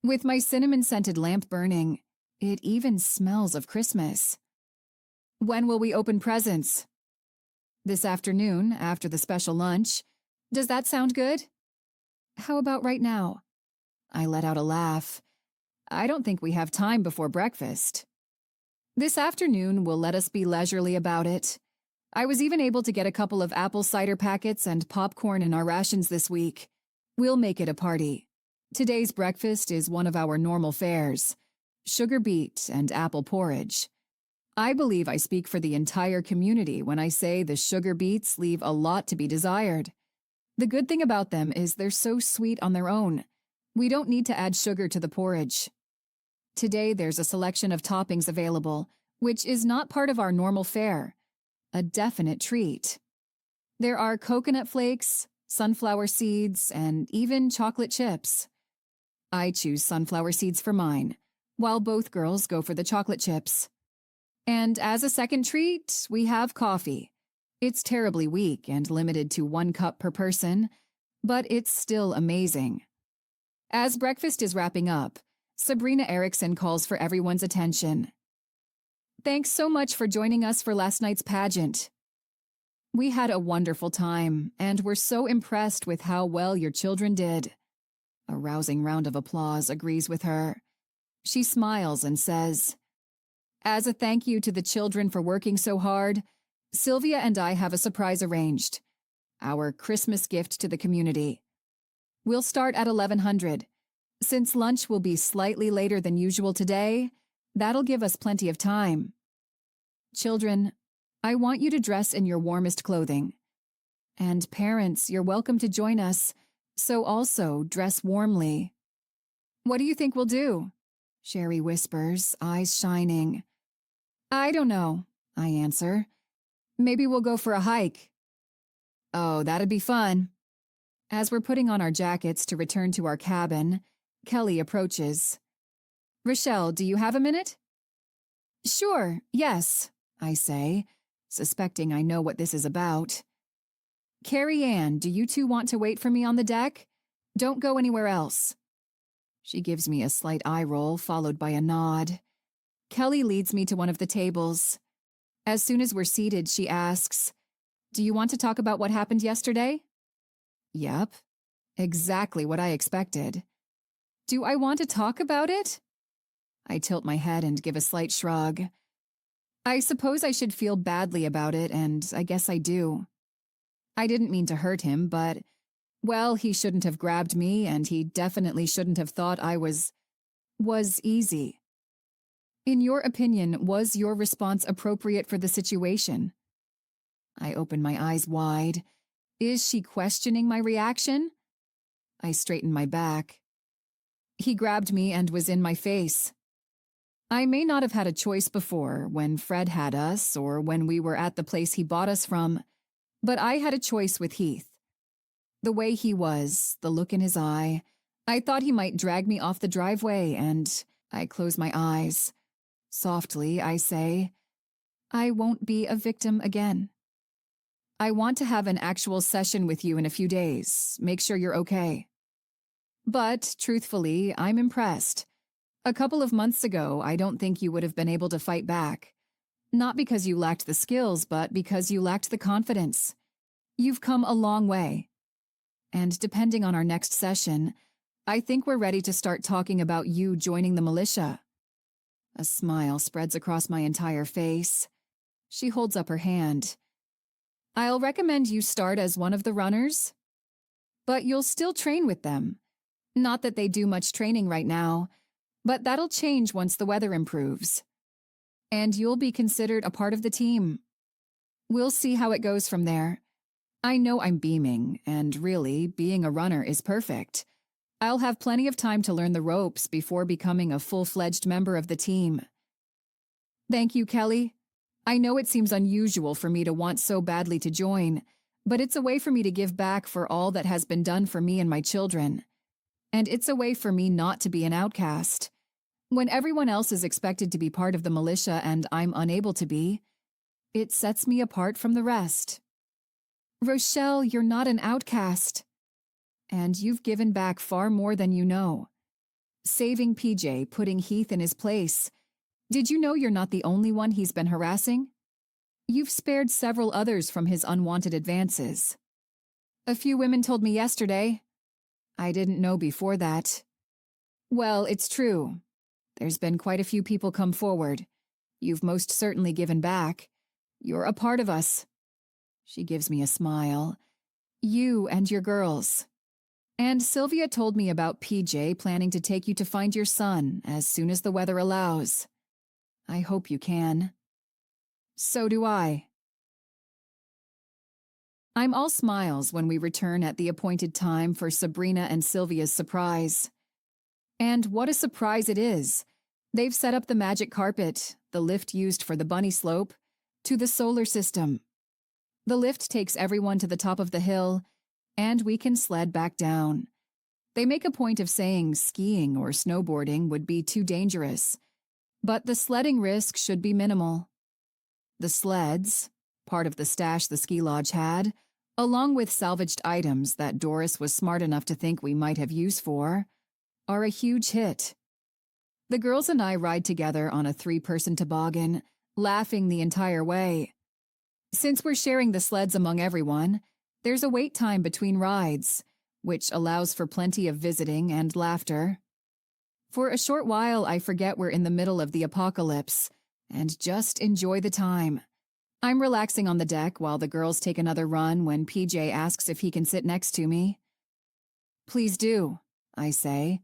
With my cinnamon-scented lamp burning, it even smells of Christmas. "When will we open presents?" "This afternoon, after the special lunch. Does that sound good?" "How about right now?" I let out a laugh. "I don't think we have time before breakfast." This afternoon will let us be leisurely about it. I was even able to get a couple of apple cider packets and popcorn in our rations this week. We'll make it a party. Today's breakfast is one of our normal fares: sugar beet and apple porridge. I believe I speak for the entire community when I say the sugar beets leave a lot to be desired. The good thing about them is they're so sweet on their own. We don't need to add sugar to the porridge. Today there's a selection of toppings available, which is not part of our normal fare. A definite treat. There are coconut flakes, sunflower seeds, and even chocolate chips. I choose sunflower seeds for mine, while both girls go for the chocolate chips. And as a second treat, we have coffee. It's terribly weak and limited to 1 cup per person, but it's still amazing. As breakfast is wrapping up, Sabrina Erickson calls for everyone's attention. "Thanks so much for joining us for last night's pageant. We had a wonderful time, and we're so impressed with how well your children did." A rousing round of applause agrees with her. She smiles and says, "As a thank you to the children for working so hard, Sylvia and I have a surprise arranged. Our Christmas gift to the community. We'll start at 1100. Since lunch will be slightly later than usual today, that'll give us plenty of time. Children, I want you to dress in your warmest clothing. And parents, you're welcome to join us, so also dress warmly." "What do you think we'll do?" Sherry whispers, eyes shining. "I don't know," I answer. "Maybe we'll go for a hike." "Oh, that'd be fun." As we're putting on our jackets to return to our cabin, Kelly approaches. "Rochelle, do you have a minute?" "Sure, yes," I say, suspecting I know what this is about. "Carrie Ann, do you two want to wait for me on the deck? Don't go anywhere else." She gives me a slight eye roll, followed by a nod. Kelly leads me to one of the tables. As soon as we're seated, she asks, "Do you want to talk about what happened yesterday?" "Yep. Exactly what I expected." "Do I want to talk about it?" I tilt my head and give a slight shrug. I suppose I should feel badly about it, and I guess I do. I didn't mean to hurt him, but, well, he shouldn't have grabbed me, and he definitely shouldn't have thought I was easy. In your opinion, was your response appropriate for the situation? I open my eyes wide. Is she questioning my reaction? I straighten my back. He grabbed me and was in my face. I may not have had a choice before, when Fred had us, or when we were at the place he bought us from, but I had a choice with Heath. The way he was, the look in his eye, I thought he might drag me off the driveway, and I close my eyes. Softly, I say, "I won't be a victim again. I want to have an actual session with you in a few days, make sure you're okay." But, truthfully, I'm impressed. A couple of months ago, I don't think you would have been able to fight back. Not because you lacked the skills, but because you lacked the confidence. You've come a long way. And depending on our next session, I think we're ready to start talking about you joining the militia. A smile spreads across my entire face. She holds up her hand. I'll recommend you start as one of the runners. But you'll still train with them. Not that they do much training right now, but that'll change once the weather improves. And you'll be considered a part of the team. We'll see how it goes from there. I know I'm beaming, and really, being a runner is perfect. I'll have plenty of time to learn the ropes before becoming a full-fledged member of the team. Thank you, Kelly. I know it seems unusual for me to want so badly to join, but it's a way for me to give back for all that has been done for me and my children. And it's a way for me not to be an outcast. When everyone else is expected to be part of the militia and I'm unable to be, it sets me apart from the rest. Rochelle, you're not an outcast. And you've given back far more than you know. Saving PJ, putting Heath in his place. Did you know you're not the only one he's been harassing? You've spared several others from his unwanted advances. A few women told me yesterday. I didn't know before that. Well, it's true. There's been quite a few people come forward. You've most certainly given back. You're a part of us. She gives me a smile. You and your girls. And Sylvia told me about PJ planning to take you to find your son as soon as the weather allows. I hope you can. So do I. I'm all smiles when we return at the appointed time for Sabrina and Sylvia's surprise. And what a surprise it is. They've set up the magic carpet, the lift used for the bunny slope, to the solar system. The lift takes everyone to the top of the hill, and we can sled back down. They make a point of saying skiing or snowboarding would be too dangerous, but the sledding risk should be minimal. The sleds, part of the stash the ski lodge had, along with salvaged items that Doris was smart enough to think we might have use for, are a huge hit. The girls and I ride together on a 3-person toboggan, laughing the entire way. Since we're sharing the sleds among everyone, there's a wait time between rides, which allows for plenty of visiting and laughter. For a short while, I forget we're in the middle of the apocalypse and just enjoy the time. I'm relaxing on the deck while the girls take another run when PJ asks if he can sit next to me. Please do, I say.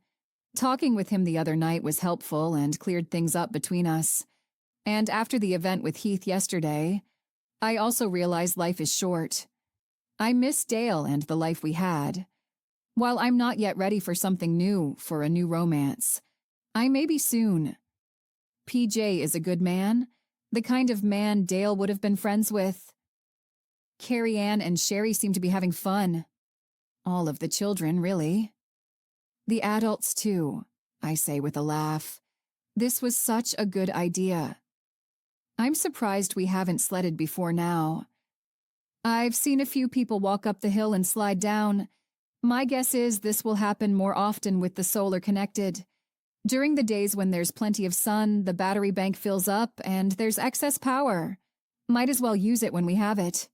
Talking with him the other night was helpful and cleared things up between us. And after the event with Heath yesterday, I also realize life is short. I miss Dale and the life we had. While I'm not yet ready for something new, for a new romance, I may be soon. PJ is a good man, the kind of man Dale would have been friends with. Carrie Ann and Sherry seem to be having fun. All of the children, really. The adults, too, I say with a laugh. This was such a good idea. I'm surprised we haven't sledded before now. I've seen a few people walk up the hill and slide down. My guess is this will happen more often with the solar connected. During the days when there's plenty of sun, the battery bank fills up and there's excess power. Might as well use it when we have it.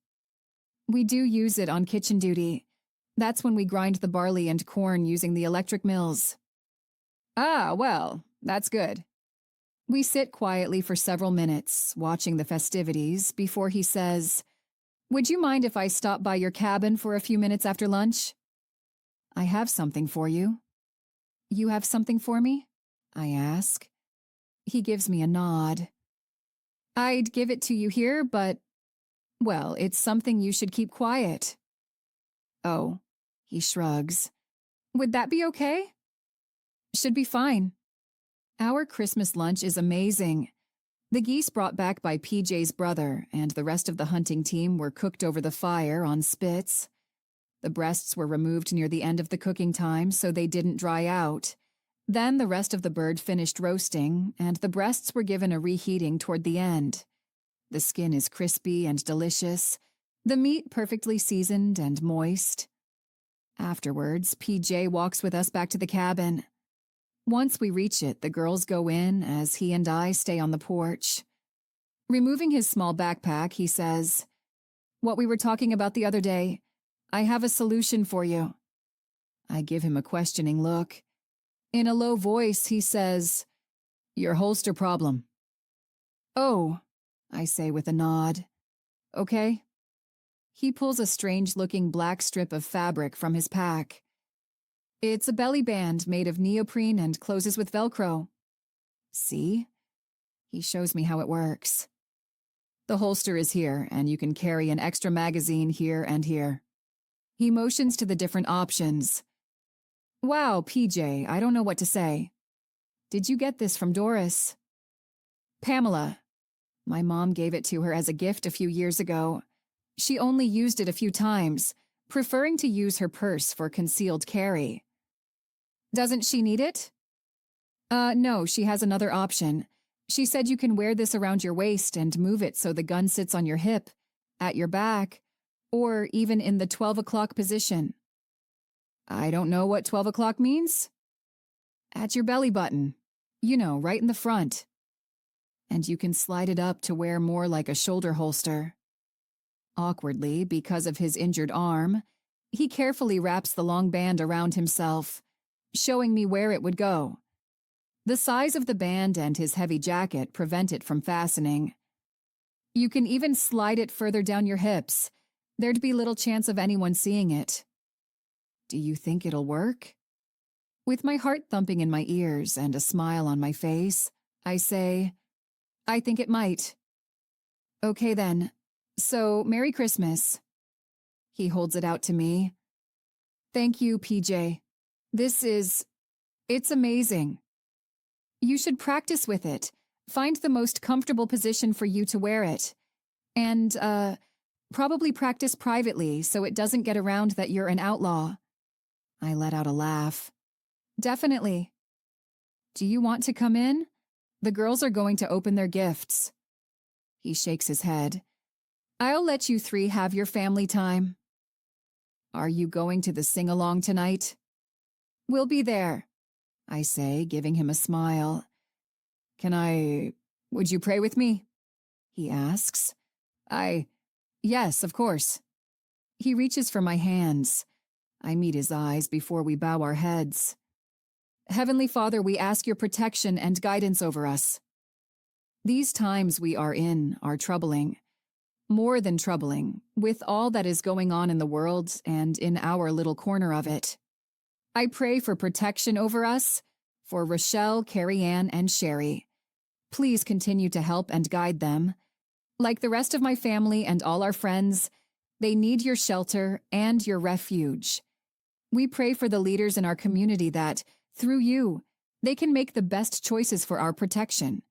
We do use it on kitchen duty. That's when we grind the barley and corn using the electric mills. Ah, well, that's good. We sit quietly for several minutes, watching the festivities, before he says, "Would you mind if I stop by your cabin for a few minutes after lunch?" I have something for you. You have something for me? I ask. He gives me a nod. I'd give it to you here, but, well, it's something you should keep quiet. Oh, he shrugs. Would that be okay? Should be fine. Our Christmas lunch is amazing. The geese brought back by PJ's brother and the rest of the hunting team were cooked over the fire on spits. The breasts were removed near the end of the cooking time so they didn't dry out. Then the rest of the bird finished roasting, and the breasts were given a reheating toward the end. The skin is crispy and delicious, the meat perfectly seasoned and moist. Afterwards, PJ walks with us back to the cabin. Once we reach it, the girls go in as he and I stay on the porch. Removing his small backpack, he says, "What we were talking about the other day, I have a solution for you." I give him a questioning look. In a low voice, he says, "Your holster problem." "Oh," I say with a nod. "Okay." He pulls a strange-looking black strip of fabric from his pack. It's a belly band made of neoprene and closes with Velcro. See? He shows me how it works. The holster is here, and you can carry an extra magazine here and here. He motions to the different options. Wow, PJ, I don't know what to say. Did you get this from Doris? Pamela. My mom gave it to her as a gift a few years ago. She only used it a few times, preferring to use her purse for concealed carry. Doesn't she need it? No, she has another option. She said you can wear this around your waist and move it so the gun sits on your hip, at your back, or even in the 12 o'clock position. I don't know what 12 o'clock means. At your belly button. You know, right in the front. And you can slide it up to wear more like a shoulder holster. Awkwardly, because of his injured arm, he carefully wraps the long band around himself, showing me where it would go. The size of the band and his heavy jacket prevent it from fastening. You can even slide it further down your hips. There'd be little chance of anyone seeing it. Do you think it'll work? With my heart thumping in my ears and a smile on my face, I say, I think it might. Okay then. So, Merry Christmas. He holds it out to me. Thank you, PJ. It's amazing. You should practice with it. Find the most comfortable position for you to wear it. And, probably practice privately so it doesn't get around that you're an outlaw. I let out a laugh. Definitely. Do you want to come in? The girls are going to open their gifts. He shakes his head. I'll let you three have your family time. Are you going to the sing-along tonight? We'll be there, I say, giving him a smile. Would you pray with me? He asks. Yes, of course. He reaches for my hands. I meet his eyes before we bow our heads. Heavenly Father, we ask your protection and guidance over us. These times we are in are troubling. More than troubling, with all that is going on in the world and in our little corner of it. I pray for protection over us, for Rochelle, Carrie Ann, and Sherry. Please continue to help and guide them. Like the rest of my family and all our friends, they need your shelter and your refuge. We pray for the leaders in our community that, through you, they can make the best choices for our protection.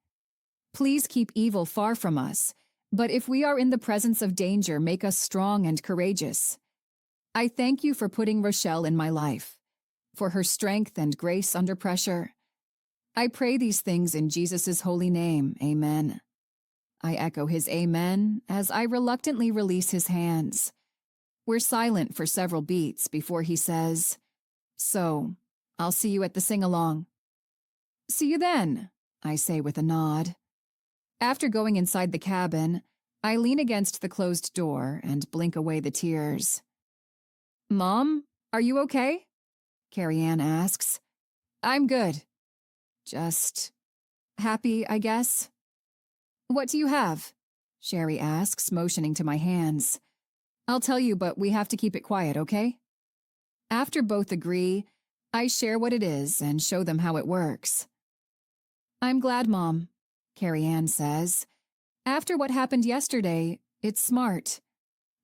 Please keep evil far from us, but if we are in the presence of danger, make us strong and courageous. I thank you for putting Rochelle in my life, for her strength and grace under pressure. I pray these things in Jesus' holy name, amen. I echo his amen as I reluctantly release his hands. We're silent for several beats before he says, So, I'll see you at the sing-along. See you then, I say with a nod. After going inside the cabin, I lean against the closed door and blink away the tears. Mom, are you okay? Carrie Ann asks. I'm good. Just happy, I guess. What do you have? Sherry asks, motioning to my hands. I'll tell you, but we have to keep it quiet, okay? After both agree, I share what it is and show them how it works. I'm glad, Mom, Carrie Ann says. After what happened yesterday, it's smart.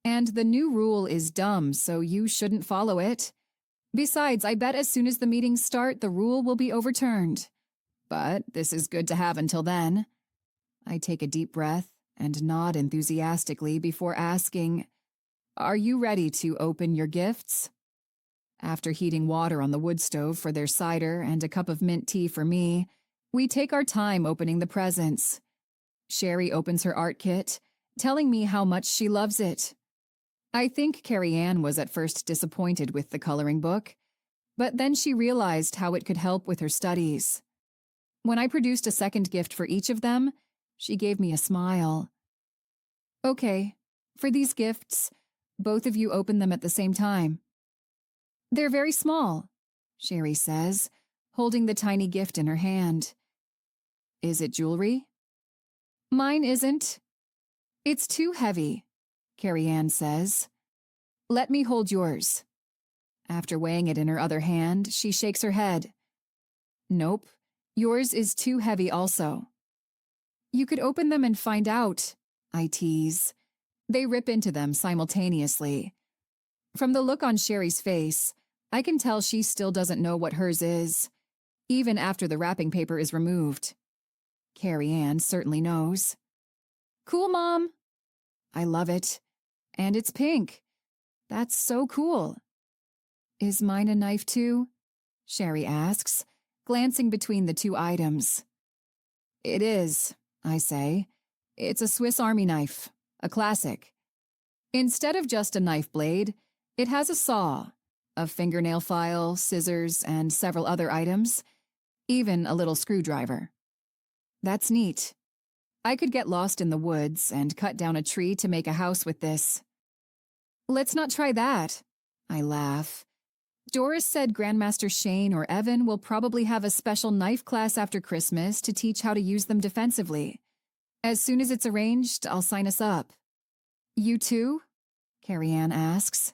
And the new rule is dumb, so you shouldn't follow it. Besides, I bet as soon as the meetings start, the rule will be overturned. But this is good to have until then. I take a deep breath and nod enthusiastically before asking, Are you ready to open your gifts? After heating water on the wood stove for their cider and a cup of mint tea for me, we take our time opening the presents. Sherry opens her art kit, telling me how much she loves it. I think Carrie Ann was at first disappointed with the coloring book, but then she realized how it could help with her studies. When I produced a second gift for each of them, she gave me a smile. Okay, for these gifts, both of you open them at the same time. They're very small, Sherry says, holding the tiny gift in her hand. Is it jewelry? Mine isn't. It's too heavy, Carrie Ann says. Let me hold yours. After weighing it in her other hand, she shakes her head. Nope, yours is too heavy also. You could open them and find out, I tease. They rip into them simultaneously. From the look on Sherry's face, I can tell she still doesn't know what hers is, even after the wrapping paper is removed. Carrie Ann certainly knows. Cool, Mom. I love it. And it's pink. That's so cool. Is mine a knife too? Sherry asks, glancing between the two items. It is, I say. It's a Swiss Army knife, a classic. Instead of just a knife blade, it has a saw, a fingernail file, scissors, and several other items, even a little screwdriver. That's neat. I could get lost in the woods and cut down a tree to make a house with this. Let's not try that, I laugh. Doris said Grandmaster Shane or Evan will probably have a special knife class after Christmas to teach how to use them defensively. As soon as it's arranged, I'll sign us up. You too? Carrie Ann asks.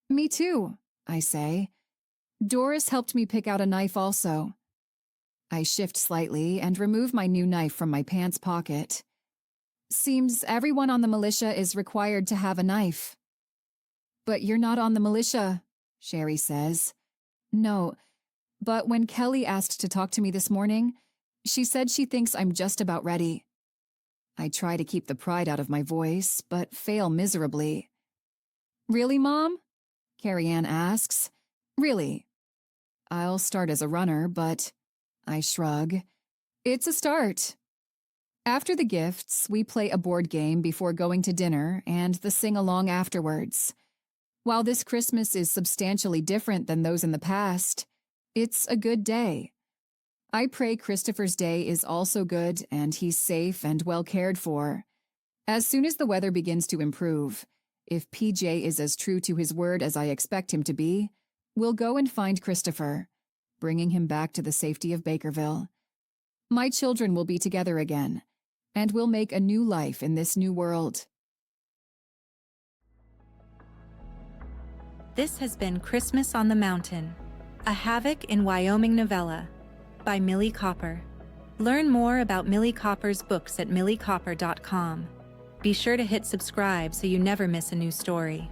Me too, I say. Doris helped me pick out a knife also. I shift slightly and remove my new knife from my pants pocket. Seems everyone on the militia is required to have a knife. But you're not on the militia, Sherry says. No, but when Kelly asked to talk to me this morning, she said she thinks I'm just about ready. I try to keep the pride out of my voice, but fail miserably. Really, Mom? Carrie Ann asks. Really. I'll start as a runner, but... I shrug. It's a start. After the gifts, we play a board game before going to dinner and the sing-along afterwards. While this Christmas is substantially different than those in the past, it's a good day. I pray Christopher's day is also good and he's safe and well cared for. As soon as the weather begins to improve, if PJ is as true to his word as I expect him to be, we'll go and find Christopher, bringing him back to the safety of Bakerville. My children will be together again, and we'll make a new life in this new world. This has been Christmas on the Mountain, a Havoc in Wyoming novella by Millie Copper. Learn more about Millie Copper's books at milliecopper.com. Be sure to hit subscribe so you never miss a new story.